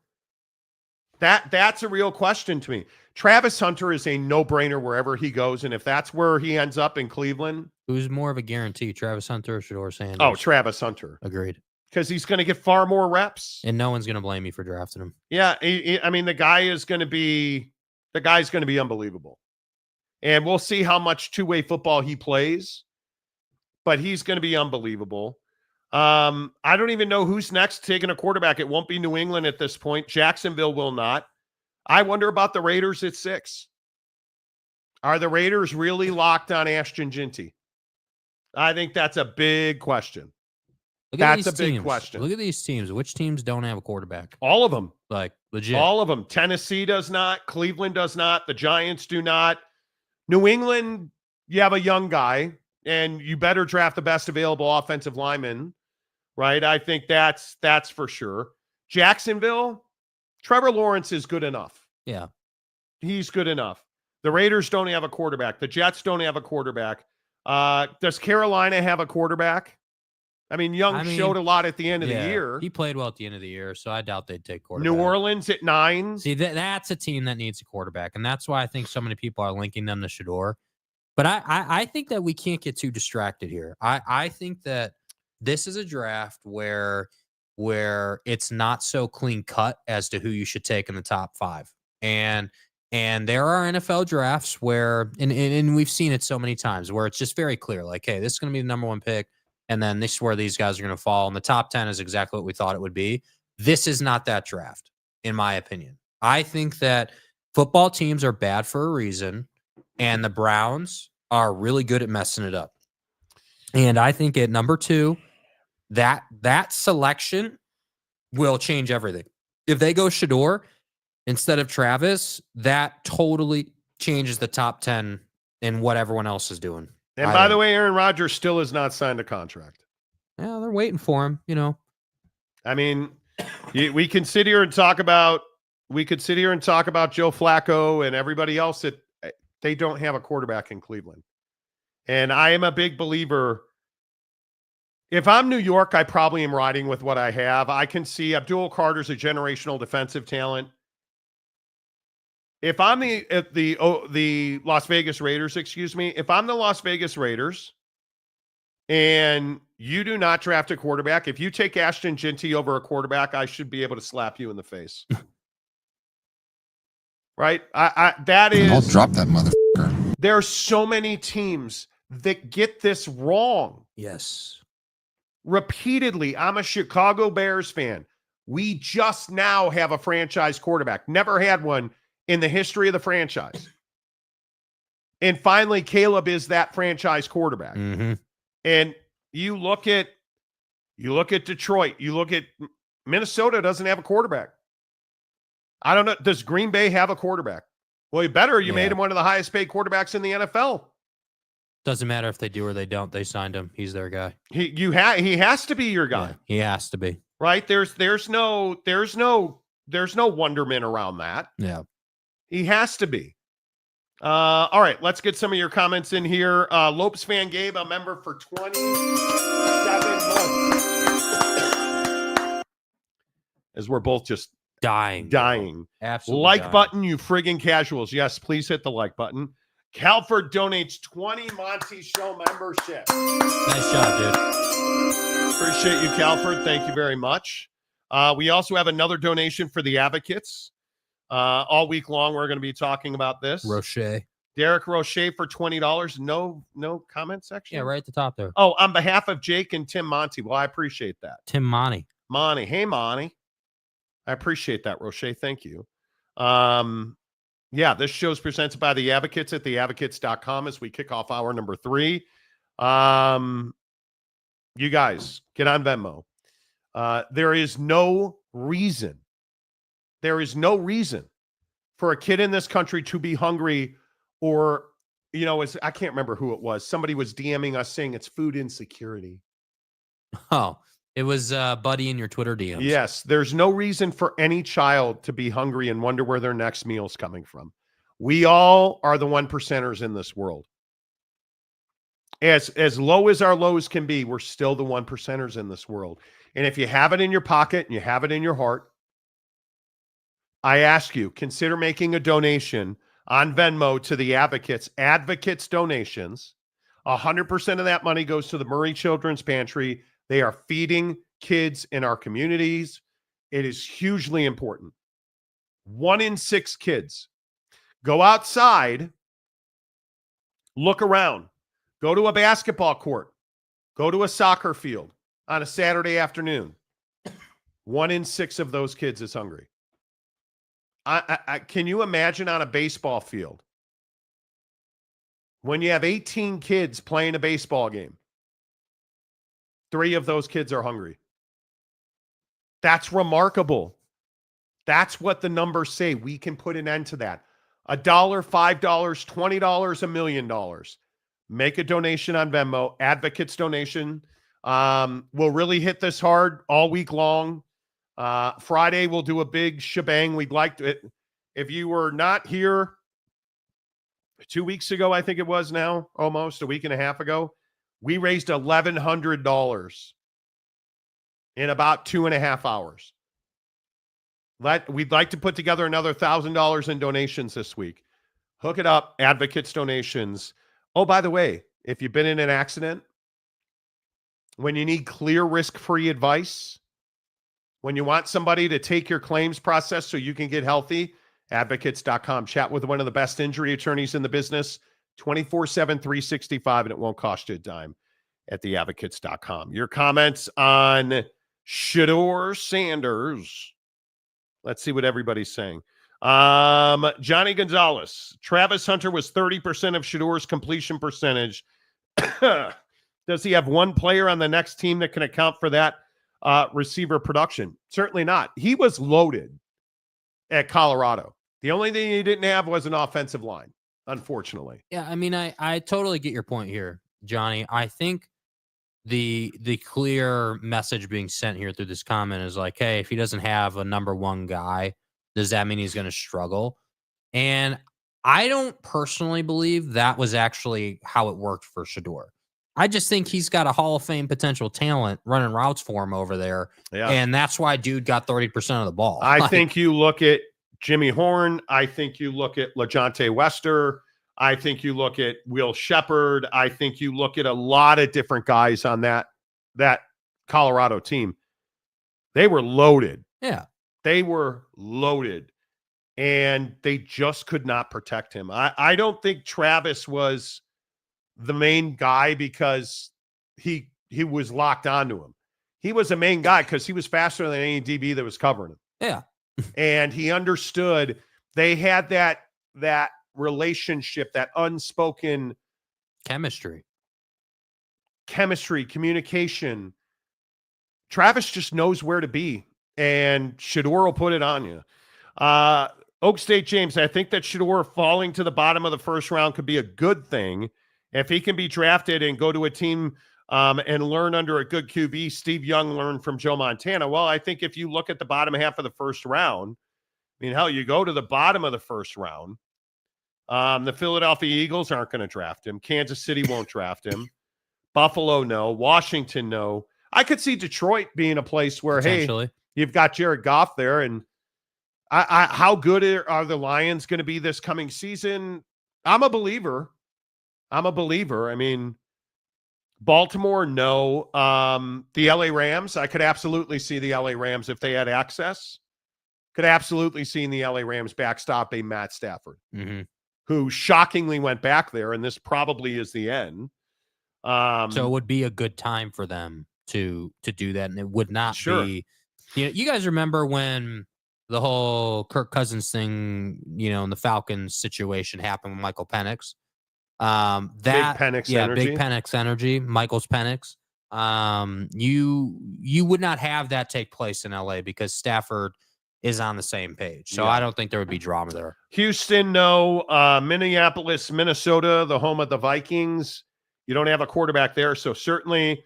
That's a real question to me. Travis Hunter is a no-brainer wherever he goes, and if that's where he ends up in Cleveland. Who's more of a guarantee, Travis Hunter or Shedeur Sanders? Oh, Travis Hunter. Agreed. Because he's going to get far more reps. And no one's going to blame you for drafting him. Yeah, I mean, the guy's going to be unbelievable. And we'll see how much two-way football he plays, but he's going to be unbelievable. I don't even know who's next taking a quarterback. It won't be New England at this point. Jacksonville will not. I wonder about the Raiders at 6. Are the Raiders really locked on Ashton Ginty? I think that's a big question. That's a big question. Look at these teams. Which teams don't have a quarterback? All of them. Like, legit. All of them. Tennessee does not. Cleveland does not. The Giants do not. New England, you have a young guy, and you better draft the best available offensive lineman, right? I think that's for sure. Jacksonville, Trevor Lawrence is good enough. Yeah. He's good enough. The Raiders don't have a quarterback. The Jets don't have a quarterback. Does Carolina have a quarterback? I mean, Young showed a lot at the end of the year. He played well at the end of the year, so I doubt they'd take quarterback. New Orleans at 9. See, that's a team that needs a quarterback, and that's why I think so many people are linking them to Shedeur. But I think that we can't get too distracted here. I think that this is a draft where it's not so clean cut as to who you should take in the top 5. And there are NFL drafts where, and we've seen it so many times, where it's just very clear, like, hey, this is going to be the number 1 pick. and then this is where these guys are going to fall. And the top 10 is exactly what we thought it would be. This is not that draft, in my opinion. I think that football teams are bad for a reason, and the Browns are really good at messing it up. And I think at number 2, that selection will change everything. If they go Shedeur instead of Travis, that totally changes the top 10 and what everyone else is doing. And by the way, Aaron Rodgers still has not signed a contract. Yeah, they're waiting for him, you know. I mean, we can sit here and talk about Joe Flacco and everybody else that they don't have a quarterback in Cleveland. And I am a big believer. If I'm New York, I probably am riding with what I have. I can see Abdul Carter's a generational defensive talent. If I'm the Las Vegas Raiders, if I'm the Las Vegas Raiders and you do not draft a quarterback, if you take Ashton Ginty over a quarterback, I should be able to slap you in the face. Right? That is. I'll drop that motherfucker. There are so many teams that get this wrong. Yes. Repeatedly. I'm a Chicago Bears fan. We just now have a franchise quarterback. Never had one in the history of the franchise. And finally, Caleb is that franchise quarterback. Mm-hmm. And you look at Detroit, you look at Minnesota doesn't have a quarterback. I don't know. Does Green Bay have a quarterback? Well, you better. You made him one of the highest paid quarterbacks in the NFL. Doesn't matter if they do or they don't. They signed him. He's their guy. He has to be your guy. Yeah, he has to be. Right? There's no wonderment around that. Yeah. He has to be. All right, let's get some of your comments in here. Lopes fan Gabe, a member for 27 months. As we're both just dying. Absolutely. Like dying. button, you friggin' casuals. Yes, please hit the like button. Calford donates 20 Monty Show membership. Nice job, dude. Appreciate you, Calford. Thank you very much. We also have another donation for the Advocates. All week long, we're going to be talking about this. Rocher. Derek Rocher for $20. No comment section? Yeah, right at the top there. Oh, on behalf of Jake and Tim Monty. Well, I appreciate that. Tim Monty. Monty. Hey, Monty. I appreciate that, Rocher. Thank you. Yeah, this show is presented by The Advocates at theadvocates.com as we kick off hour number 3. You guys, get on Venmo. There is no reason for a kid in this country to be hungry or, I can't remember who it was. Somebody was DMing us saying it's food insecurity. Oh, it was Buddy in your Twitter DMs. Yes, there's no reason for any child to be hungry and wonder where their next meal's coming from. We all are the 1%ers in this world. As low as our lows can be, we're still the 1%ers in this world. And if you have it in your pocket and you have it in your heart, I ask you, consider making a donation on Venmo to the Advocates donations. 100% of that money goes to the Murray Children's Pantry. They are feeding kids in our communities. It is hugely important. 1 in 6 kids. Go outside, look around, go to a basketball court, go to a soccer field on a Saturday afternoon. 1 in 6 of those kids is hungry. Can you imagine on a baseball field when you have 18 kids playing a baseball game? 3 of those kids are hungry. That's remarkable. That's what the numbers say. We can put an end to that. $1, $5, $20, $1 million. Make a donation on Venmo. Advocates donation. We'll really hit this hard all week long. Friday, we'll do a big shebang. We'd like to, if you were not here 2 weeks ago, I think it was now, almost a week and a half ago, we raised $1,100 in about 2.5 hours. We'd like to put together another $1,000 in donations this week. Hook it up, Advocates donations. Oh, by the way, if you've been in an accident, when you need clear risk-free advice, when you want somebody to take your claims process so you can get healthy, advocates.com. Chat with one of the best injury attorneys in the business, 24/7, 365, and it won't cost you a dime. at theadvocates.com. Your comments on Shedeur Sanders. Let's see what everybody's saying. Johnny Gonzalez. Travis Hunter was 30% of Shedeur's completion percentage. Does he have one player on the next team that can account for that receiver production? Certainly not. He was loaded at Colorado. The only thing he didn't have was an offensive line, unfortunately. Yeah, I mean, I totally get your point here, Johnny. I think the clear message being sent here through this comment is like, hey, if he doesn't have a number one guy, does that mean he's going to struggle? And I don't personally believe that was actually how it worked for Shedeur. I just think he's got a Hall of Fame potential talent running routes for him over there. Yeah. And that's why dude got 30% of the ball. I think you look at Jimmy Horn. I think you look at LeJontay Wester. I think you look at Will Shepard. I think you look at a lot of different guys on that Colorado team. They were loaded. Yeah. They were loaded. And they just could not protect him. I don't think Travis was the main guy because he was locked onto him. He was a main guy because he was faster than any DB that was covering him. Yeah. And he understood. They had that relationship, that unspoken chemistry, communication. Travis just knows where to be, and Shedeur will put it on you. Oak State James, I think that Shedeur falling to the bottom of the first round could be a good thing. If he can be drafted and go to a team and learn under a good QB, Steve Young learned from Joe Montana. Well, I think if you look at the bottom half of the first round, I mean, hell, you go to the bottom of the first round. The Philadelphia Eagles aren't going to draft him. Kansas City won't draft him. Buffalo, no. Washington, no. I could see Detroit being a place where, hey, you've got Jared Goff there. And how good are the Lions going to be this coming season? I'm a believer. I mean, Baltimore, no. The LA Rams, I could absolutely see the LA Rams if they had access. Could absolutely see the LA Rams backstop a Matt Stafford, who shockingly went back there, and this probably is the end. So it would be a good time for them to do that, and it would not be. You know, you guys remember when the whole Kirk Cousins thing, in the Falcons situation happened with Michael Penix. Big Penix energy, Michael's Penix. You would not have that take place in LA because Stafford is on the same page. So I don't think there would be drama there. Houston, no. Minneapolis, Minnesota, the home of the Vikings. You don't have a quarterback there. So certainly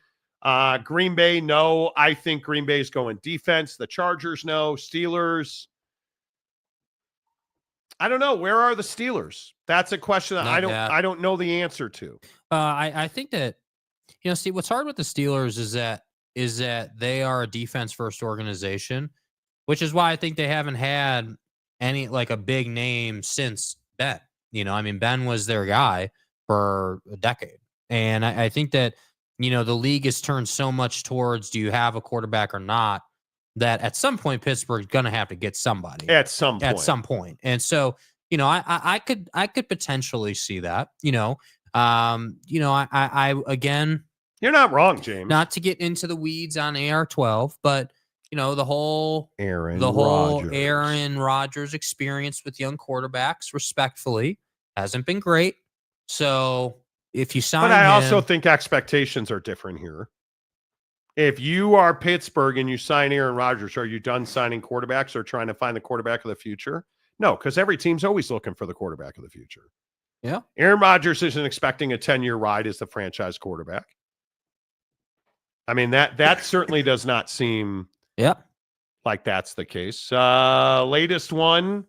Green Bay, no. I think Green Bay is going defense. The Chargers, no. Steelers. I don't know. Where are the Steelers? That's a question that I don't know the answer to. I think that, see, what's hard with the Steelers is that they are a defense first organization, which is why I think they haven't had any like a big name since Ben. Ben was their guy for a decade. And I think that, the league has turned so much towards, do you have a quarterback or not, that at some point Pittsburgh's going to have to get somebody at some point. And so, I could potentially see that, I again, you're not wrong, James, not to get into the weeds on AR12, but the whole Aaron Rodgers experience with young quarterbacks, respectfully, hasn't been great. So if you sign, but I also think expectations are different here. If you are Pittsburgh and you sign Aaron Rodgers, are you done signing quarterbacks or trying to find the quarterback of the future? No, because every team's always looking for the quarterback of the future. Yeah. Aaron Rodgers isn't expecting a 10-year ride as the franchise quarterback. I mean, that certainly does not seem like that's the case. Latest one.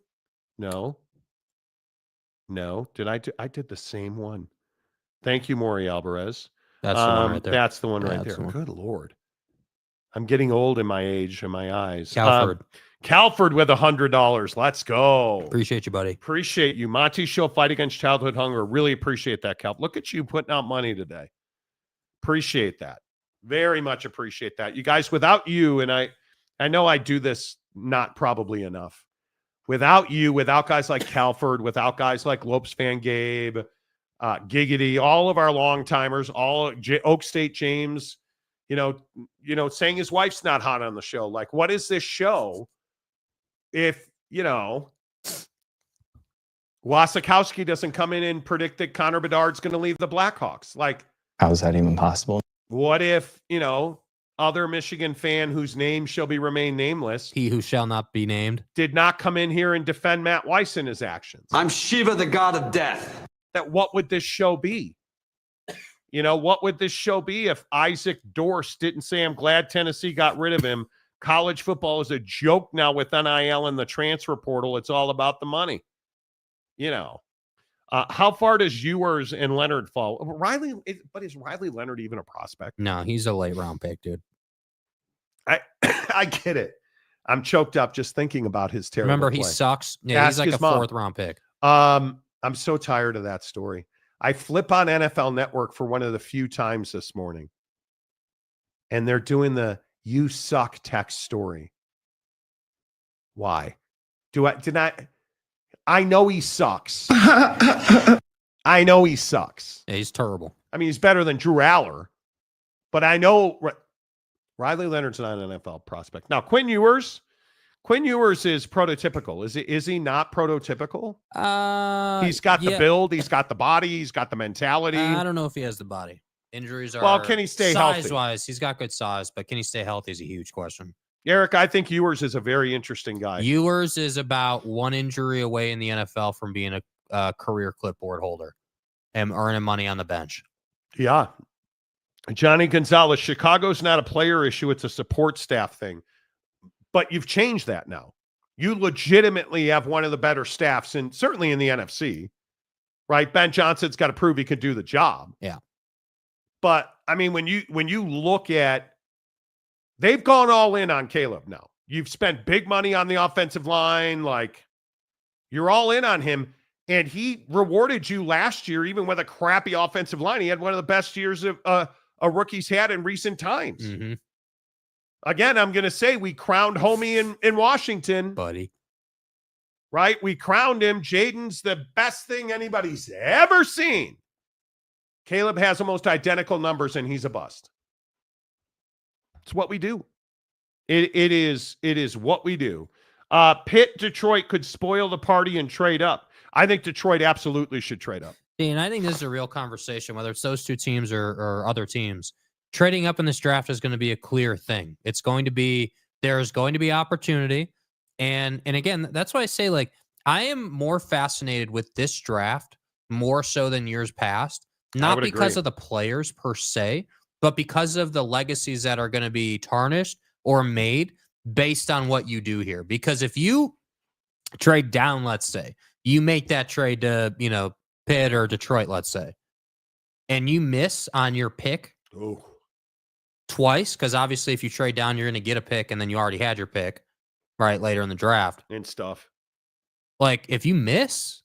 No. I did the same one. Thank you, Maury Alvarez. That's the one right there. That's the one right there. Good Lord. I'm getting old in my age and my eyes. Calford with $100. Let's go. Appreciate you, buddy. Appreciate you. Monty Show, Fight Against Childhood Hunger. Really appreciate that, Calf. Look at you putting out money today. Appreciate that. Very much appreciate that. You guys, without you, and I know I do this not probably enough. Without you, without guys like Calford, without guys like Lopes Van Gabe, Giggity, all of our long timers, Oak State James, saying his wife's not hot on the show. Like, what is this show if, Wasikowski doesn't come in and predict that Connor Bedard's going to leave the Blackhawks? Like, how is that even possible? What if, other Michigan fan whose name shall be remain nameless, he who shall not be named, did not come in here and defend Matt Weiss in his actions? I'm Shiva, the god of death. That what would this show be? What would this show be if Isaac Dorst didn't say, I'm glad Tennessee got rid of him. College football is a joke now with NIL and the transfer portal. It's all about the money. How far does Ewers and Leonard fall? But is Riley Leonard even a prospect? No, he's a late round pick, dude. I get it. I'm choked up just thinking about his terrible Remember, play. he sucks. Yeah, he's like a fourth round pick. I'm so tired of that story. I flip on NFL Network for one of the few times this morning, and they're doing the "you suck" text story. Why? I know he sucks. I know he sucks. Yeah, he's terrible. I mean, he's better than Drew Aller, but I know Riley Leonard's not an NFL prospect. Now, Quinn Ewers is prototypical. Is he not prototypical? He's got the build, he's got the body, he's got the mentality. I don't know if he has the body. Injuries are. Well, can he stay healthy? Size-wise, he's got good size, but can he stay healthy is a huge question. Eric, I think Ewers is a very interesting guy. Ewers is about one injury away in the NFL from being a career clipboard holder and earning money on the bench. Yeah. Johnny Gonzalez, Chicago's not a player issue. It's a support staff thing. But you've changed that now. You legitimately have one of the better staffs, and certainly in the NFC, right? Ben Johnson's got to prove he can do the job. Yeah. But, I mean, when you look at, they've gone all in on Caleb now. You've spent big money on the offensive line. Like, you're all in on him. And he rewarded you last year, even with a crappy offensive line. He had one of the best years of a rookie's had in recent times. Mm-hmm. Again, I'm going to say we crowned homie in Washington. Buddy. Right? We crowned him. Jaden's the best thing anybody's ever seen. Caleb has almost identical numbers, and he's a bust. It's what we do. It is what we do. Pitt, Detroit could spoil the party and trade up. I think Detroit absolutely should trade up. And I think this is a real conversation, whether it's those two teams or other teams. Trading up in this draft is going to be a clear thing. There's going to be opportunity. And again, that's why I say, like, I am more fascinated with this draft more so than years past, not because of the players per se, but because of the legacies that are going to be tarnished or made based on what you do here. Because if you trade down, let's say, you make that trade to, Pitt or Detroit, let's say, and you miss on your pick twice, because obviously if you trade down, you're going to get a pick, and then you already had your pick, right, later in the draft. And stuff. Like, if you miss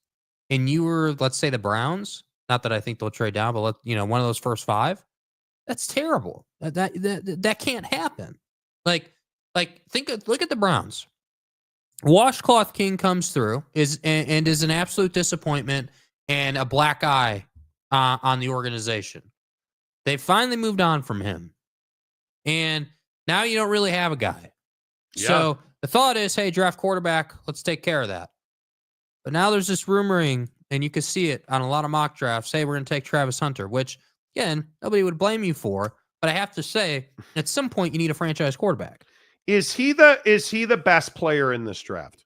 and you were, let's say, the Browns, not that I think they'll trade down, but one of those first five, that's terrible. That can't happen. Like look at the Browns. Washcloth King comes through is an absolute disappointment and a black eye on the organization. They finally moved on from him, and now you don't really have a guy. Yeah. So the thought is, hey, draft quarterback, let's take care of that. But now there's this rumoring, and you can see it on a lot of mock drafts. Hey, we're going to take Travis Hunter, which again, nobody would blame you for. But I have to say, at some point, you need a franchise quarterback. Is he the best player in this draft?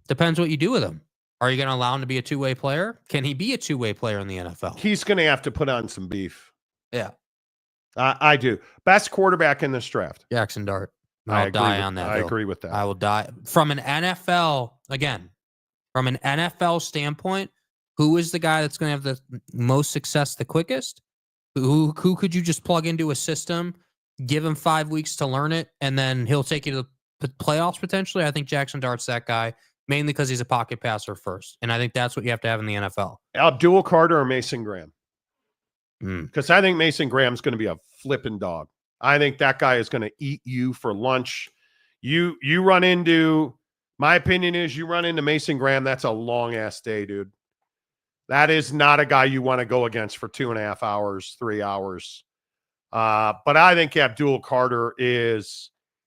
Depends what you do with him. Are you going to allow him to be a two-way player? Can he be a two-way player in the NFL? He's going to have to put on some beef. Yeah. I do. Best quarterback in this draft. Jackson Dart. I'll die on that. I agree with that. I will die. From an NFL standpoint, who is the guy that's going to have the most success the quickest? Who could you just plug into a system, give him 5 weeks to learn it, and then he'll take you to the playoffs potentially? I think Jackson Dart's that guy, mainly because he's a pocket passer first. And I think that's what you have to have in the NFL. Abdul Carter or Mason Graham? Because I think Mason Graham's going to be a flipping dog. I think that guy is going to eat you for lunch. You run into, my opinion is you run into Mason Graham, that's a long-ass day, dude. That is not a guy you want to go against for 2.5 hours, 3 hours. But I think Abdul Carter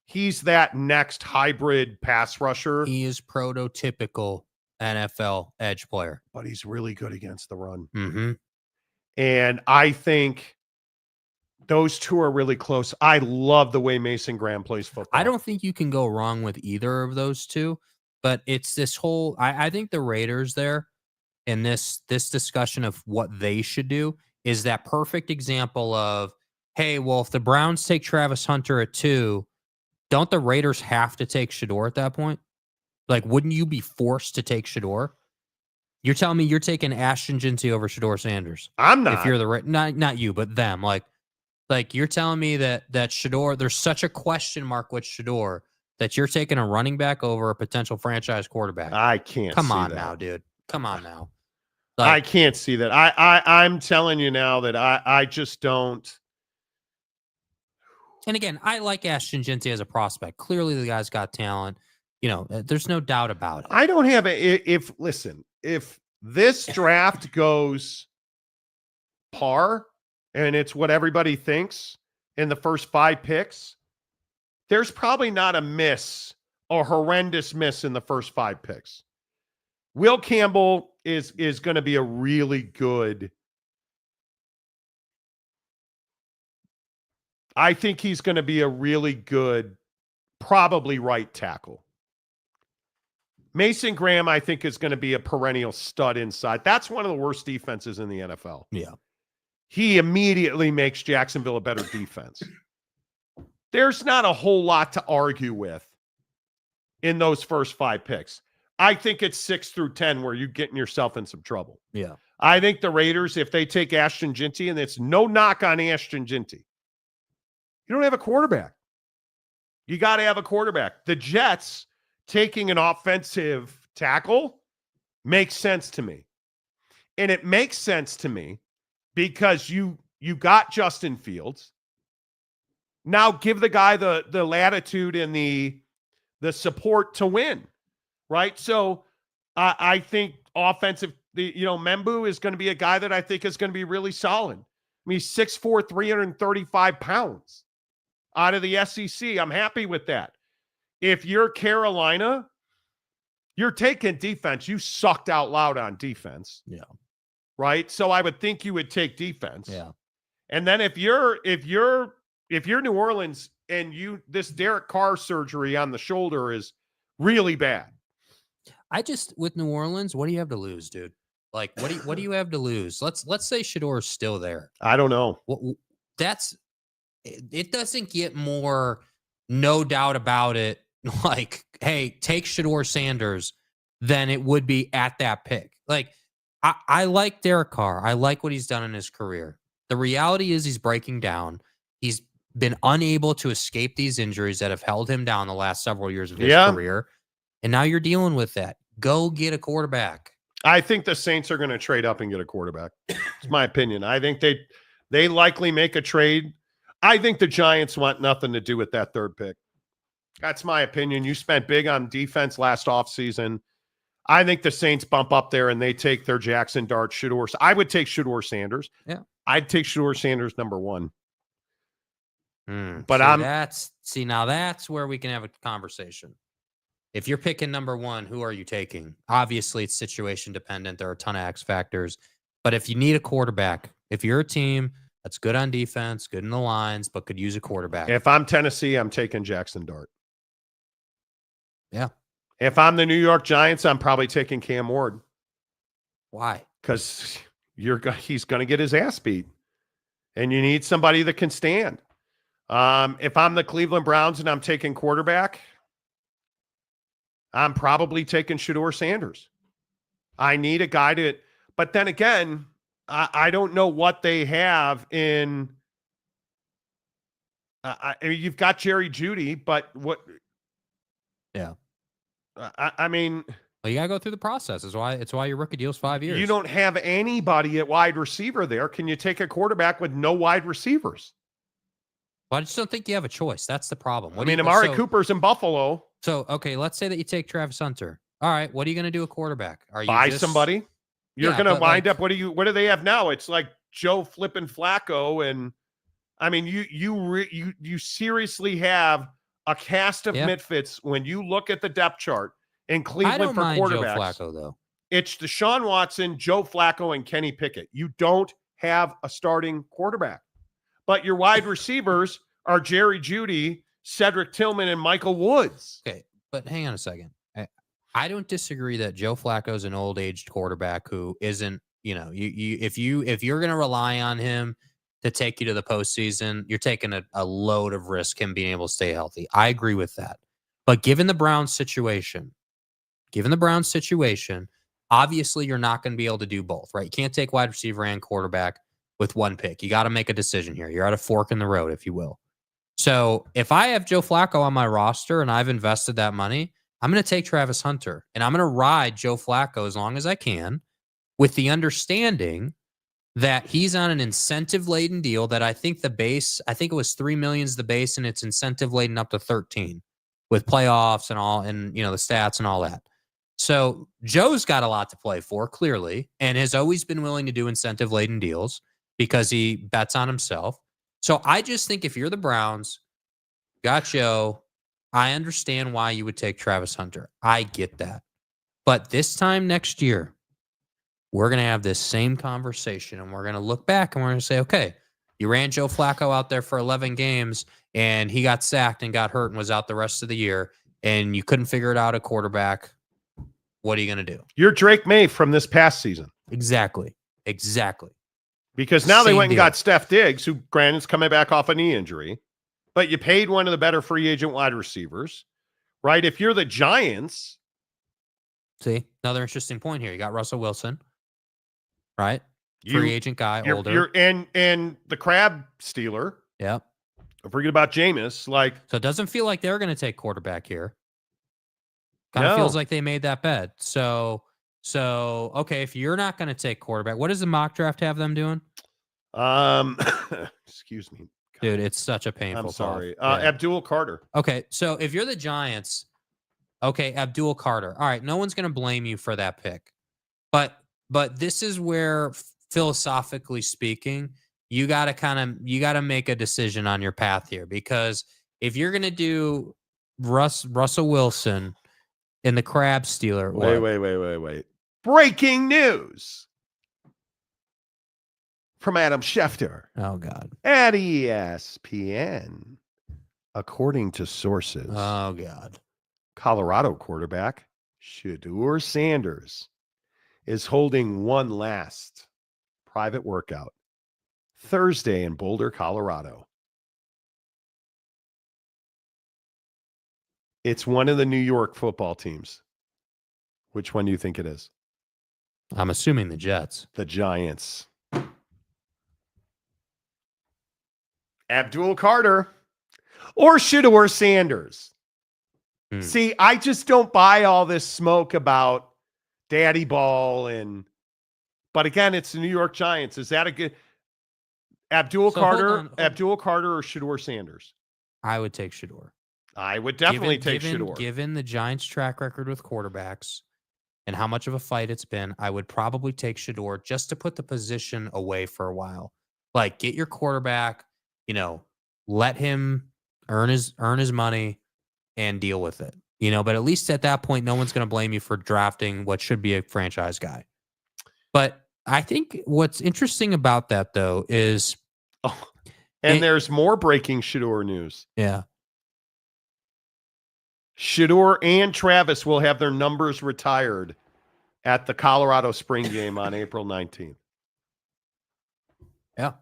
he's that next hybrid pass rusher. He is prototypical NFL edge player. But he's really good against the run. Mm-hmm. And I think those two are really close. I love the way Mason Graham plays football. I don't think you can go wrong with either of those two, but it's this whole I think the Raiders there in this discussion of what they should do is that perfect example of, hey, well, if the Browns take Travis Hunter at 2, don't the Raiders have to take Shedeur at that point? Like, wouldn't you be forced to take Shedeur? You're telling me you're taking Ashton Jinty over Shedeur Sanders? I'm not. If you're the not you, but them. Like you're telling me that Shedeur, there's such a question mark with Shedeur that you're taking a running back over a potential franchise quarterback. I can't. Come see on that. now, dude. Come on now. I can't see that. I'm telling you now that I just don't. And again, I like Ashton Jinty as a prospect. Clearly, the guy's got talent. You know, there's no doubt about it. I don't have if this draft goes par and it's what everybody thinks in the first 5 picks, there's probably not a horrendous miss in the first 5 picks. Will Campbell is going to be a really good. I think he's going to be a really good, probably right tackle. Mason Graham, I think, is going to be a perennial stud inside. That's one of the worst defenses in the NFL. Yeah. He immediately makes Jacksonville a better defense. There's not a whole lot to argue with in those first 5 picks. I think it's 6 through 10 where you're getting yourself in some trouble. Yeah. I think the Raiders, if they take Ashton Jinty, and it's no knock on Ashton Jinty, you don't have a quarterback. You got to have a quarterback. The Jets taking an offensive tackle makes sense to me. And it makes sense to me because you got Justin Fields. Now give the guy the latitude and the support to win, right? So I think offensive, Membu is going to be a guy that I think is going to be really solid. I mean, he's 6'4", 335 pounds out of the SEC. I'm happy with that. If you're Carolina, you're taking defense. You sucked out loud on defense. Yeah. Right? So I would think you would take defense. Yeah. And then if you're New Orleans and this Derek Carr surgery on the shoulder is really bad. With New Orleans, what do you have to lose, dude? Like, what do you have to lose? Let's say Shedeur is still there. I don't know. It doesn't get more, no doubt about it, like, hey, take Shedeur Sanders than it would be at that pick. Like, I like Derek Carr. I like what he's done in his career. The reality is he's breaking down. He's been unable to escape these injuries that have held him down the last several years of his career. And now you're dealing with that. Go get a quarterback. I think the Saints are going to trade up and get a quarterback. It's my opinion. I think they likely make a trade. I think the Giants want nothing to do with that 3rd pick. That's my opinion. You spent big on defense last offseason. I think the Saints bump up there and they take their Jackson Dart, Shedeur. I would take Shedeur Sanders. Yeah. I'd take Shedeur Sanders number 1. But now that's where we can have a conversation. If you're picking number 1, who are you taking? Obviously, it's situation dependent. There are a ton of X factors. But if you need a quarterback, if you're a team that's good on defense, good in the lines, but could use a quarterback. If I'm Tennessee, I'm taking Jackson Dart. Yeah. If I'm the New York Giants, I'm probably taking Cam Ward. Why? Because he's going to get his ass beat. And you need somebody that can stand. If I'm the Cleveland Browns and I'm taking quarterback, I'm probably taking Shedeur Sanders. I need a guy to, but then again, I don't know what they have in. I mean, you've got Jerry Jeudy, but what? Yeah. I mean, well, you gotta go through the process. It's why your rookie deal's 5 years. You don't have anybody at wide receiver there. Can you take a quarterback with no wide receivers? Well, I just don't think you have a choice. That's the problem. Amari Cooper's in Buffalo. So, okay, let's say that you take Travis Hunter. All right, what are you going to do a quarterback? Are you buy somebody? You're going to wind up. What do they have now? It's like Joe flipping Flacco. And I mean, you seriously have a cast of misfits when you look at the depth chart in Cleveland for quarterbacks. Joe Flacco, though. It's Deshaun Watson, Joe Flacco, and Kenny Pickett. You don't have a starting quarterback. But your wide receivers are Jerry Jeudy, Cedric Tillman, and Michael Woods. Okay, but hang on a second. I don't disagree that Joe Flacco is an old-aged quarterback who isn't, if you're going to rely on him to take you to the postseason, you're taking a load of risk him being able to stay healthy. I agree with that. But given the Browns situation, obviously you're not going to be able to do both, right? You can't take wide receiver and quarterback with one pick. You got to make a decision here. You're at a fork in the road, if you will. So if I have Joe Flacco on my roster and I've invested that money, I'm going to take Travis Hunter and I'm going to ride Joe Flacco as long as I can with the understanding that he's on an incentive-laden deal that I think it was $3 million is the base, and it's incentive-laden up to 13 with playoffs and all, and the stats and all that. So Joe's got a lot to play for, clearly, and has always been willing to do incentive-laden deals because he bets on himself. So I just think if you're the Browns, got Joe, I understand why you would take Travis Hunter. I get that. But this time next year, we're going to have this same conversation, and we're going to look back and we're going to say, okay, you ran Joe Flacco out there for 11 games, and he got sacked and got hurt and was out the rest of the year, and you couldn't figure it out at quarterback. What are you going to do? You're Drake May from this past season. Exactly. Because now they went and got Steph Diggs, who granted is coming back off a knee injury, but you paid one of the better free agent wide receivers, right? If you're the Giants. See, another interesting point here. You got Russell Wilson, right? Free agent guy, older. And the crab stealer. Yep. Don't forget about Jameis. So it doesn't feel like they're going to take quarterback here. Kind of feels like they made that bet. So okay, if you're not going to take quarterback, what does the mock draft have them doing? Excuse me. God. Dude, it's such a painful I'm sorry. Yeah. Abdul Carter. Okay, so if you're the Giants, okay, Abdul Carter. All right, no one's going to blame you for that pick. But this is where, philosophically speaking, you got to make a decision on your path here, because if you're going to do Russell Wilson and the crab stealer. Wait. Breaking news from Adam Schefter. Oh, God. At ESPN. According to sources. Oh, God. Colorado quarterback Shedeur Sanders is holding one last private workout Thursday in Boulder, Colorado. It's one of the New York football teams. Which one do you think it is? I'm assuming the Jets. The Giants. Abdul Carter or Shedeur Sanders. See, I just don't buy all this smoke about daddy ball but again, it's the New York Giants. Is that a good Abdul Carter or Shedeur Sanders? I would take Shedeur. I would definitely take Shedeur. Given the Giants' track record with quarterbacks and how much of a fight it's been, I would probably take Shedeur just to put the position away for a while. Like, get your quarterback, let him earn his money and deal with it. But at least at that point, no one's going to blame you for drafting what should be a franchise guy. But I think what's interesting about that, though, is... there's more breaking Shedeur news. Yeah. Shedeur and Travis will have their numbers retired at the Colorado spring game on April 19th. Yeah.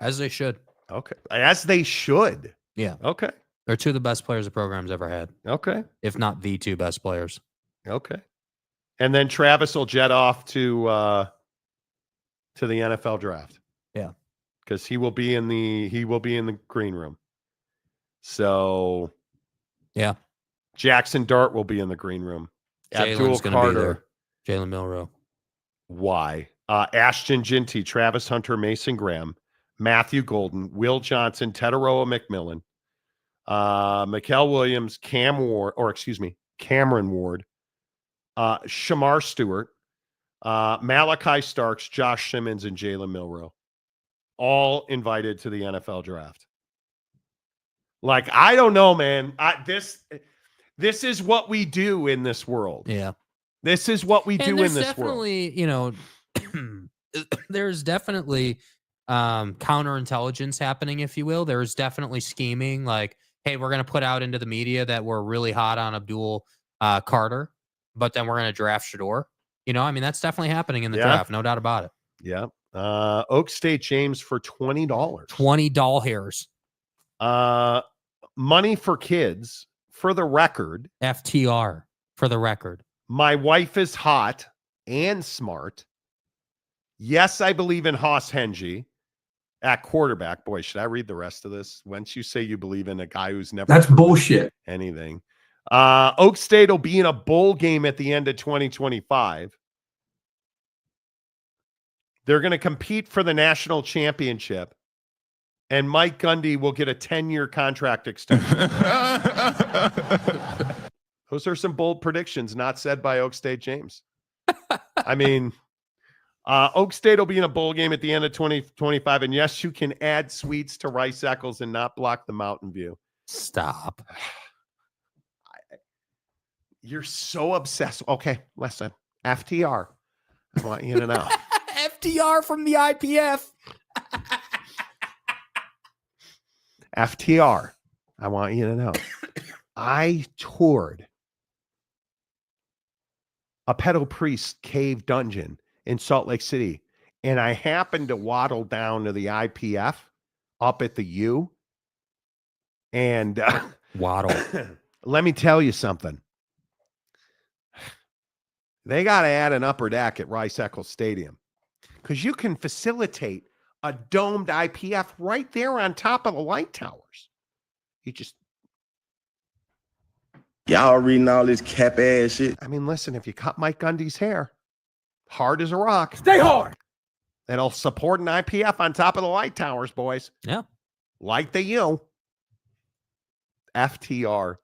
As they should. Okay. As they should. Yeah. Okay. They're two of the best players the program's ever had. Okay. If not the two best players. Okay. And then Travis will jet off to the NFL draft. Yeah. Because he will be in the green room. So yeah. Jackson Dart will be in the green room. Abdul Carter. Jalen Milroe. Why? Ashton Ginty, Travis Hunter, Mason Graham, Matthew Golden, Will Johnson, Tetaroa McMillan, Mikael Williams, Cameron Ward, Shamar Stewart, Malachi Starks, Josh Simmons, and Jalen Milroe. All invited to the NFL draft. Like, I don't know, man. This is what we do in this world. Yeah. This is what we do in this world. You know, there's definitely counterintelligence happening, if you will. There's definitely scheming. Like, hey, we're going to put out into the media that we're really hot on Abdul Carter, but then we're going to draft Shedeur. You know, I mean, that's definitely happening in the draft. No doubt about it. Yeah. Oak State James for $20. $20 hairs. Money for kids. For the record. FTR. For the record. My wife is hot and smart. Yes, I believe in Haas Hengy at quarterback. Boy, should I read the rest of this? Once you say you believe in a guy who's never... That's bullshit. Anything. Oak State will be in a bowl game at the end of 2025. They're going to compete for the national championship. And Mike Gundy will get a 10-year contract extension. Those are some bold predictions not said by Oak State James. I mean, Oak State will be in a bowl game at the end of 2025. And yes, you can add sweets to Rice Eccles and not block the Mountain View. Stop. You're so obsessed. Okay, listen. FTR. I want you to know. FTR from the IPF. FTR. I want you to know. I toured a pedo priest cave dungeon in Salt Lake City, and I happened to waddle down to the IPF up at the U. And waddle. Let me tell you something. They got to add an upper deck at Rice Eccles Stadium because you can facilitate a domed IPF right there on top of the light towers. You just... Y'all reading all this cap ass shit. I mean, listen, if you cut Mike Gundy's hair, hard as a rock. Stay hard. It'll support an IPF on top of the light towers, boys. Yeah. Like the U. FTR.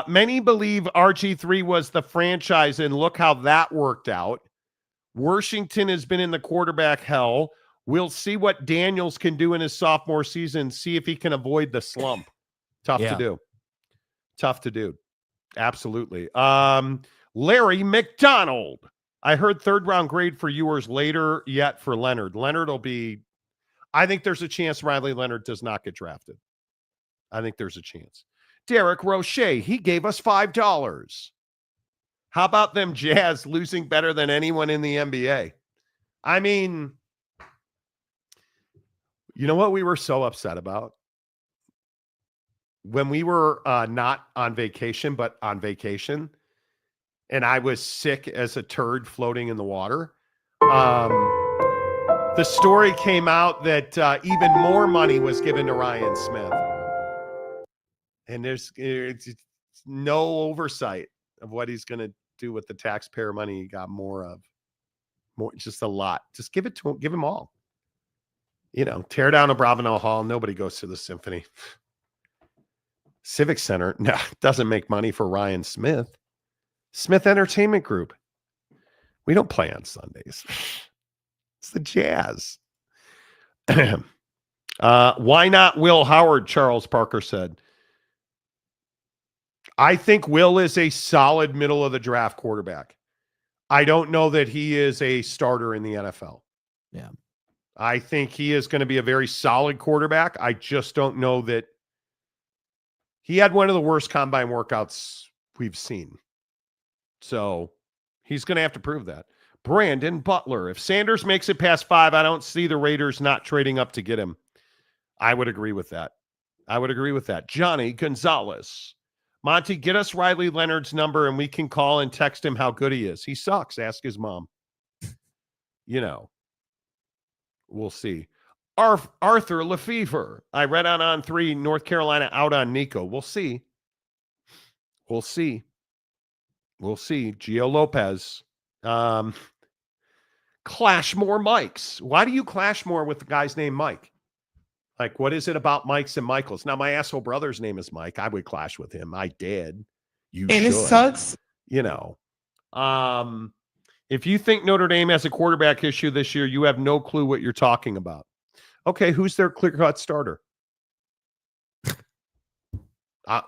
Many believe RG3 was the franchise, and look how that worked out. Washington has been in the quarterback hell. We'll see what Daniels can do in his sophomore season, see if he can avoid the slump. Tough to do. Tough to do. Absolutely. Larry McDonald. I heard third round grade for Ewers later yet for Leonard. Leonard will be, I think there's a chance Riley Leonard does not get drafted. I think there's a chance. Derek Roche, he gave us $5. How about them Jazz losing better than anyone in the NBA? I mean, you know what we were so upset about? When we were not on vacation, but on vacation, and I was sick as a turd floating in the water, the story came out that even more money was given to Ryan Smith. And there's no oversight of what he's going to do with the taxpayer money he got more of. Just a lot. Just give it to him. Give him all. You know, tear down a Bravenel Hall. Nobody goes to the symphony. Civic Center doesn't make money for Ryan Smith. Smith Entertainment Group. We don't play on Sundays. It's the Jazz. Why not Will Howard? Charles Parker said. I think Will is a solid middle of the draft quarterback. I don't know that he is a starter in the NFL. Yeah. I think he is going to be a very solid quarterback. I just don't know that he had one of the worst combine workouts we've seen. So he's going to have to prove that. Brandon Butler. If Sanders makes it past 5, I don't see the Raiders not trading up to get him. I would agree with that. Johnny Gonzalez. Monty, get us Riley Leonard's number and we can call and text him how good he is. He sucks. Ask his mom. You know, we'll see. Arthur Lefevre. I read on 3, North Carolina out on Nico. We'll see. Gio Lopez. Clash more Mikes. Why do you clash more with the guy's named Mike? Like, what is it about Mikes and Michaels? Now, my asshole brother's name is Mike. I would clash with him. I did. You and should. It sucks. You know. If you think Notre Dame has a quarterback issue this year, you have no clue what you're talking about. Okay, who's their clear-cut starter?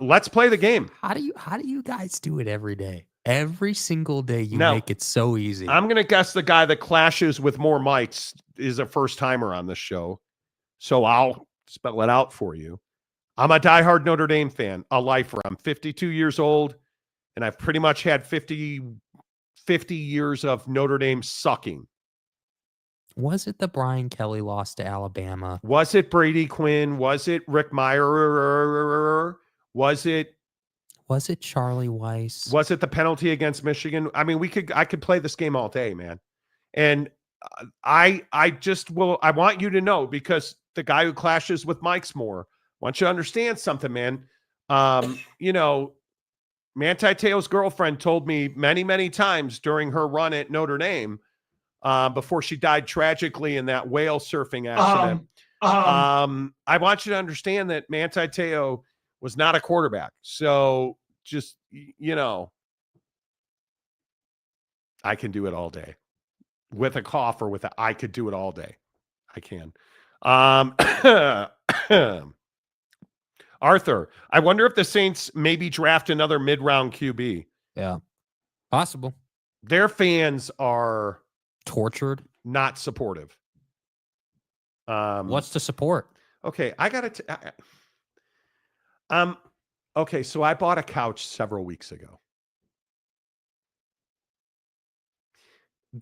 Let's play the game. How do you guys do it every day? Every single day you make it so easy. I'm going to guess the guy that clashes with more mics is a first-timer on this show. So I'll spell it out for you. I'm a diehard Notre Dame fan, a lifer. I'm 52 years old, and I've pretty much had 50 years of Notre Dame sucking. Was it the Brian Kelly loss to Alabama? Was it Brady Quinn? Was it Rick Meyer? Was it Charlie Weiss? Was it the penalty against Michigan? I mean, I could play this game all day, man. And I want you to know, because the guy who clashes with Mike's more, I want you to understand something, man. You know, Manti Te'o's girlfriend told me many, many times during her run at Notre Dame, before she died tragically in that whale surfing accident. I want you to understand that Manti Te'o was not a quarterback. So just, you know, I can do it all day with a cough or I could do it all day. I can. Arthur, I wonder if the Saints maybe draft another mid-round QB. Yeah, possible. Their fans are tortured, not supportive. What's the support? Okay, I got to. Okay, so I bought a couch several weeks ago.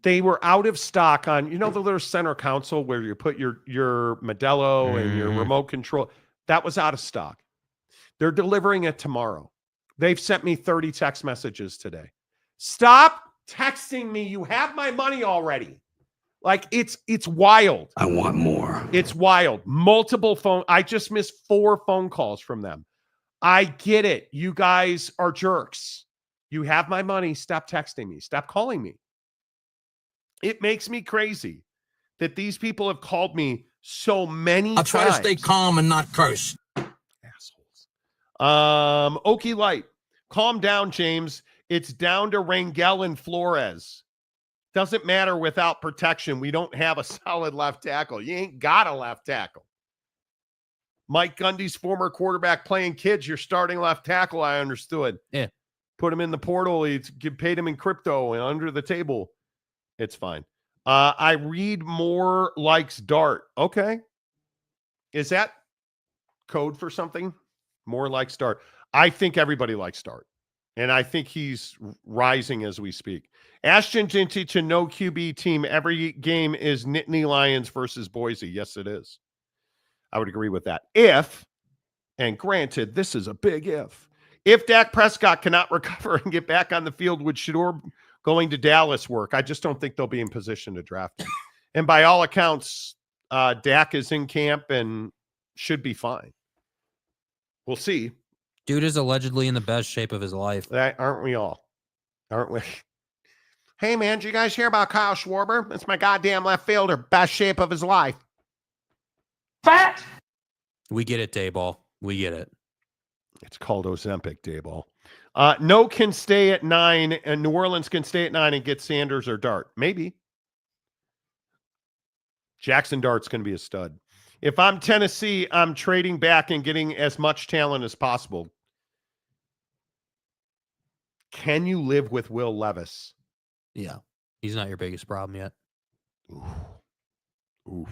They were out of stock on, you know, the little center console where you put your Modelo and your remote control. That was out of stock. They're delivering it tomorrow. They've sent me 30 text messages today. Stop texting me. You have my money already. Like, it's wild. I want more. It's wild. Multiple phone. I just missed 4 phone calls from them. I get it. You guys are jerks. You have my money. Stop texting me. Stop calling me. It makes me crazy that these people have called me so many times. I'll try to stay calm and not curse. Assholes. Okie Light. Calm down, James. It's down to Rangel and Flores. Doesn't matter without protection. We don't have a solid left tackle. You ain't got a left tackle. Mike Gundy's former quarterback playing kids, your starting left tackle, I understood. Yeah. Put him in the portal. He paid him in crypto and under the table. It's fine. I read more likes Dart. Okay. Is that code for something? More likes Dart. I think everybody likes Dart. And I think he's rising as we speak. Ashton Ginty to no QB team. Every game is Nittany Lions versus Boise. Yes, it is. I would agree with that. If, and granted, this is a big if Dak Prescott cannot recover and get back on the field, would Shedeur going to Dallas work? I just don't think they'll be in position to draft him. And by all accounts, Dak is in camp and should be fine. We'll see. Dude is allegedly in the best shape of his life. Aren't we all? Aren't we? Hey, man, did you guys hear about Kyle Schwarber? That's my goddamn left fielder. Best shape of his life. Fat. We get it, Dayball. We get it. It's called Ozempic, Dayball. No can stay at 9, and New Orleans can stay at 9 and get Sanders or Dart. Maybe. Jackson Dart's going to be a stud. If I'm Tennessee, I'm trading back and getting as much talent as possible. Can you live with Will Levis? Yeah. He's not your biggest problem yet. Oof.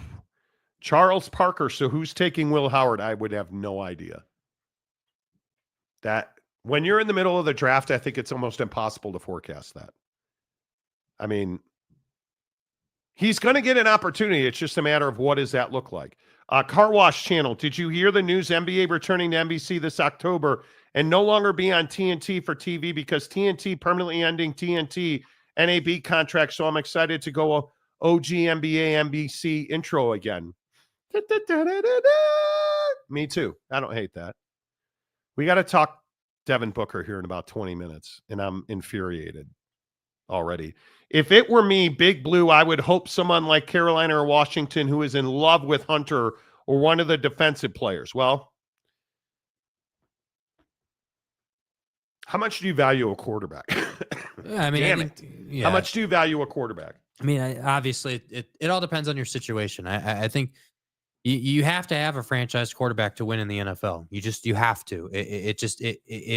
Charles Parker. So who's taking Will Howard? I would have no idea. That when you're in the middle of the draft, I think it's almost impossible to forecast that. I mean, he's going to get an opportunity. It's just a matter of what does that look like. Car Wash Channel. Did you hear the news? NBA returning to NBC this October and no longer be on TNT for TV because TNT permanently ending TNT NAB contract. So I'm excited to go OG NBA NBC intro again. Me too. I don't hate that. We got to talk Devin Booker here in about 20 minutes, and I'm infuriated already. If it were me, Big Blue, I would hope someone like Carolina or Washington who is in love with Hunter or one of the defensive players. Well, How much do you value a quarterback? Yeah, I mean, Damn I think, it. yeah. How much do you value a quarterback? I mean, obviously, it all depends on your situation. I think you have to have a franchise quarterback to win in the NFL. You have to. It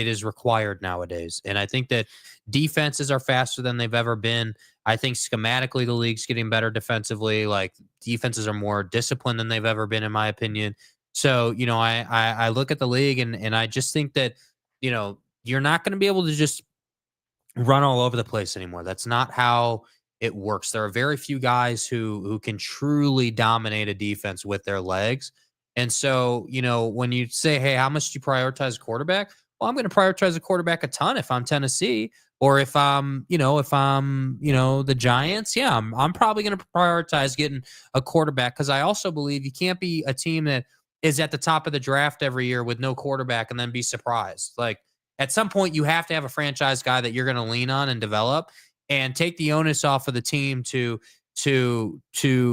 is required nowadays. And I think that defenses are faster than they've ever been. I think schematically the league's getting better defensively. Like defenses are more disciplined than they've ever been, in my opinion. So, you know, I look at the league and I just think that, you know, you're not going to be able to just run all over the place anymore. That's not how it works. There are very few guys who can truly dominate a defense with their legs. And so, you know, when you say, hey, how much do you prioritize a quarterback? Well, I'm going to prioritize a quarterback a ton if I'm Tennessee, or if I'm the Giants. Yeah, I'm probably going to prioritize getting a quarterback, because I also believe you can't be a team that is at the top of the draft every year with no quarterback and then be surprised. Like, at some point, you have to have a franchise guy that you're going to lean on and develop, and take the onus off of the team to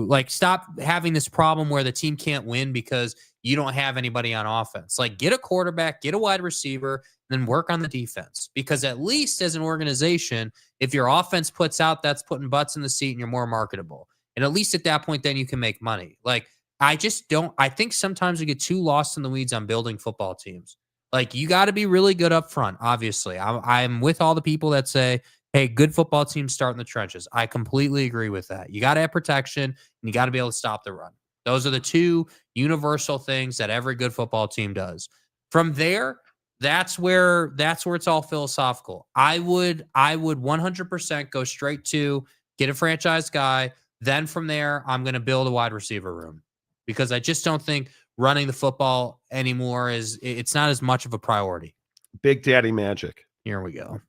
like stop having this problem where the team can't win because you don't have anybody on offense. Like, get a quarterback, get a wide receiver, then work on the defense. Because at least as an organization, if your offense puts out, that's putting butts in the seat and you're more marketable. And at least at that point, then you can make money. Like, I think sometimes we get too lost in the weeds on building football teams. Like, you got to be really good up front, obviously. I'm with all the people that say, hey, good football teams start in the trenches. I completely agree with that. You got to have protection, and you got to be able to stop the run. Those are the two universal things that every good football team does. From there, that's where it's all philosophical. I would 100% go straight to get a franchise guy. Then from there, I'm going to build a wide receiver room, because I just don't think running the football anymore it's not as much of a priority. Big Daddy Magic. Here we go.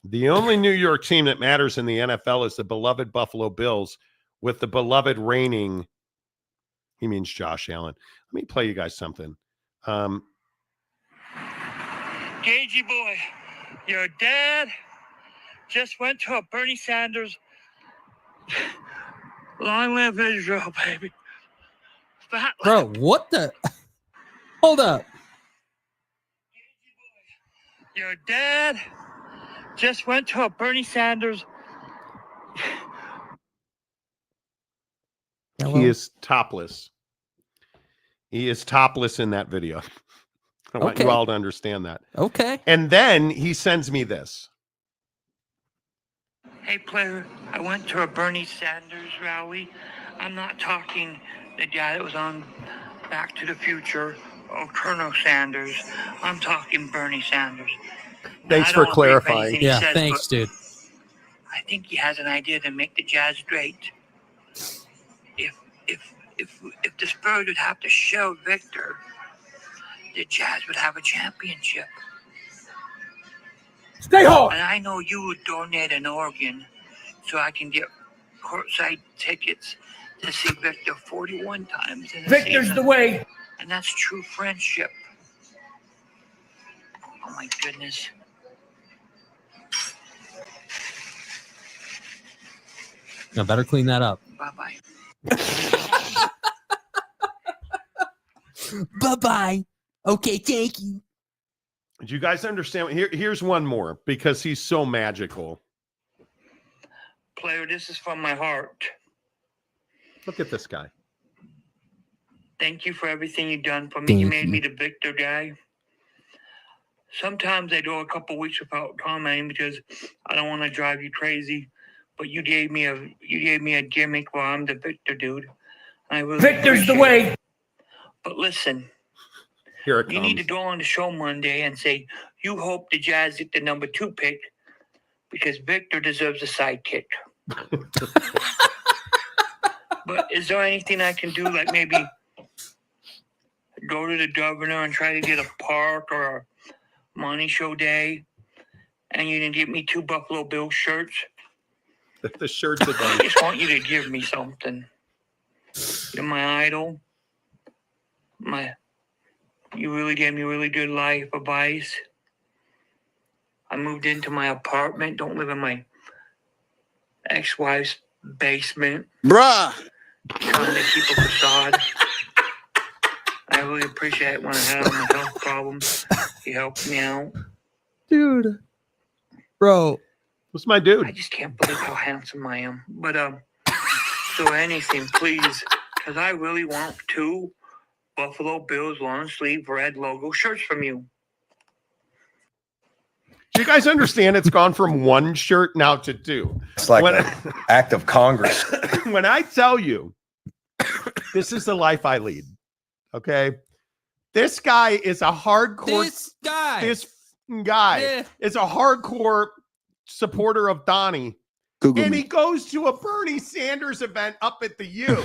The only New York team that matters in the NFL is the beloved Buffalo Bills, with the beloved reigning. He means Josh Allen. Let me play you guys something. Gagey boy, your dad just went to a Bernie Sanders. Long live Israel, baby. Bro, what the? Hold up. Your dad just went to a Bernie Sanders. He is topless. He is topless in that video. I want you all to understand that. Okay. And then he sends me this. Hey, player, I went to a Bernie Sanders rally. I'm not talking the guy that was on Back to the Future or Colonel Sanders. I'm talking Bernie Sanders. Thanks for clarifying. Yeah, says, thanks, dude. I think he has an idea to make the Jazz great. If the Spurs would have to show Victor, the Jazz would have a championship. Stay hard. And I know you would donate an organ so I can get courtside tickets to see Victor 41 times in a Victor's season. the way. And that's true friendship. Oh my goodness. No, better clean that up. Bye-bye. Bye-bye. Okay, thank you. Do you guys understand? Here's one more, because he's so magical. Player, this is from my heart. Look at this guy. Thank you for everything you've done for me. You made me the Victor guy. Sometimes I go a couple weeks without commenting because I don't want to drive you crazy. But you gave me a gimmick where I'm the Victor dude. I really Victor's the appreciate way. it. But listen, here it you comes. need to go on the show Monday and say you hope the Jazz get the number 2 pick because Victor deserves a sidekick. But is there anything I can do, like maybe go to the governor and try to get a park or a Monty Show day, and you can get me 2 Buffalo Bills shirts? The shirts are I done. just want you to give me something. You're my idol. You really gave me really good life advice. I moved into my apartment. Don't live in my ex-wife's basement. Bruh. Trying to keep a facade. I really appreciate it when I had all my health problems. You helped me out. Dude. Bro. What's my dude? I just can't believe how handsome I am. But, so anything, please. Because I really want 2 Buffalo Bills long sleeve red logo shirts from you. Do you guys understand it's gone from 1 shirt now to 2? It's like an act of Congress. When I tell you, this is the life I lead, okay? This guy is a hardcore... This guy is a hardcore supporter of Donnie. Google and me. he goes to a Bernie Sanders event up at the U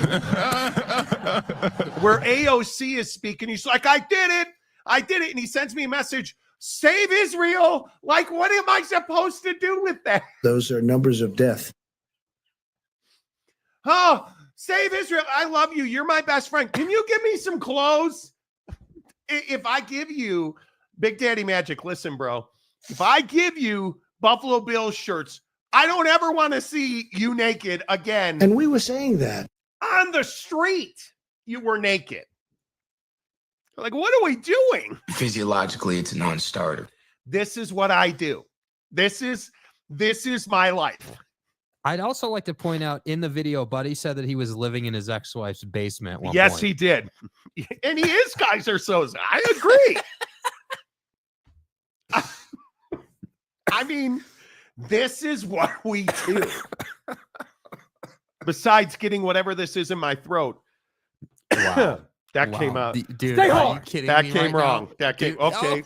where AOC is speaking. He's like, I did it. And he sends me a message, save Israel. Like, what am I supposed to do with that? Those are numbers of death. Oh, save Israel. I love you. You're my best friend. Can you give me some clothes? If I give you Big Daddy Magic, listen, bro. If I give you Buffalo Bills shirts, I don't ever want to see you naked again. And we were saying that. On the street, you were naked. Like, what are we doing? Physiologically, it's a non-starter. This is what I do. This is my life. I'd also like to point out in the video, Buddy said that he was living in his ex-wife's basement at one Yes, point. he did. And he is Kaiser Soze. I agree. I mean, this is what we do. Besides getting whatever this is in my throat. Wow. That Wow. came out. Dude, Stay are home. you kidding That me came right wrong. now? That came Dude, okay.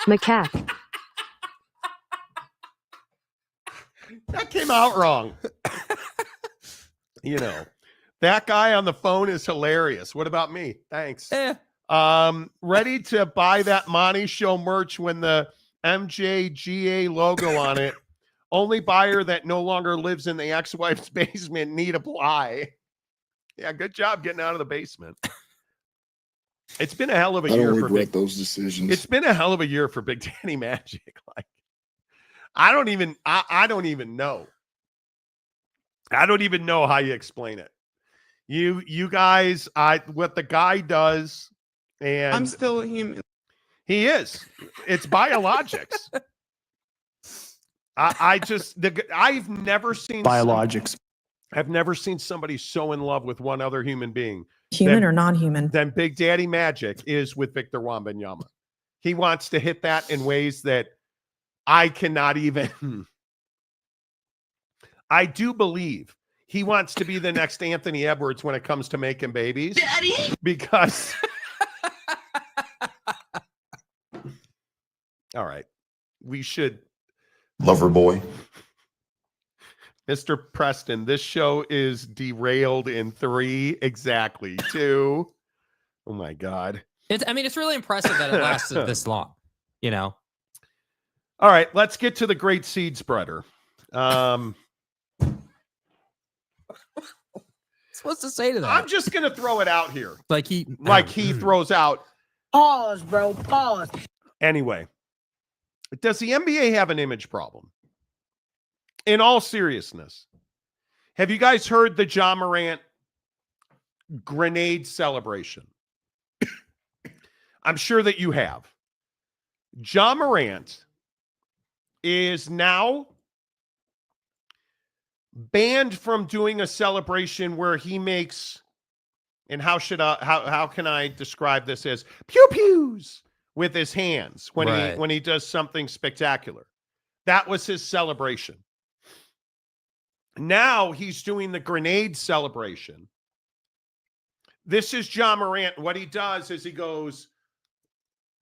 Macaque. That came out wrong. You know, that guy on the phone is hilarious. What about me? Thanks. Ready to buy that Monty Show merch when the MJGA logo on it. Only buyer that no longer lives in the ex-wife's basement need apply. Yeah, good job getting out of the basement. It's been a hell of a year for those decisions. It's been a hell of a year for Big Daddy Magic. Like, I don't even know. I don't even know how you explain it. You guys, what the guy does, and I'm still a human. He is. It's biologics. I've never seen Biologics. I've never seen somebody so in love with one other human being. Human or non-human? Than Big Daddy Magic is with Victor Wembanyama. He wants to hit that in ways that I cannot even. I do believe he wants to be the next Anthony Edwards when it comes to making babies. Daddy! Because. All right. We should. Lover boy. Mr. Preston, this show is derailed in 3, exactly 2. Oh my God. It's really impressive that it lasted this long, you know? All right, let's get to the great seed spreader. Supposed to say to that. I'm just going to throw it out here. Like he throws out. Pause, bro. Pause. Anyway, does the NBA have an image problem? In all seriousness, have you guys heard the Ja Morant grenade celebration? I'm sure that you have. Ja Morant is now banned from doing a celebration where he makes, and how can I describe this as pew pews with his hands when he does something spectacular. That was his celebration. Now he's doing the grenade celebration. This is Ja Morant. What he does is he goes,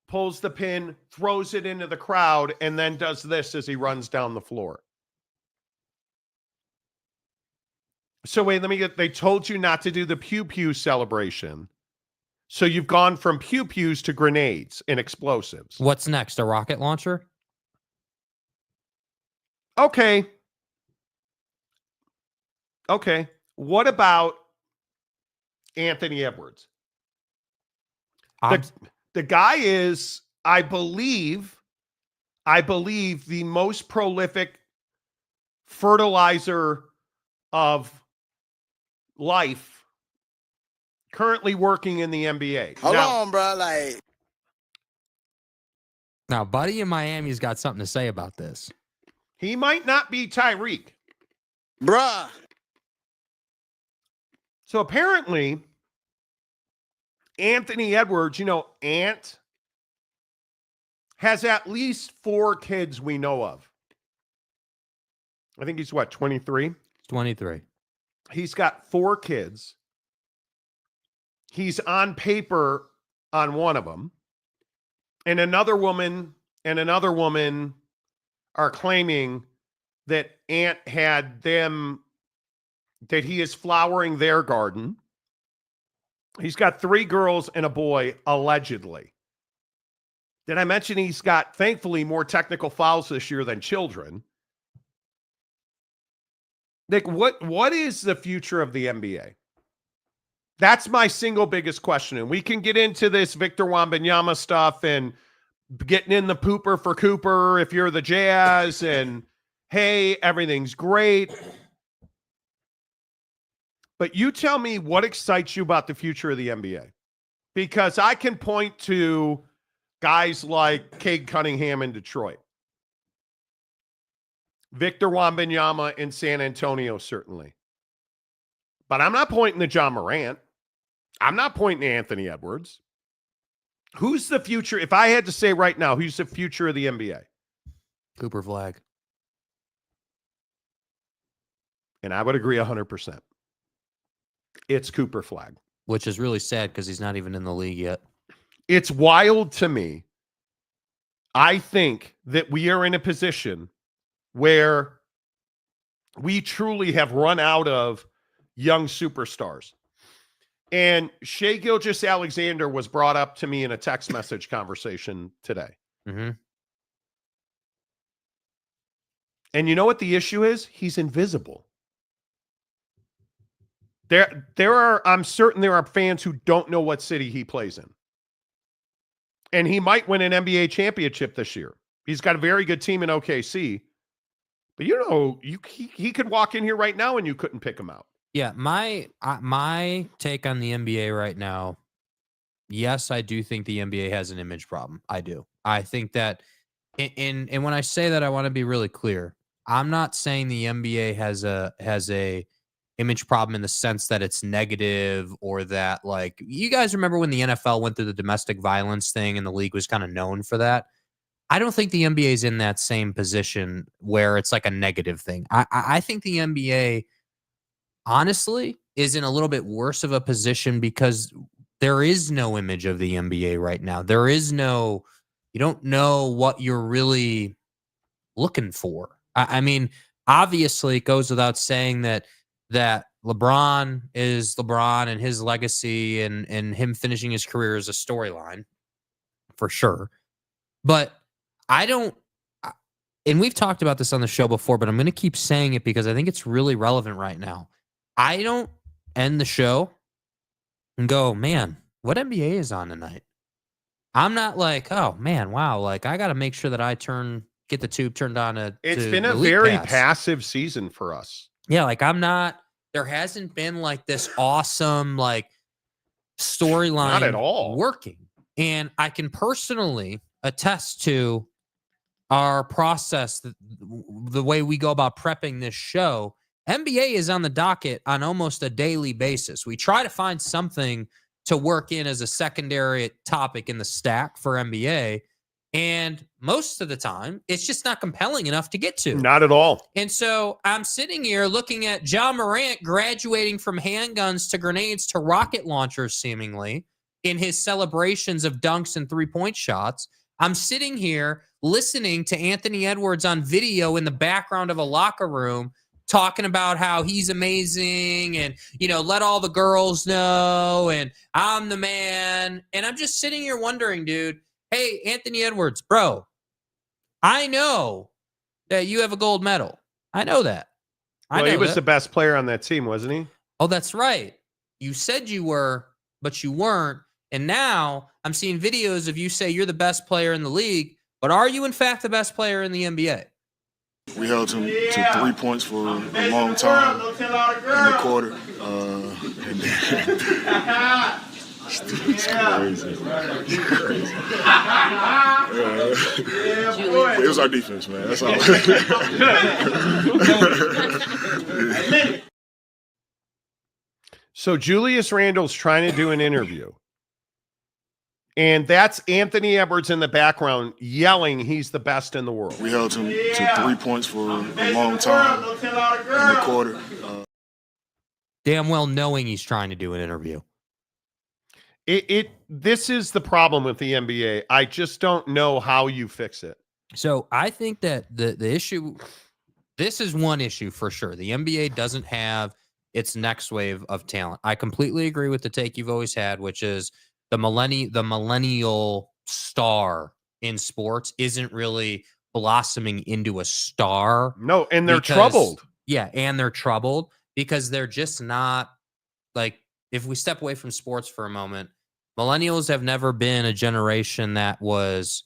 pulls the pin, throws it into the crowd, and then does this as he runs down the floor. So wait, they told you not to do the pew-pew celebration. So you've gone from pew-pews to grenades and explosives. What's next? A rocket launcher? Okay. What about Anthony Edwards? The guy is, I believe the most prolific fertilizer of life currently working in the NBA. Hold on, bro. Like, Now, Buddy in Miami's got something to say about this. He might not be Tyreek. Bruh. So apparently, Anthony Edwards, Ant, has at least 4 kids we know of. I think he's 23? 23. He's got 4 kids. He's on paper on one of them. And another woman are claiming that Ant had them, that he is flowering their garden. He's got 3 girls and a boy, allegedly. Did I mention he's got, thankfully, more technical fouls this year than children? Nick, what is the future of the NBA? That's my single biggest question. And we can get into this Victor Wembanyama stuff and getting in the pooper for Cooper if you're the Jazz and, hey, everything's great. But you tell me what excites you about the future of the NBA. Because I can point to guys like Cade Cunningham in Detroit. Victor Wembanyama in San Antonio, certainly. But I'm not pointing to John Morant. I'm not pointing to Anthony Edwards. Who's the future? If I had to say right now, who's the future of the NBA? Cooper Flag. And I would agree 100%. It's Cooper Flag. Which is really sad because he's not even in the league yet. It's wild to me. I think that we are in a position where we truly have run out of young superstars. And Shai Gilgeous-Alexander was brought up to me in a text message conversation today. Mm-hmm. And you know what the issue is? He's invisible. I'm certain there are fans who don't know what city he plays in. And he might win an NBA championship this year. He's got a very good team in OKC. But he could walk in here right now and you couldn't pick him out. Yeah, my take on the NBA right now, yes, I do think the NBA has an image problem. I do. I think that, and when I say that, I want to be really clear. I'm not saying the NBA has a image problem in the sense that it's negative or that, like, you guys remember when the NFL went through the domestic violence thing and the league was kind of known for that? I don't think the NBA is in that same position where it's like a negative thing. I think the NBA, honestly, is in a little bit worse of a position because there is no image of the NBA right now. There is no, you don't know what you're really looking for. I mean, obviously it goes without saying that LeBron is LeBron and his legacy and him finishing his career is a storyline for sure. But I don't, and we've talked about this on the show before, but I'm going to keep saying it because I think it's really relevant right now. I don't end the show and go, man, what NBA is on tonight? I'm not like, oh man, wow, like I got to make sure that I get the tube turned on. It's been a very passive season for us. Yeah, like I'm not, there hasn't been like this awesome like storyline not at all working. And I can personally attest to our process, the way we go about prepping this show. NBA is on the docket on almost a daily basis. We try to find something to work in as a secondary topic in the stack for NBA. And most of the time, it's just not compelling enough to get to. Not at all. And so I'm sitting here looking at John Morant graduating from handguns to grenades to rocket launchers, seemingly, in his celebrations of dunks and three-point shots. I'm sitting here listening to Anthony Edwards on video in the background of a locker room talking about how he's amazing and, let all the girls know and I'm the man. And I'm just sitting here wondering, dude, hey, Anthony Edwards, bro, I know that you have a gold medal. I know that. Well, he was the best player on that team, wasn't he? Oh, that's right. You said you were, but you weren't. And now I'm seeing videos of you say you're the best player in the league, but are you in fact the best player in the NBA? We held him to 3 points for a long time in the quarter. It's crazy. It's crazy. It was our defense, man. That's all. So Julius Randle's trying to do an interview. And that's Anthony Edwards in the background yelling he's the best in the world. We held him to 3 points for a long time in the quarter. Damn well knowing he's trying to do an interview. This is the problem with the NBA. I just don't know how you fix it. So I think that the issue, this is one issue for sure. The NBA doesn't have its next wave of talent. I completely agree with the take you've always had, which is the millennial star in sports isn't really blossoming into a star. No, and they're troubled. Yeah, and they're troubled because they're just not, like, if we step away from sports for a moment, millennials have never been a generation that was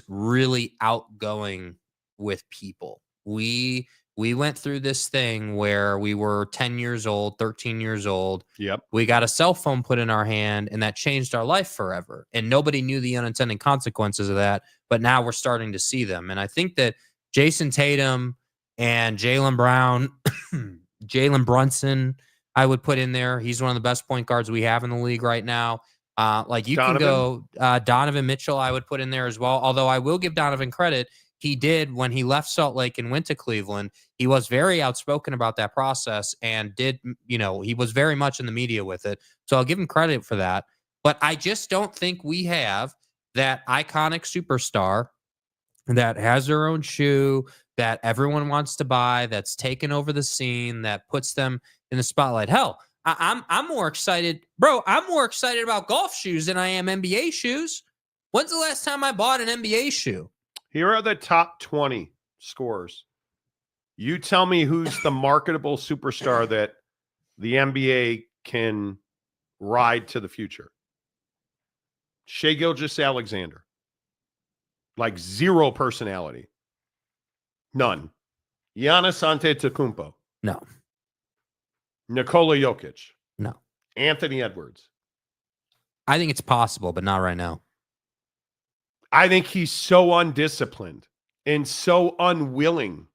really outgoing with people. We went through this thing where we were 10 years old, 13 years old. Yep. We got a cell phone put in our hand, and that changed our life forever. And nobody knew the unintended consequences of that, but now we're starting to see them. And I think that Jason Tatum and Jaylen Brown, Jalen Brunson, I would put in there. He's one of the best point guards we have in the league right now. Like you Donovan? can go Donovan Mitchell, I would put in there as well. Although I will give Donovan credit. He did, when he left Salt Lake and went to Cleveland, he was very outspoken about that process and did, he was very much in the media with it. So I'll give him credit for that. But I just don't think we have that iconic superstar that has their own shoe, that everyone wants to buy, that's taken over the scene, that puts them in the spotlight. Hell, I'm more excited, bro. I'm more excited about golf shoes than I am NBA shoes. When's the last time I bought an NBA shoe? Here are the top 20 scores. You tell me who's the marketable superstar that the NBA can ride to the future. Shai Gilgeous-Alexander. Like zero personality. None. Giannis Antetokounmpo. No. Nikola Jokic. No. Anthony Edwards. I think it's possible, but not right now. I think he's so undisciplined and so unwilling.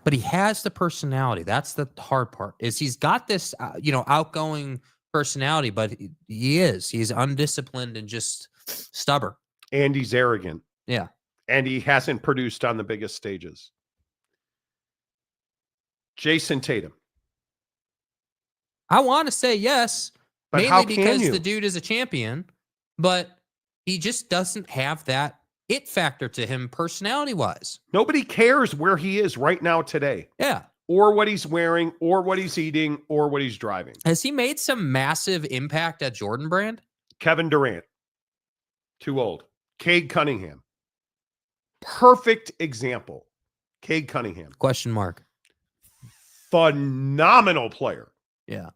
But he has the personality. That's the hard part. Is he's got this, outgoing personality, but he's undisciplined and just stubborn. And he's arrogant. Yeah. And he hasn't produced on the biggest stages. Jason Tatum. I want to say yes, but how mainly can because you? the dude is a champion, but he just doesn't have that it factor to him personality-wise. Nobody cares where he is right now today. Yeah. Or what he's wearing, or what he's eating, or what he's driving. Has he made some massive impact at Jordan Brand? Kevin Durant. Too old. Cade Cunningham. Perfect example. Cade Cunningham. Question mark. Phenomenal player. Yeah.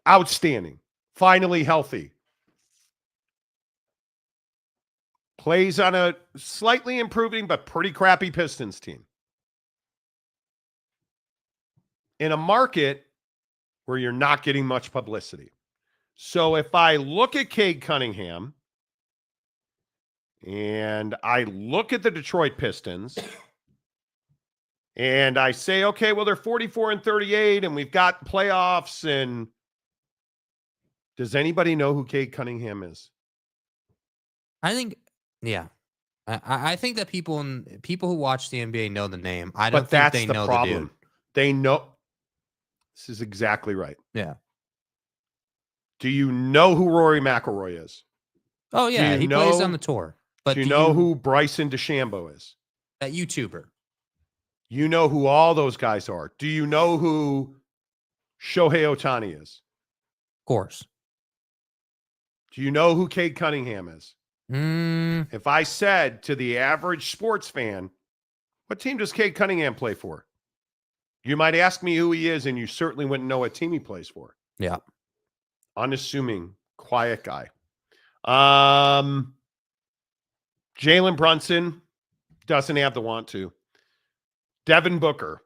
Outstanding. Finally healthy. Plays on a slightly improving but pretty crappy Pistons team. In a market where you're not getting much publicity. So if I look at Cade Cunningham and I look at the Detroit Pistons and I say, okay, well, they're 44-38 and we've got playoffs, and does anybody know who Cade Cunningham is? I think, yeah. I think that people who watch the NBA know the name. I don't think they know the dude. They know. This is exactly right. Yeah. Do you know who Rory McIlroy is? Oh, yeah. He plays on the tour. But do you know who Bryson DeChambeau is? That YouTuber. You know who all those guys are. Do you know who Shohei Ohtani is? Of course. Do you know who Cade Cunningham is? If I said to the average sports fan, what team does Cade Cunningham play for? You might ask me who he is, and you certainly wouldn't know what team he plays for. Yeah. Unassuming, quiet guy. Jalen Brunson doesn't have the want to. Devin Booker.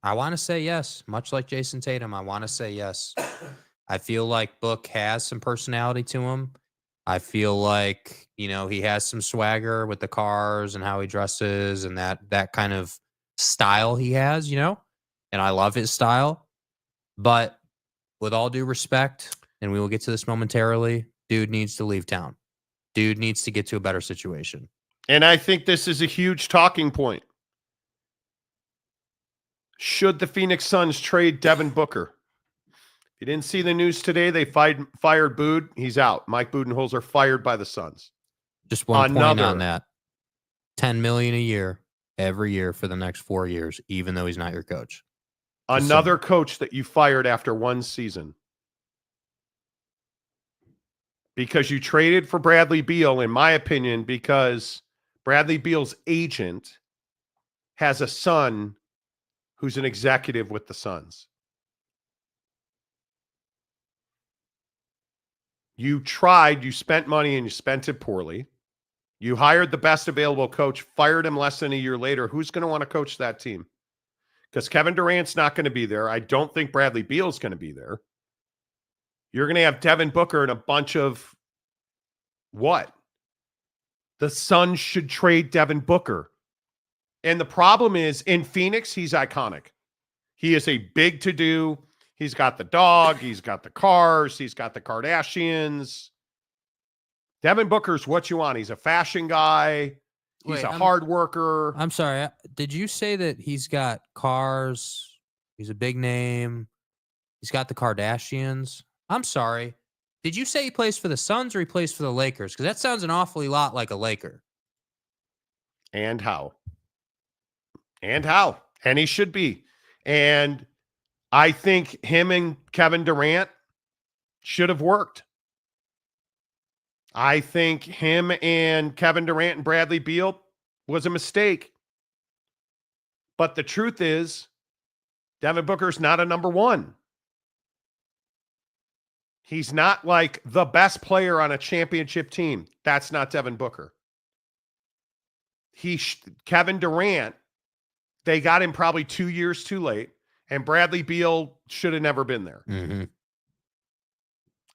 I want to say yes. Much like Jason Tatum, I want to say yes. I feel like Book has some personality to him. I feel like, he has some swagger with the cars and how he dresses and that kind of style he has, and I love his style. But with all due respect, and we will get to this momentarily, dude needs to leave town. Dude needs to get to a better situation. And I think this is a huge talking point. Should the Phoenix Suns trade Devin Booker? You didn't see the news today. They fired Bood. He's out. Mike Budenholzer fired by the Suns. Just one point on that. $10 million a year, every year for the next 4 years, even though he's not your coach. Another coach that you fired after one season. Because you traded for Bradley Beal, in my opinion, because Bradley Beal's agent has a son who's an executive with the Suns. You tried, you spent money, and you spent it poorly. You hired the best available coach, fired him less than a year later. Who's going to want to coach that team? Because Kevin Durant's not going to be there. I don't think Bradley Beal's going to be there. You're going to have Devin Booker and a bunch of what? The Suns should trade Devin Booker. And the problem is, in Phoenix, he's iconic. He is a big to-do. He's got the dog. He's got the cars. He's got the Kardashians. Devin Booker's what you want. He's a fashion guy. He's a hard worker. I'm sorry. Did you say that he's got cars? He's a big name. He's got the Kardashians. I'm sorry. Did you say he plays for the Suns or he plays for the Lakers? Because that sounds an awfully lot like a Laker. And how? And how? And he should be. And I think him and Kevin Durant should have worked. I think him and Kevin Durant and Bradley Beal was a mistake. But the truth is, Devin Booker's not a number one. He's not like the best player on a championship team. That's not Devin Booker. Kevin Durant, they got him probably 2 years too late, and Bradley Beal should have never been there. Mm-hmm.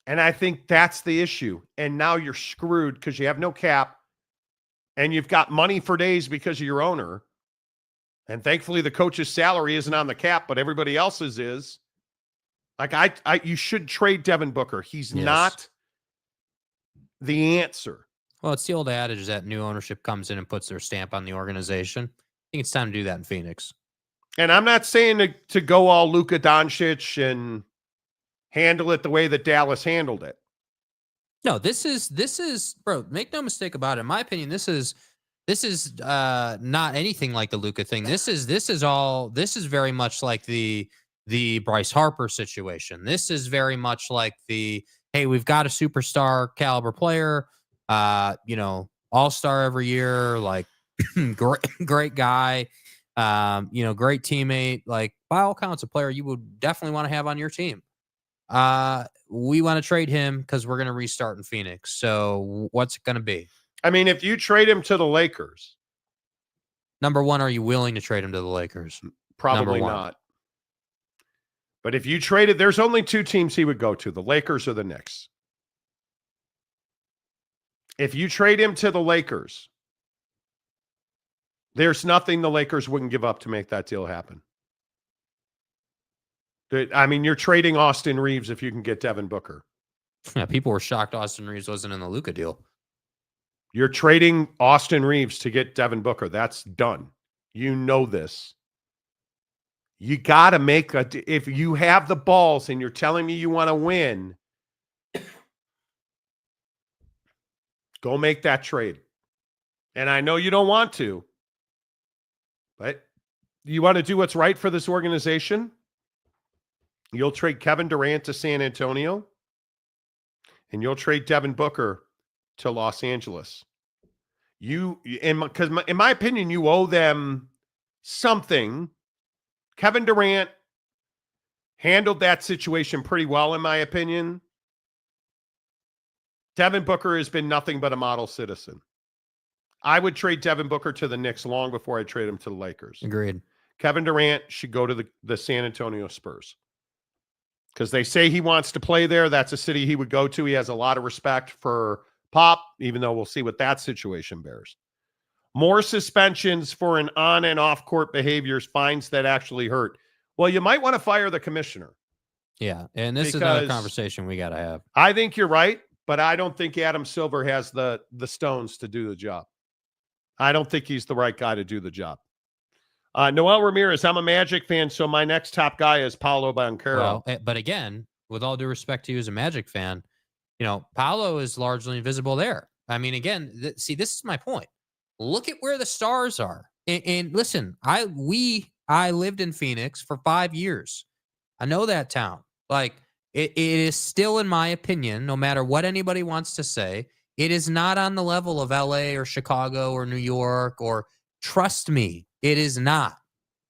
And I think that's the issue. And now you're screwed because you have no cap and you've got money for days because of your owner. And thankfully the coach's salary isn't on the cap, but everybody else's is. Like you should trade Devin Booker. He's not the answer. Well, it's the old adage that new ownership comes in and puts their stamp on the organization. I think it's time to do that in Phoenix. And I'm not saying to go all Luka Doncic and handle it the way that Dallas handled it. No, this is, bro, make no mistake about it. In my opinion, this is not anything like the Luka thing. This is very much like the Bryce Harper situation. This is very much like hey, we've got a superstar caliber player, all-star every year, like great guy, great teammate, like by all counts, a player you would definitely want to have on your team. We want to trade him because we're going to restart in Phoenix. So what's it going to be? I mean, if you trade him to the Lakers. Number one, are you willing to trade him to the Lakers? Probably not. But if you traded, there's only two teams he would go to, the Lakers or the Knicks. If you trade him to the Lakers, there's nothing the Lakers wouldn't give up to make that deal happen. I mean, you're trading Austin Reeves if you can get Devin Booker. Yeah, people were shocked Austin Reeves wasn't in the Luka deal. You're trading Austin Reeves to get Devin Booker. That's done. You know this. You got to if you have the balls and you're telling me you want to win, go make that trade. And I know you don't want to, but you want to do what's right for this organization. You'll trade Kevin Durant to San Antonio, and you'll trade Devin Booker to Los Angeles. Because in my opinion, you owe them something. Kevin Durant handled that situation pretty well, in my opinion. Devin Booker has been nothing but a model citizen. I would trade Devin Booker to the Knicks long before I trade him to the Lakers. Agreed. Kevin Durant should go to the San Antonio Spurs. Because they say he wants to play there. That's a city he would go to. He has a lot of respect for Pop, even though we'll see what that situation bears. More suspensions for an on and off court behaviors, fines that actually hurt. Well, you might want to fire the commissioner. Yeah, and this is another conversation we got to have. I think you're right, but I don't think Adam Silver has the stones to do the job. I don't think he's the right guy to do the job. Noel Ramirez, I'm a Magic fan, so my next top guy is Paolo Banchero. Well, but again, with all due respect to you as a Magic fan, Paolo is largely invisible there. I mean, again, this is my point. Look at where the stars are. And listen, I lived in Phoenix for 5 years. I know that town. Like, it is still, in my opinion, no matter what anybody wants to say, it is not on the level of LA or Chicago or New York, or trust me, it is not.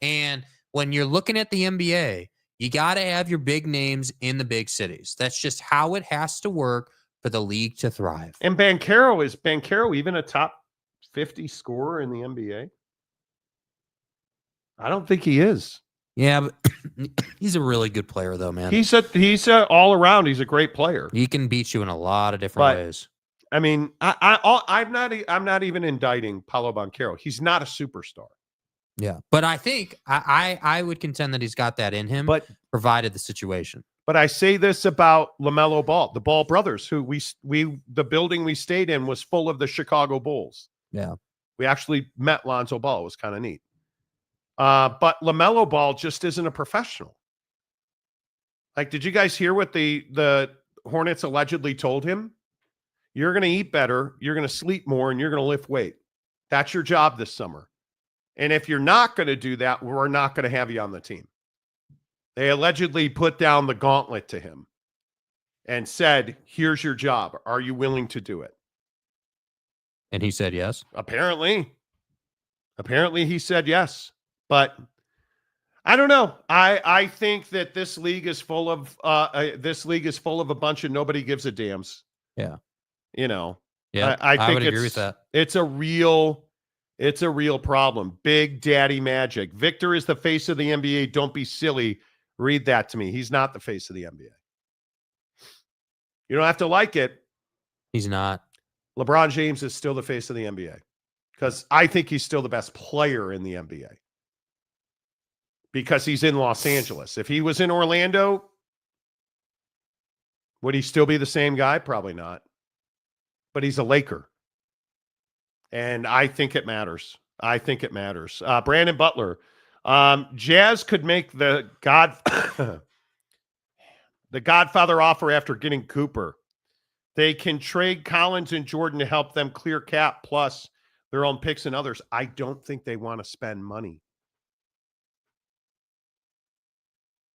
And when you're looking at the NBA, you got to have your big names in the big cities. That's just how it has to work for the league to thrive. And Banchero even a top 50 scorer in the NBA? I don't think he is. Yeah, but he's a really good player, though, man. He's a all around. He's a great player. He can beat you in a lot of different ways. I mean, I'm not even indicting Paolo Banchero. He's not a superstar. Yeah, but I think I would contend that he's got that in him, but provided the situation. But I say this about LaMelo Ball, the Ball brothers, who the building we stayed in was full of the Chicago Bulls. Yeah, we actually met Lonzo Ball. It was kind of neat. But LaMelo Ball just isn't a professional. Like, did you guys hear what the Hornets allegedly told him? You're going to eat better, you're going to sleep more, and you're going to lift weight. That's your job this summer. And if you're not going to do that, we're not going to have you on the team. They allegedly put down the gauntlet to him and said, here's your job. Are you willing to do it? And he said yes. Apparently he said yes. But I don't know. I think that this league is full of a bunch of nobody gives a dams. Yeah. Yeah, I think would agree with that. It's a real problem. Big Daddy Magic. Victor is the face of the NBA. Don't be silly. Read that to me. He's not the face of the NBA. You don't have to like it. He's not. LeBron James is still the face of the NBA because I think he's still the best player in the NBA because he's in Los Angeles. If he was in Orlando, would he still be the same guy? Probably not. But he's a Laker. And I think it matters. Brandon Butler. Jazz could make the Godfather offer after getting Cooper. They can trade Collins and Jordan to help them clear cap, plus their own picks and others. I don't think they want to spend money.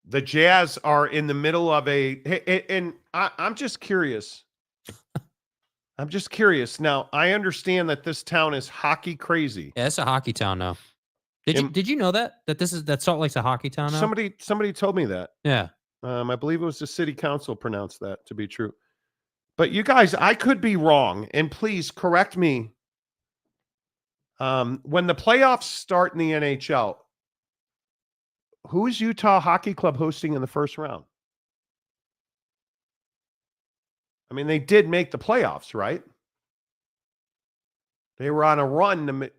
The Jazz are in the middle of and I'm just curious. Now, I understand that this town is hockey crazy. Yeah, it's a hockey town now. Did you know that Salt Lake's a hockey town now? Somebody told me that. Yeah. I believe it was the city council pronounced that to be true. But you guys, I could be wrong, and please correct me. When the playoffs start in the NHL, who is Utah Hockey Club hosting in the first round? I mean, they did make the playoffs, right? They were on a run.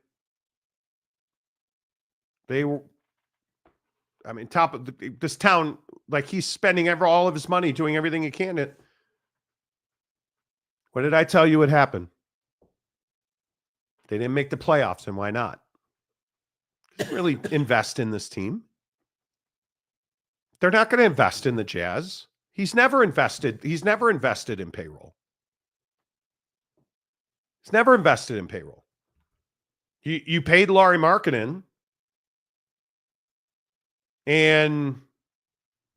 Top of this town, like he's spending all of his money doing everything he can. What did I tell you would happen? They didn't make the playoffs, and why not? Really invest in this team. They're not going to invest in the Jazz. He's never invested in payroll. He's never invested in payroll. You paid Lauri Markkanen, and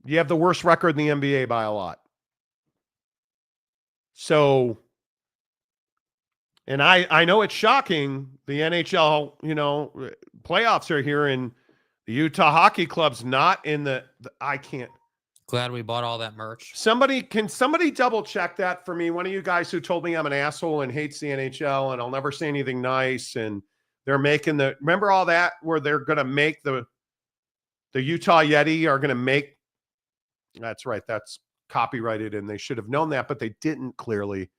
you have the worst record in the NBA by a lot. So, and I know it's shocking. The NHL, playoffs are here, and the Utah Hockey Club's not in the I can't. Glad we bought all that merch. Can somebody double check that for me? One of you guys who told me I'm an asshole and hates the NHL and I'll never say anything nice, and they're making remember all that where they're going to make the The Utah Yeti are going to make, that's right, that's copyrighted, and they should have known that, but they didn't, clearly.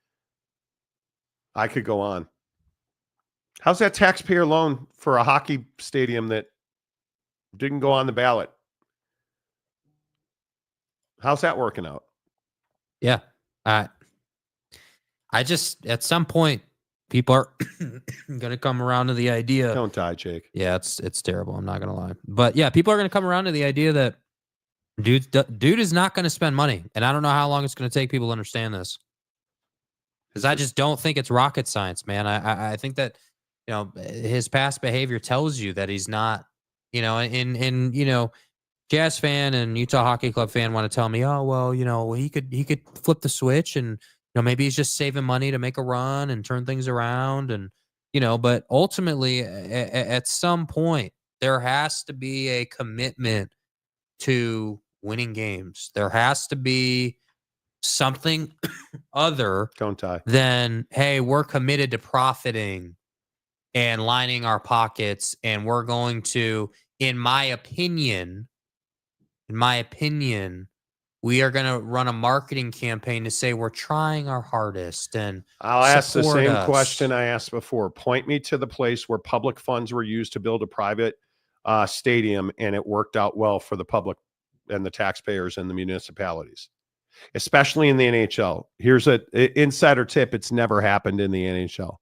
I could go on. How's that taxpayer loan for a hockey stadium that didn't go on the ballot? How's that working out? Yeah. I just, at some point, people are going to come around to the idea. Don't die, Jake. Yeah, it's terrible. I'm not going to lie. But yeah, people are going to come around to the idea that dude is not going to spend money. And I don't know how long it's going to take people to understand this. Because I just don't think it's rocket science, man. I think that, his past behavior tells you that he's not, Jazz fan and Utah Hockey Club fan want to tell me, oh, well, he could flip the switch and, maybe he's just saving money to make a run and turn things around. And, but ultimately at some point, there has to be a commitment to winning games. There has to be something other than, hey, we're committed to profiting and lining our pockets, and we're going to, in my opinion, we are going to run a marketing campaign to say we're trying our hardest. And I'll ask the same question I asked before. Point me to the place where public funds were used to build a private stadium, and it worked out well for the public and the taxpayers and the municipalities, especially in the NHL. Here's an insider tip. It's never happened in the NHL.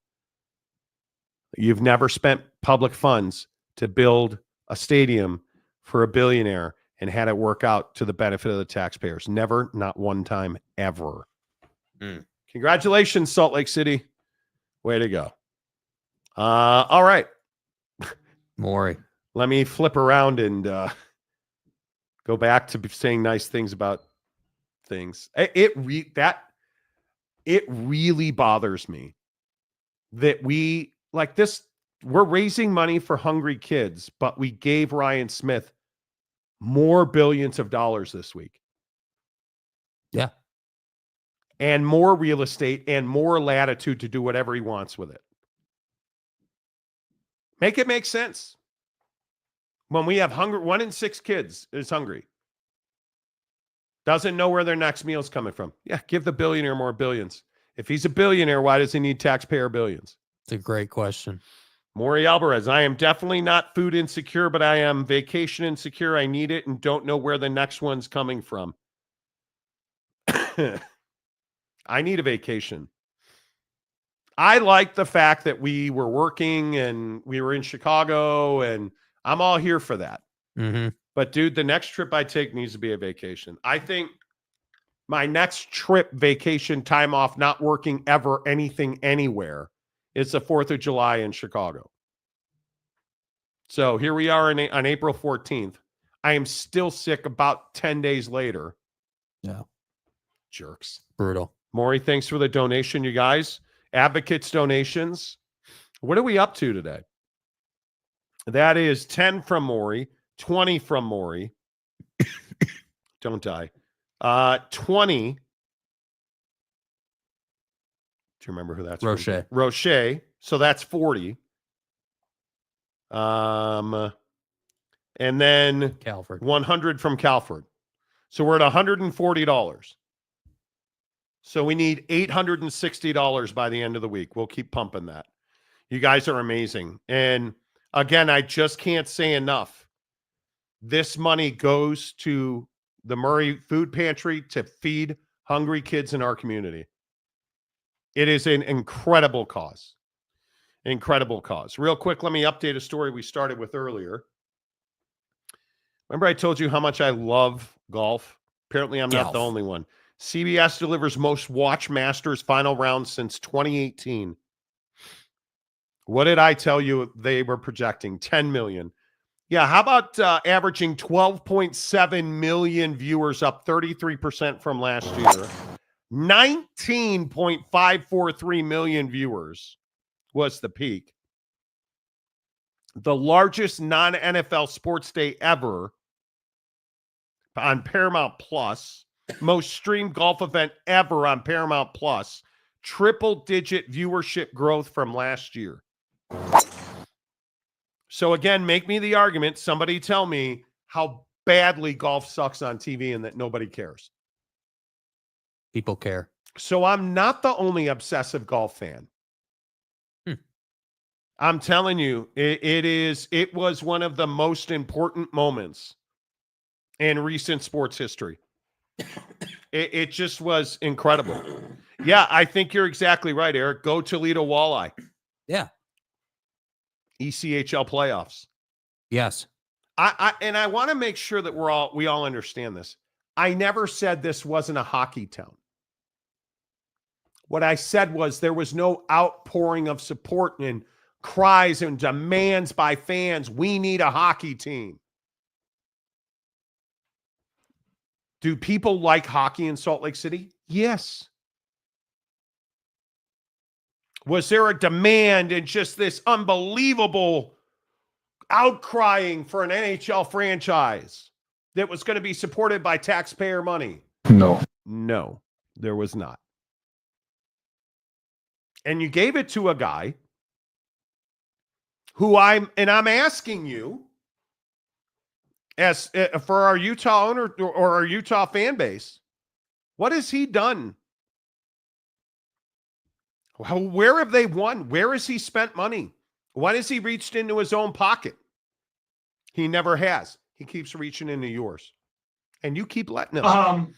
You've never spent public funds to build a stadium for a billionaire and had it work out to the benefit of the taxpayers. Never, not one time, ever. Congratulations, Salt Lake City. Way to go. All right. Maury. Let me flip around and go back to saying nice things about things. It really bothers me that we, like this, we're raising money for hungry kids, but we gave Ryan Smith more billions of dollars this week. Yeah. And more real estate and more latitude to do whatever he wants with it. Make it make sense. When we have hunger, 1 in 6 kids is hungry. Doesn't know where their next meal is coming from. Yeah, give the billionaire more billions. If he's a billionaire, why does he need taxpayer billions? It's a great question. Maury Alvarez, I am definitely not food insecure, but I am vacation insecure. I need it and don't know where the next one's coming from. I need a vacation. I like the fact that we were working and we were in Chicago, and I'm all here for that. Mm-hmm. But, dude, the next trip I take needs to be a vacation. I think my next trip, vacation, time off, not working ever, anything, anywhere, it's the 4th of July in Chicago. So here we are on April 14th. I am still sick about 10 days later. Yeah. Jerks. Brutal. Maury, thanks for the donation, you guys. Advocates donations. What are we up to today? That is 10 from Maury, 20 from Maury. Don't die. 20. Do you remember who that's Roche. from? Roche. So that's 40. And then Calvert. 100 from Calvert. So we're at $140. So we need $860 by the end of the week. We'll keep pumping that. You guys are amazing. And again, I just can't say enough. This money goes to the Murray Food Pantry to feed hungry kids in our community. It is an incredible cause. Incredible cause. Real quick, let me update a story we started with earlier. Remember I told you how much I love golf? Apparently I'm not the only one. CBS delivers most watched Masters final round since 2018. What did I tell you they were projecting? 10 million. Yeah, how about averaging 12.7 million viewers, up 33% from last year? 19.543 million viewers was the peak. The largest non-NFL sports day ever on Paramount Plus. Most streamed golf event ever on Paramount Plus. Triple-digit viewership growth from last year. So again, make me the argument. Somebody tell me, how badly golf sucks on TV and that nobody cares. People care. So I'm not the only obsessive golf fan. I'm telling you, it was one of the most important moments in recent sports history. It just was incredible. Yeah, I think you're exactly right, Eric. Go Toledo Walleye. Yeah. ECHL playoffs. Yes. I want to make sure that we all understand this. I never said this wasn't a hockey town. What I said was there was no outpouring of support and cries and demands by fans. We need a hockey team. Do people like hockey in Salt Lake City? Yes. Was there a demand and just this unbelievable outcrying for an NHL franchise that was going to be supported by taxpayer money? No, there was not. And you gave it to a guy who I'm asking you as for our Utah owner or our Utah fan base, what has he done? Where have they won? Where has he spent money? When has he reached into his own pocket? He never has. He keeps reaching into yours. And you keep letting him.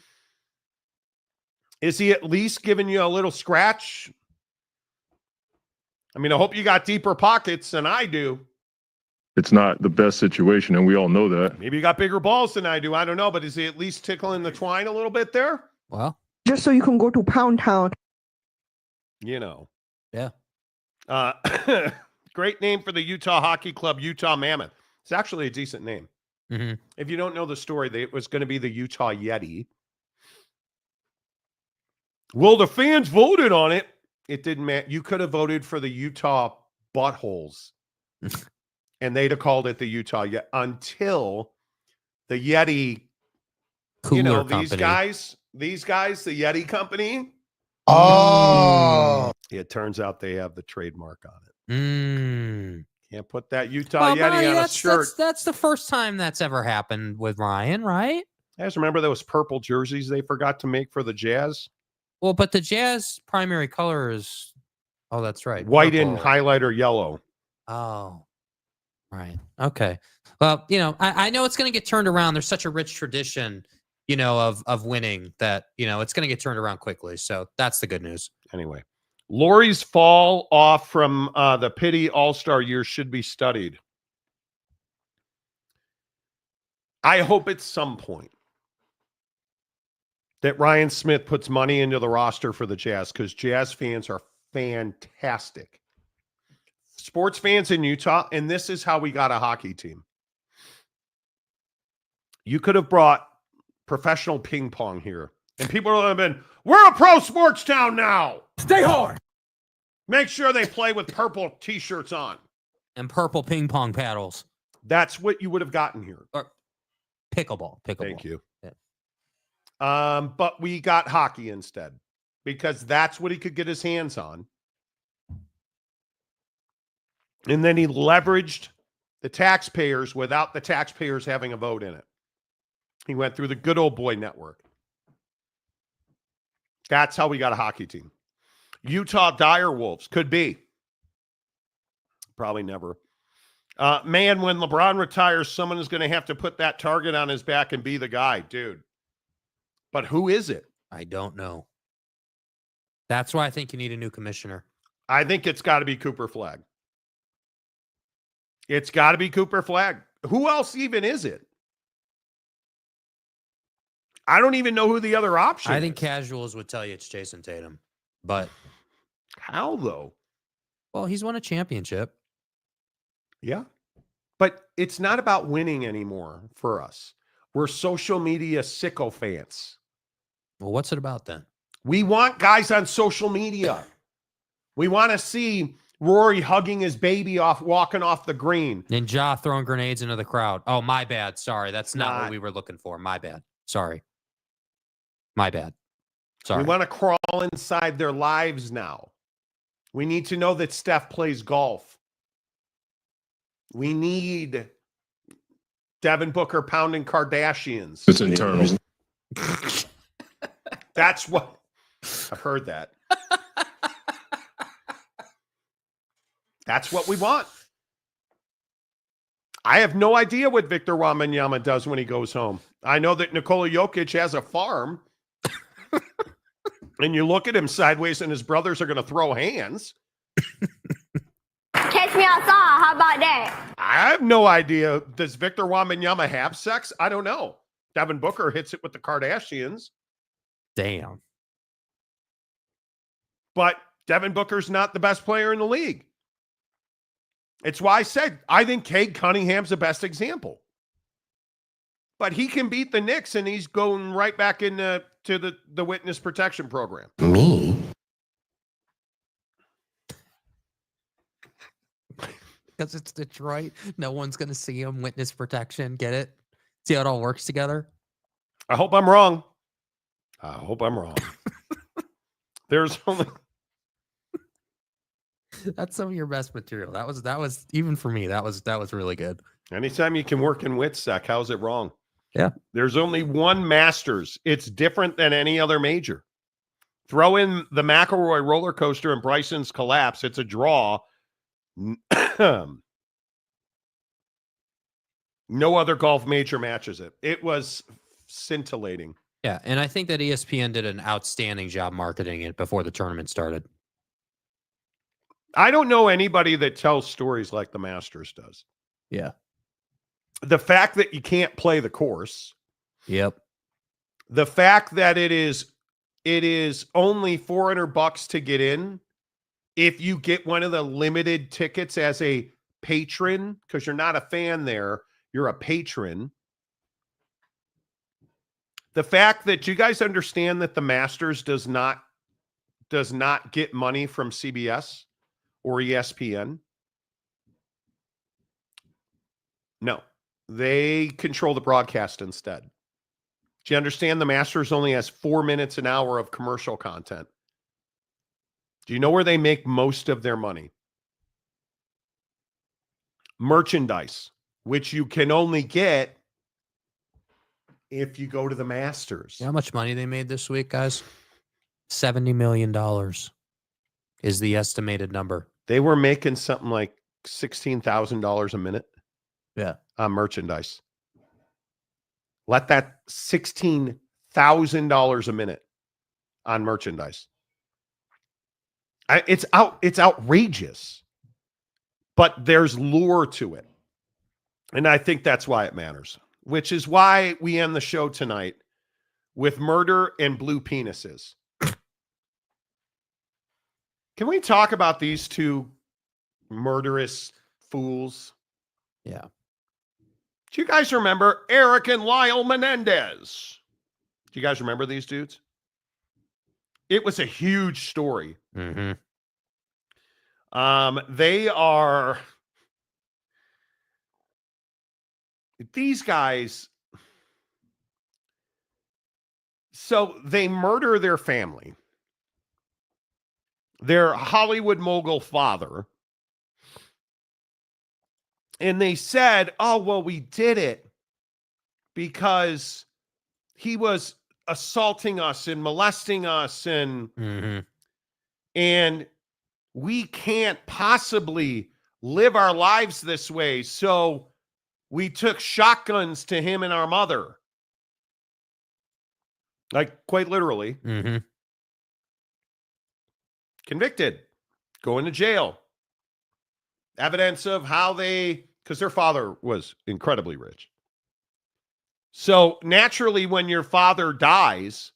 Is he at least giving you a little scratch? I mean, I hope you got deeper pockets than I do. It's not the best situation, and we all know that. Maybe you got bigger balls than I do. I don't know, but is he at least tickling the twine a little bit there? Well, Just so you can go to Pound Town. You know. Yeah. Great name for the Utah Hockey Club, Utah Mammoth. It's actually a decent name. Mm-hmm. If you don't know the story, it was going to be the Utah Yeti. Well, the fans voted on it. It didn't matter. You could have voted for the Utah Buttholes. And they'd have called it the Utah Yeti until the Yeti, Cooler these company. guys, the Yeti company. Oh. It turns out they have the trademark on it. Mm. Can't put that Utah Well, Yeti Marty, on a shirt. That's the first time that's ever happened with Ryan, right? You guys remember those purple jerseys they forgot to make for the Jazz? Well, but the Jazz primary color is, oh, that's right. White purple. and highlighter yellow. Oh, right. Okay. Well, I know it's going to get turned around. There's such a rich tradition, of winning that, it's going to get turned around quickly. So that's the good news. Anyway, Lori's fall off from the pity All-Star year should be studied. I hope at some point that Ryan Smith puts money into the roster for the Jazz because Jazz fans are fantastic. Sports fans in Utah, and this is how we got a hockey team. You could have brought professional ping pong here, and people would have been, we're a pro sports town now. Stay hard. Make sure they play with purple T-shirts on. And purple ping pong paddles. That's what you would have gotten here. Or pickleball. Thank you. Yeah. But we got hockey instead because that's what he could get his hands on. And then he leveraged the taxpayers without the taxpayers having a vote in it. He went through the good old boy network. That's how we got a hockey team. Utah Direwolves could be. Probably never. Man, when LeBron retires, someone is going to have to put that target on his back and be the guy, dude. But who is it? I don't know. That's why I think you need a new commissioner. I think it's got to be Cooper Flagg. It's got to be Cooper Flagg. Who else even is it? I don't even know who the other option is. I think casuals would tell you it's Jason Tatum. But how, though? Well, he's won a championship. Yeah. But it's not about winning anymore for us. We're social media sycophants. Well, what's it about then? We want guys on social media. We want to see Rory hugging his baby off, walking off the green. And Ja throwing grenades into the crowd. Oh, my bad. Sorry. That's not what we were looking for. My bad. Sorry. My bad. Sorry. We want to crawl inside their lives now. We need to know that Steph plays golf. We need Devin Booker pounding Kardashians. It's internal. That's what I've heard that. That's what we want. I have no idea what Victor Wembanyama does when he goes home. I know that Nikola Jokic has a farm. And you look at him sideways and his brothers are going to throw hands. Catch me outside. How about that? I have no idea. Does Victor Wembanyama have sex? I don't know. Devin Booker hits it with the Kardashians. Damn. But Devin Booker's not the best player in the league. It's why I said I think Cade Cunningham's the best example. But he can beat the Knicks, and he's going right back into the witness protection program. Me? Because it's Detroit. No one's going to see him. Witness protection. Get it? See how it all works together? I hope I'm wrong. I hope I'm wrong. There's only... That's some of your best material. That was even for me. That was really good. Anytime you can work in WITSEC, how's it wrong? Yeah. There's only one Masters. It's different than any other major. Throw in the McIlroy roller coaster and Bryson's collapse. It's a draw. No other golf major matches it. It was scintillating. Yeah, and I think that ESPN did an outstanding job marketing it before the tournament started. I don't know anybody that tells stories like the Masters does. Yeah. The fact that you can't play the course. Yep. The fact that it is only $400 to get in if you get one of the limited tickets as a patron, because you're not a fan there, you're a patron. The fact that you guys understand that the Masters does not get money from CBS or ESPN. No, they control the broadcast instead. Do you understand the Masters only has 4 minutes an hour of commercial content? Do you know where they make most of their money? Merchandise, which you can only get if you go to the Masters. You know how much money they made this week, guys? $70 million is the estimated number. They were making something like $16,000 a minute. Yeah. On merchandise. Let that $16,000 a minute on merchandise. It's outrageous. But there's lure to it. And I think that's why it matters. Which is why we end the show tonight with murder and blue penises. Can we talk about these two murderous fools? Yeah. Do you guys remember Eric and Lyle Menendez? Do you guys remember these dudes? It was a huge story. Mm-hmm. They are... These guys... So they murder their family. Their Hollywood mogul father. And they said, oh, well, we did it because he was assaulting us and molesting us and we can't possibly live our lives this way. So we took shotguns to him and our mother. Like, quite literally. Mm-hmm. Convicted. Going to jail. Evidence of how they, because their father was incredibly rich. So naturally, when your father dies,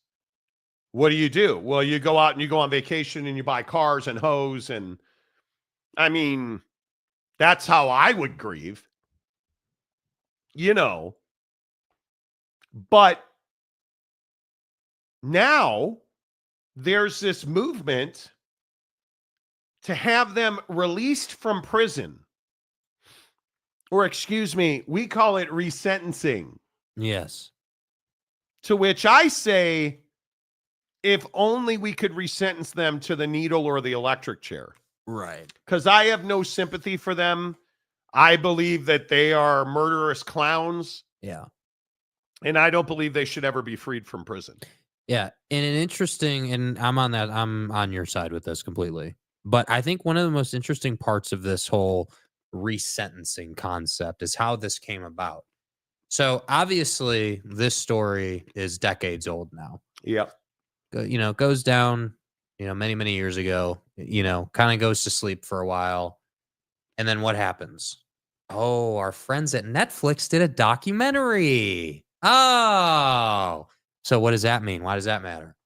what do? Well, you go out and you go on vacation and you buy cars and hoes. And I mean, that's how I would grieve, you know. But now there's this movement to have them released from prison. Or excuse me, we call it resentencing. Yes. To which I say, if only we could resentence them to the needle or the electric chair. Right. Because I have no sympathy for them. I believe that they are murderous clowns. Yeah. And I don't believe they should ever be freed from prison. Yeah. And an interesting, and I'm on your side with this completely. But I think one of the most interesting parts of this whole resentencing concept is how this came about. So obviously this story is decades old now. Yep. You know, goes down, many, many years ago, kind of goes to sleep for a while. And then what happens? Oh, our friends at Netflix did a documentary. Oh, so what does that mean? Why does that matter?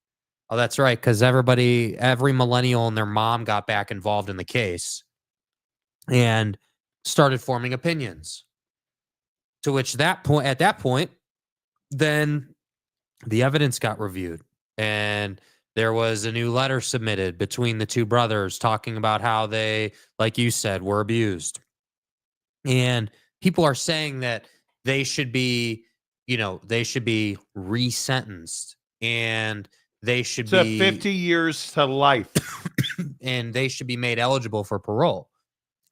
Oh, that's right. Because every millennial and their mom got back involved in the case and started forming opinions. To which at that point, then the evidence got reviewed and there was a new letter submitted between the two brothers talking about how they, like you said, were abused. And people are saying that they should be, resentenced and they should be 50 years to life and they should be made eligible for parole.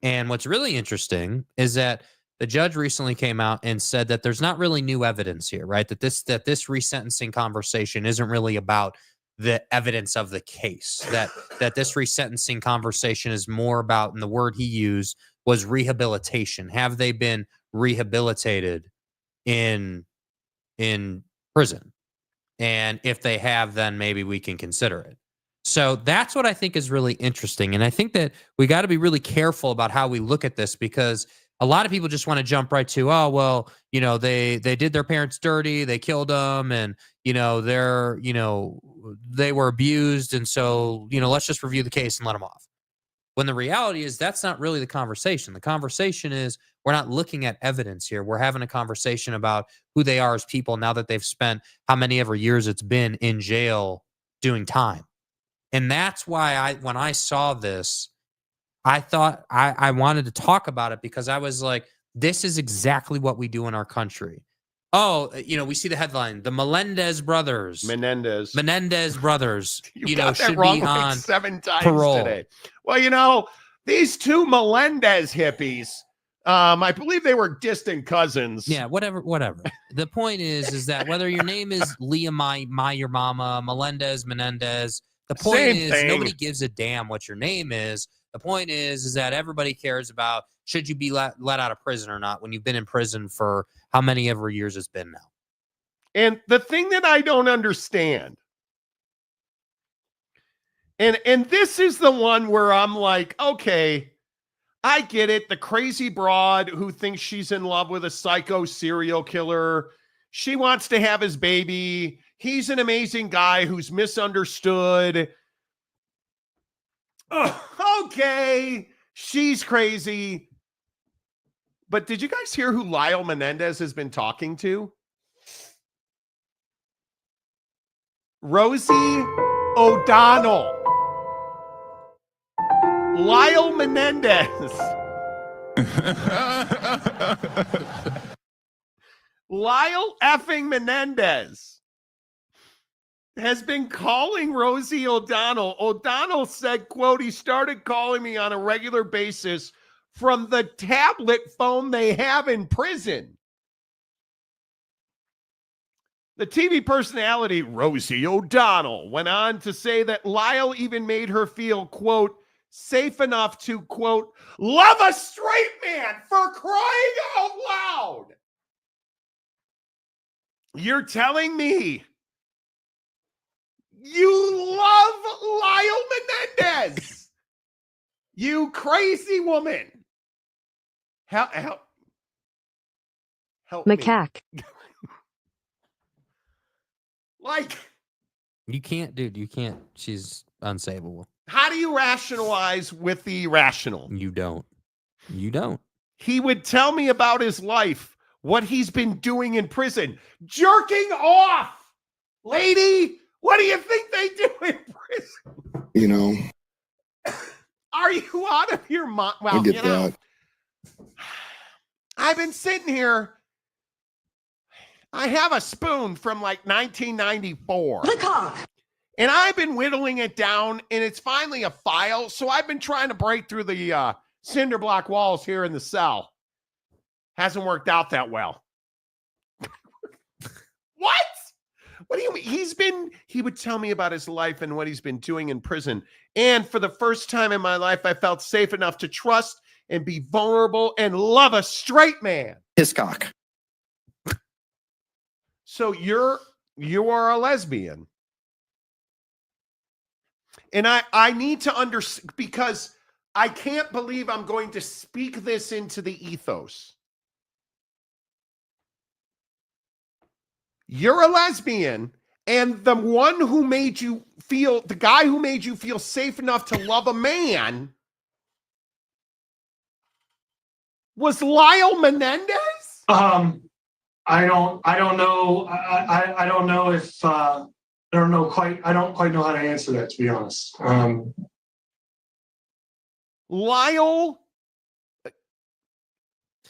And what's really interesting is that the judge recently came out and said that there's not really new evidence here, right? That this resentencing conversation isn't really about the evidence of the case. That this resentencing conversation is more about, and the word he used was rehabilitation. Have they been rehabilitated in prison? And if they have, then maybe we can consider it. So that's what I think is really interesting. And I think that we got to be really careful about how we look at this, because a lot of people just want to jump right to, oh, well, they did their parents dirty, they killed them, and, they were abused. And so, let's just review the case and let them off. When the reality is that's not really the conversation. The conversation is we're not looking at evidence here. We're having a conversation about who they are as people now that they've spent how many ever years it's been in jail doing time. And that's why when I saw this, I thought I wanted to talk about it, because I was like, this is exactly what we do in our country. Oh, we see the headline, the Menendez brothers. Menendez brothers, you got that should wrong be on 7 times parole today. Well, these two Menendez hippies, I believe they were distant cousins. Yeah, whatever. The point is that whether your name is Leah, your mama, Menendez, the point is nobody gives a damn what your name is. The point is that everybody cares about, should you be let out of prison or not when you've been in prison for how many ever years it's been now. And the thing that I don't understand, and this is the one where I'm like, okay, I get it. The crazy broad who thinks she's in love with a psycho serial killer. She wants to have his baby. He's an amazing guy who's misunderstood. Oh, okay, she's crazy. But did you guys hear who Lyle Menendez has been talking to? Rosie O'Donnell. Lyle Menendez. Lyle effing Menendez has been calling Rosie O'Donnell. O'Donnell said, quote, he started calling me on a regular basis from the tablet phone they have in prison. The TV personality Rosie O'Donnell went on to say that Lyle even made her feel, quote, safe enough to, quote, love a straight man, for crying out loud. You're telling me you love Lyle Menendez? You crazy woman. Help Macaque. me. Like, you can't, dude. You can't. She's unsavable. How do you rationalize with the irrational? You don't. He would tell me about his life, what he's been doing in prison. Jerking off. Lady, what do you think they do in prison? Are you out of your mind? Well, I get that. I've been sitting here. I have a spoon from like 1994. The cock. And I've been whittling it down, and it's finally a file. So I've been trying to break through the cinder block walls here in the cell. Hasn't worked out that well. What? What do you mean? He would tell me about his life and what he's been doing in prison. And for the first time in my life, I felt safe enough to trust and be vulnerable and love a straight man. His cock. So you are a lesbian. And I need to understand, because I can't believe I'm going to speak this into the ethos. You're a lesbian, and the one who made you feel, the guy who made you feel safe enough to love a man was Lyle Menendez? I don't know. I don't know if I don't quite know how to answer that, to be honest. Lyle,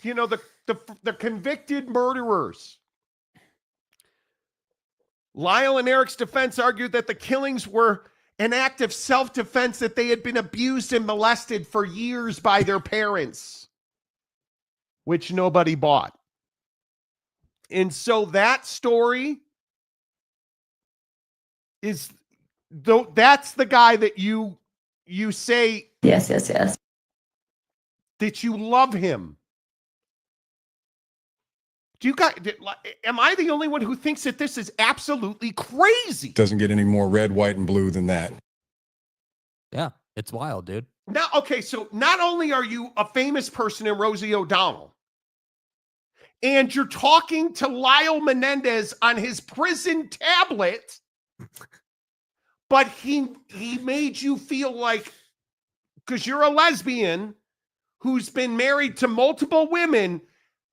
you know, the convicted murderers. Lyle and Eric's defense argued that the killings were an act of self-defense, that they had been abused and molested for years by their parents, which nobody bought. And so that story is, though, that's the guy that you say, Yes. that you love him. Do you guys, am I the only one who thinks that this is absolutely crazy? Doesn't get any more red, white, and blue than that. Yeah, it's wild, dude. Now, okay, so not only are you a famous person in Rosie O'Donnell, and you're talking to Lyle Menendez on his prison tablet, but he made you feel like, because you're a lesbian who's been married to multiple women,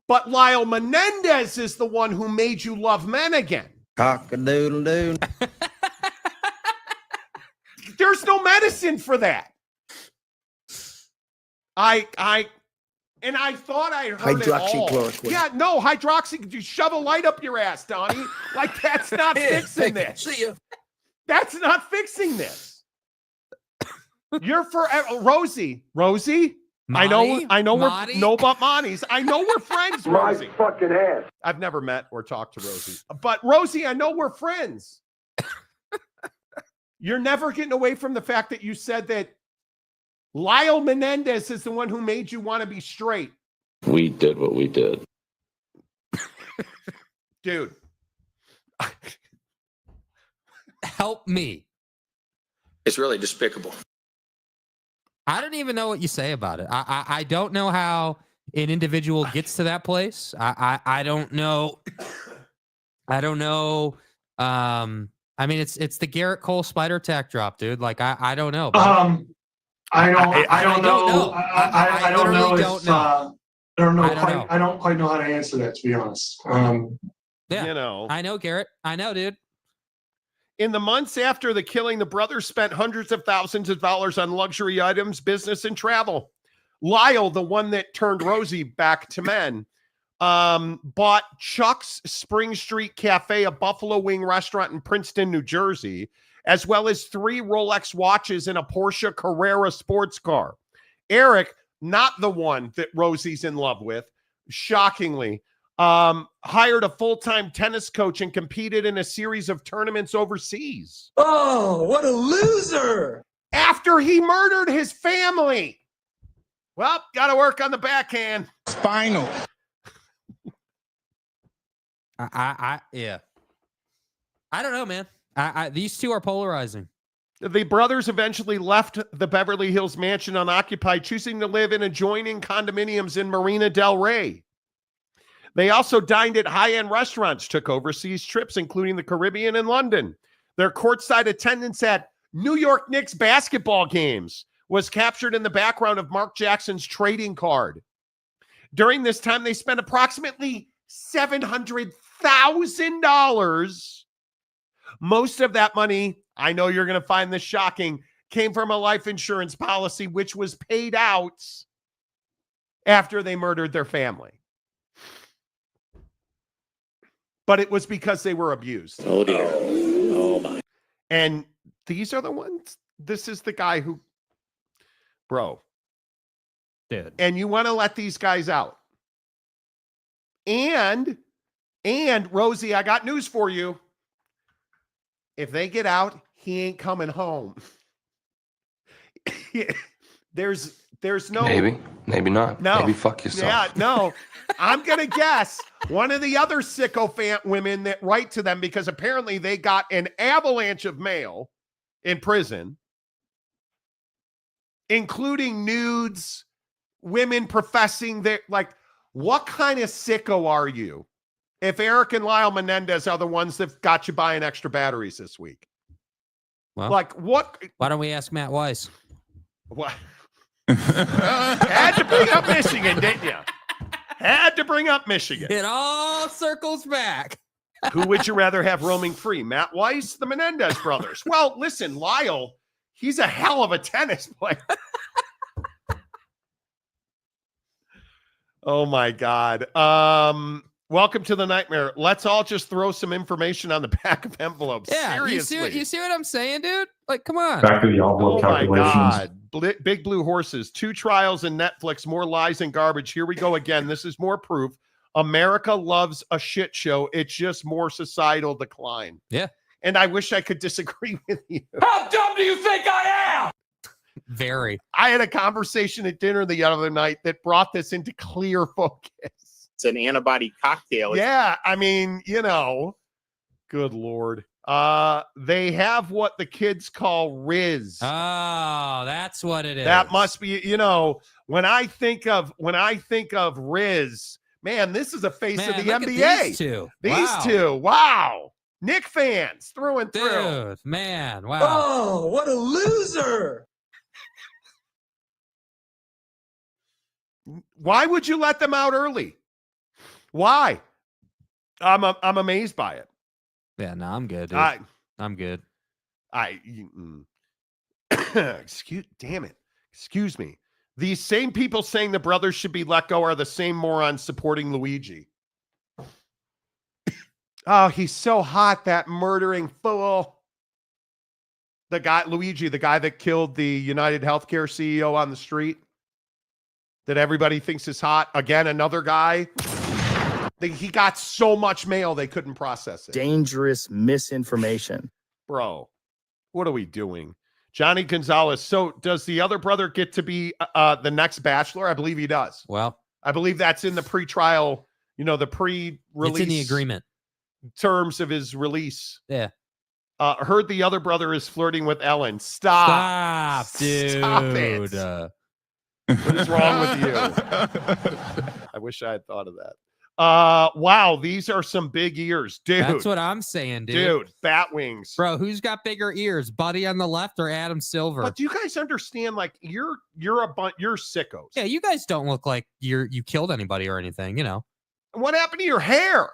but Lyle Menendez is the one who made you love men again. Cock-a-doodle-doo. There's no medicine for that. I thought I heard it all. Hydroxychloroquine. Yeah, no, you shove a light up your ass, Donnie. Like, that's not fixing this. See ya. That's not fixing this. You're forever, Rosie. Monty? I know Monty? we're no but Monty's. I know we're friends, My Rosie. fucking ass. I've never met or talked to Rosie. But Rosie, I know we're friends. You're never getting away from the fact that you said that Lyle Menendez is the one who made you want to be straight. We did what we did. Dude. Help me. It's really despicable. I don't even know what you say about it. I don't know how an individual gets to that place. I don't know. I don't know. I mean, it's the Garrett Cole spider attack drop, dude. Like, I don't know. I don't know. I don't quite know how to answer that, to be honest. Yeah, you know. I know, Garrett. I know, dude. In the months after the killing, the brothers spent hundreds of thousands of dollars on luxury items, business, and travel. Lyle, the one that turned Rosie back to men, bought Chuck's Spring Street Cafe, a Buffalo Wing restaurant in Princeton, New Jersey, as well as 3 Rolex watches and a Porsche Carrera sports car. Eric, not the one that Rosie's in love with, shockingly, hired a full-time tennis coach and competed in a series of tournaments overseas. Oh, what a loser! After he murdered his family. Well, got to work on the backhand. Spinal. Yeah. I don't know, man. These two are polarizing. The brothers eventually left the Beverly Hills mansion unoccupied, choosing to live in adjoining condominiums in Marina del Rey. They also dined at high-end restaurants, took overseas trips, including the Caribbean and London. Their courtside attendance at New York Knicks basketball games was captured in the background of Mark Jackson's trading card. During this time, they spent approximately $700,000. Most of that money, I know you're going to find this shocking, came from a life insurance policy, which was paid out after they murdered their family. But it was because they were abused. Oh, dear. Oh, my. And these are the ones. This is the guy who, bro. Dude. And you want to let these guys out. And Rosie, I got news for you. If they get out, he ain't coming home. There's no maybe not. No. Maybe fuck yourself. Yeah, no. I'm going to guess one of the other sycophant women that write to them, because apparently they got an avalanche of mail in prison, including nudes, women professing that, like, what kind of sicko are you if Eric and Lyle Menendez are the ones that got you buying extra batteries this week? Well, like, what? Why don't we ask Matt Weiss? What? Had to bring up Michigan, didn't you? Had to bring up Michigan. It all circles back. Who would you rather have roaming free, Matt Weiss, the Menendez brothers? Well, listen, Lyle, he's a hell of a tennis player. Oh my God. Welcome to the nightmare. Let's all just throw some information on the back of envelopes. Yeah, Seriously. you see what I'm saying, dude? Like, come on. Back to the envelope calculations. My God. Big Blue Horses, 2 trials in Netflix, more lies and garbage. Here we go again. This is more proof. America loves a shit show. It's just more societal decline. Yeah. And I wish I could disagree with you. How dumb do you think I am? Very. I had a conversation at dinner the other night that brought this into clear focus. It's an antibody cocktail. Yeah, I mean, you know, good Lord. They have what the kids call Riz. Oh, that's what it is. That must be, you know, when I think of Riz, man, this is a face of the NBA. These two. These two. Wow. Nick fans through and through. Dude, man, wow. Oh, what a loser. Why would you let them out early? Why? I'm amazed by it. Yeah, no, I'm good, dude. I'm good. Excuse me. These same people saying the brothers should be let go are the same morons supporting Luigi. Oh, he's so hot, that murdering fool. The guy, Luigi, the guy that killed the United Healthcare CEO on the street that everybody thinks is hot. Again, another guy. He got so much mail they couldn't process it. Dangerous misinformation. Bro, what are we doing? Johnny Gonzalez. So does the other brother get to be the next Bachelor? I believe he does. Well, I believe that's in the pre-trial, you know, the pre-release. It's in the agreement. Terms of his release. Yeah. Heard the other brother is flirting with Ellen. Stop, dude. Stop it. What is wrong with you? I wish I had thought of that. Wow, these are some big ears, dude. That's what I'm saying, dude. Dude, bat wings. Bro, who's got bigger ears, Buddy on the left or Adam Silver? But do you guys understand? Like, you're sickos. Yeah, you guys don't look like you killed anybody or anything, you know. What happened to your hair?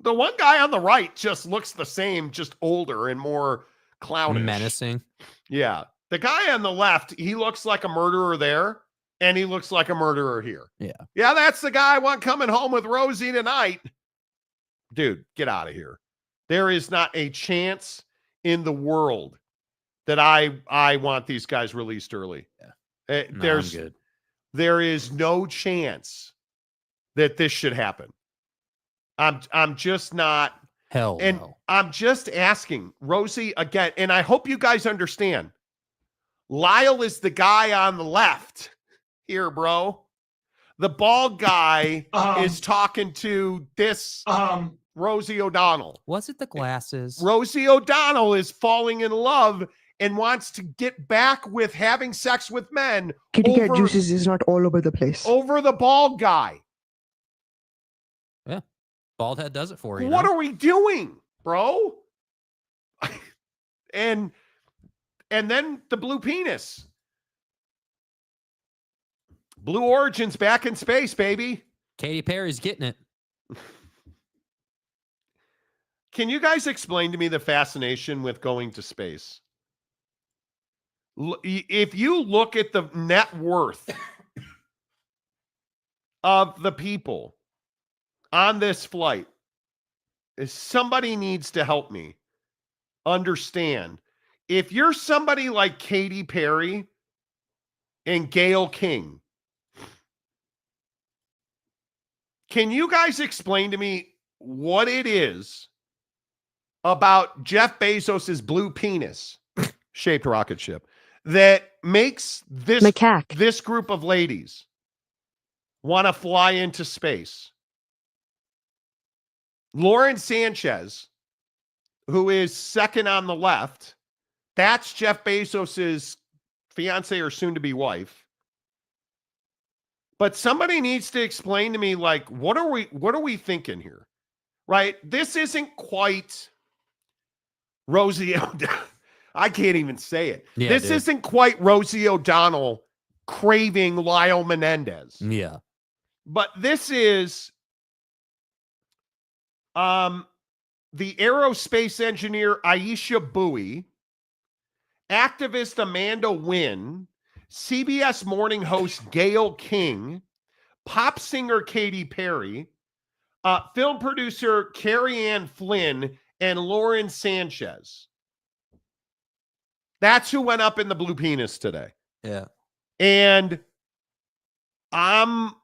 The one guy on the right just looks the same, just older and more clownish. Menacing. Yeah. The guy on the left, he looks like a murderer there. And he looks like a murderer here. Yeah. Yeah, that's the guy I want coming home with Rosie tonight. Dude, get out of here. There is not a chance in the world that I want these guys released early. Yeah. I'm good. There is no chance that this should happen. I'm just not. Hell and no. I'm just asking, Rosie, again, and I hope you guys understand. Lyle is the guy on the left. Here, bro. The bald guy is talking to this Rosie O'Donnell. Was it the glasses? Rosie O'Donnell is falling in love and wants to get back with having sex with men. Kitty cat juices is not all over the place. Over the bald guy. Yeah. Bald head does it for you. What are we doing, bro? and then the blue penis. Blue Origin's back in space, baby. Katy Perry's getting it. Can you guys explain to me the fascination with going to space? If you look at the net worth of the people on this flight, somebody needs to help me understand. If you're somebody like Katy Perry and Gayle King, Can you guys explain to me what it is about Jeff Bezos's blue penis shaped rocket ship that makes this group of ladies want to fly into space? Lauren Sanchez, who is second on the left, that's Jeff Bezos's fiance or soon-to-be wife. But somebody needs to explain to me, like, what are we thinking here? Right? This isn't quite Rosie O'Donnell. I can't even say it. Yeah, this dude. isn't quite Rosie O'Donnell craving Lyle Menendez. Yeah. But this is the aerospace engineer Aisha Bowie, activist Amanda Wynn, CBS morning host Gayle King, pop singer Katy Perry, film producer Carrie Ann Flynn, and Lauren Sanchez. That's who went up in the blue penis today. Yeah. And I'm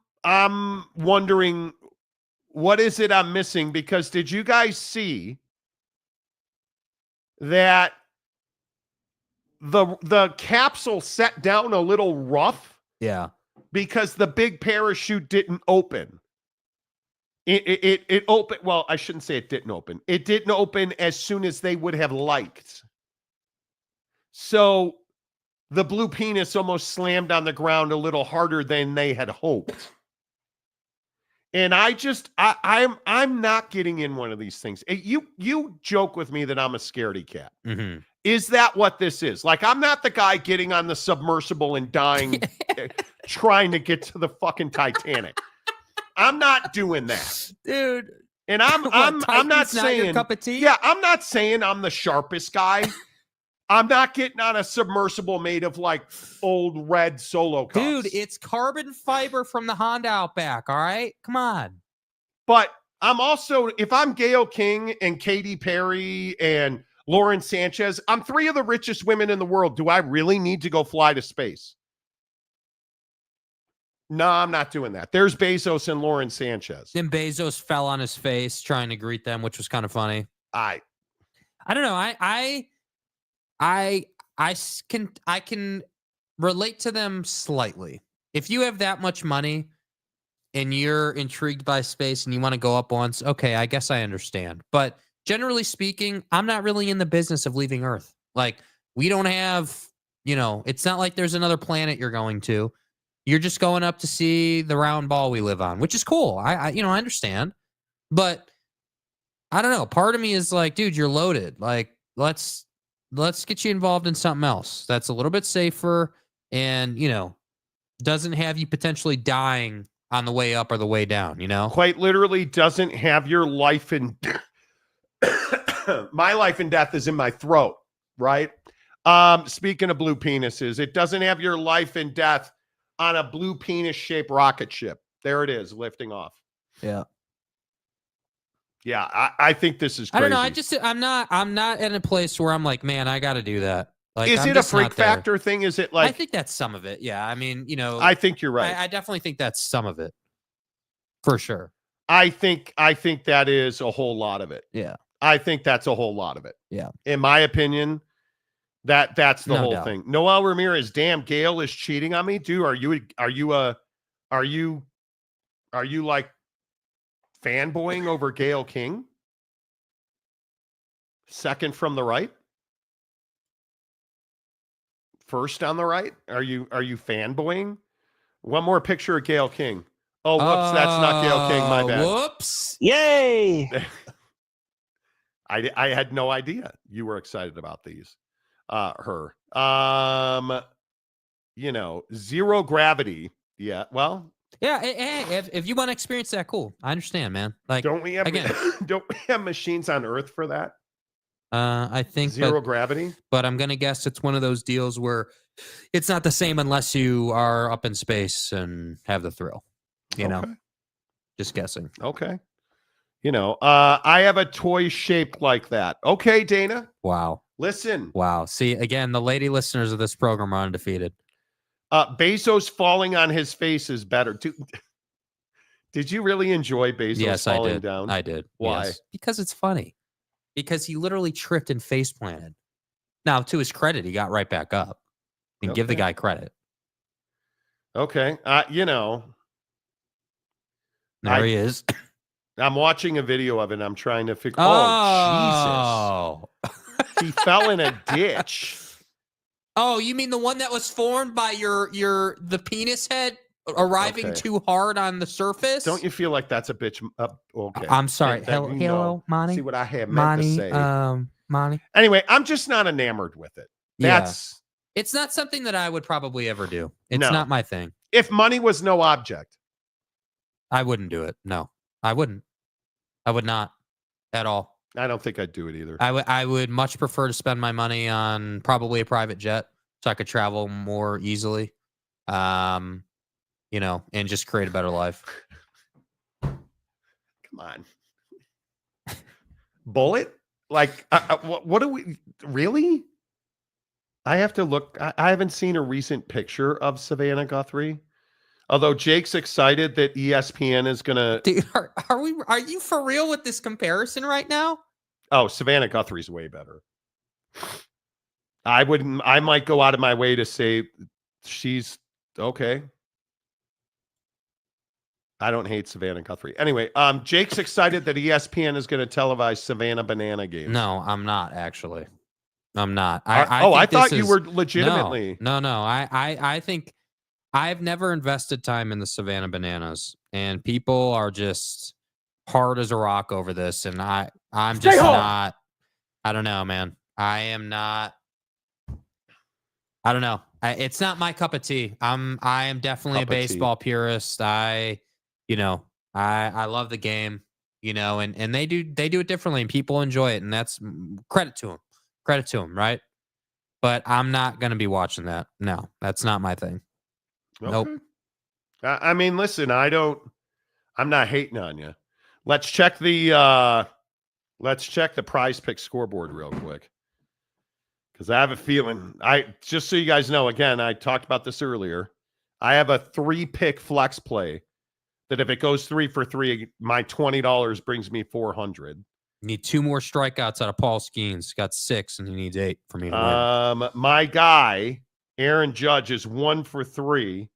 wondering, what is it I'm missing? Because did you guys see that the capsule set down a little rough? Yeah. Because the big parachute didn't open. It opened. Well, I shouldn't say it didn't open. It didn't open as soon as they would have liked. So the blue penis almost slammed on the ground a little harder than they had hoped. And I'm not getting in one of these things. You joke with me that I'm a scaredy cat. Mm-hmm. Is that what this is? Like, I'm not the guy getting on the submersible and dying, trying to get to the fucking Titanic. I'm not doing that, dude. And I'm not saying your cup of tea? Yeah, I'm not saying I'm the sharpest guy. I'm not getting on a submersible made of like old red Solo cups. Dude, it's carbon fiber from the Honda Outback, all right? Come on. But I'm also, if I'm Gayle King and Katy Perry and Lauren Sanchez, I'm three of the richest women in the world. Do I really need to go fly to space? No, I'm not doing that. There's Bezos and Lauren Sanchez. Then Bezos fell on his face trying to greet them, which was kind of funny. I don't know. I can relate to them slightly. If you have that much money and you're intrigued by space and you want to go up once, okay, I guess I understand. But generally speaking, I'm not really in the business of leaving Earth. Like, we don't have, it's not like there's another planet you're going to. You're just going up to see the round ball we live on, which is cool. I understand. But I don't know. Part of me is like, dude, you're loaded. Like, let's get you involved in something else that's a little bit safer and, doesn't have you potentially dying on the way up or the way down, Quite literally doesn't have your life in my life and death is in my throat, right? Speaking of blue penises, it doesn't have your life and death on a blue penis shaped rocket ship. There it is, lifting off. Yeah. Yeah, I think this is crazy. I don't know. I'm not in a place where I'm like, man, I got to do that. Like, is it a freak factor thing? Is it like? I think that's some of it. Yeah. I mean, I think you're right. I definitely think that's some of it. For sure. I think that is a whole lot of it. Yeah. I think that's a whole lot of it. Yeah. In my opinion, that's the No whole doubt. thing. Noel Ramirez, damn, Gayle is cheating on me, dude. Are you like fanboying over Gayle King? Second from the right? First on the right? Are you fanboying? One more picture of Gayle King. Oh, whoops, that's not Gayle King. My bad. Whoops. Yay. I had no idea you were excited about these. Her. Zero gravity. Yeah. Well. Yeah. Hey, if you want to experience that, cool. I understand, man. Like, don't we have machines on Earth for that? I think zero gravity. But I'm gonna guess it's one of those deals where it's not the same unless you are up in space and have the thrill. You know, just guessing. Okay. I have a toy shaped like that. Okay, Dana. Wow. Listen. Wow. See, again, the lady listeners of this program are undefeated. Bezos falling on his face is better. Did you really enjoy Bezos Yes, I falling did. down? I did. Why? Yes. Because it's funny. Because he literally tripped and face planted. Now, to his credit, he got right back up. And give the guy credit. Okay. There he is. I'm watching a video of it. And I'm trying to figure. Oh, Jesus. He fell in a ditch. Oh, you mean the one that was formed by the penis head arriving too hard on the surface? Don't you feel like that's a bitch? Okay. I'm sorry. Hello, Monty. See what I had meant to say. Monty. Anyway, I'm just not enamored with it. It's not something that I would probably ever do. It's not my thing. If money was no object, I wouldn't do it. No, I wouldn't. I would not at all. I don't think I'd do it either. I would much prefer to spend my money on probably a private jet so I could travel more easily. And just create a better life. Come on. Bullet? Like, what do we really? I have to look. I haven't seen a recent picture of Savannah Guthrie. Although Jake's excited that ESPN is gonna. Dude, are you for real with this comparison right now? Oh, Savannah Guthrie's way better. I might go out of my way to say she's okay. I don't hate Savannah Guthrie. Anyway, Jake's excited that ESPN is going to televise Savannah Banana games. No, I'm not actually. I'm not. I thought you were legitimately. No. I think I've never invested time in the Savannah Bananas, and people are just hard as a rock over this, and I'm just not. I don't know, man. I am not. I don't know. It's not my cup of tea. I am definitely a baseball purist. I love the game, and they do it differently, and people enjoy it, and that's credit to them, right? But I'm not going to be watching that. No, that's not my thing. Okay. Nope. I mean, listen, I'm not hating on you. Let's check the Prize Pick scoreboard real quick. Because I have a feeling, just so you guys know, again, I talked about this earlier. I have a 3-pick flex play that if it goes 3 for 3, my $20 brings me $400. You need 2 more strikeouts out of Paul Skeens. Got 6, and he needs 8 for me to win. My guy, Aaron Judge, is 1 for 3.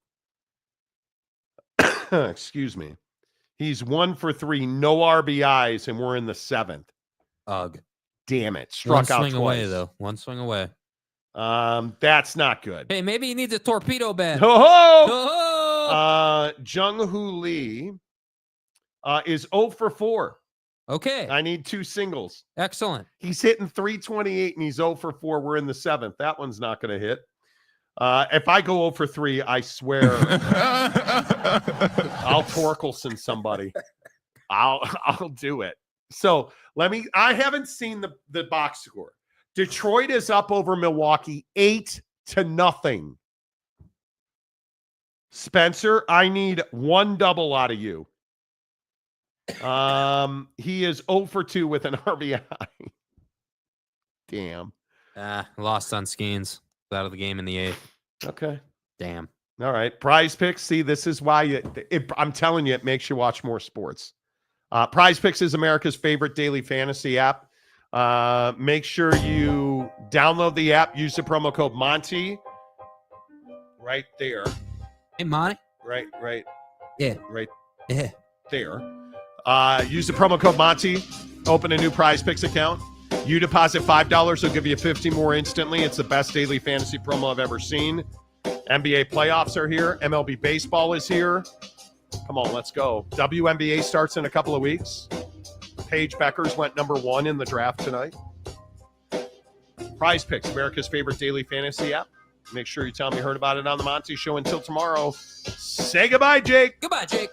Excuse me. He's 1 for 3, no RBIs, and we're in the 7th. Ugh. Damn it. Struck out twice. One swing away, though. One swing away. That's not good. Hey, maybe he needs a torpedo bat. Jung Hoo Lee is 0 for 4. Okay. I need 2 singles. Excellent. He's hitting 328 and he's 0 for 4. We're in the 7th. That one's not going to hit. If I go 0 for 3, I swear I'll Torkelson somebody. I'll do it. So I haven't seen the box score. Detroit is up over Milwaukee 8-0. Spencer, I need 1 double out of you. He is 0 for 2 with an RBI. Damn. Lost on Skeens. Out of the game in the 8th. Okay. Damn. All right. Prize Picks. See, this is why I'm telling you, it makes you watch more sports. Prize Picks is America's favorite daily fantasy app. Make sure you download the app. Use the promo code Monty. Right there. Hey, Monty. Right. Yeah. Right. Yeah. There. Use the promo code Monty. Open a new Prize Picks account. You deposit $5, they'll give you 50 more instantly. It's the best daily fantasy promo I've ever seen. NBA playoffs are here. MLB baseball is here. Come on, let's go. WNBA starts in a couple of weeks. Paige Beckers went number 1 in the draft tonight. Prize Picks, America's favorite daily fantasy app. Make sure you tell me you heard about it on the Monty Show. Until tomorrow, say goodbye, Jake. Goodbye, Jake.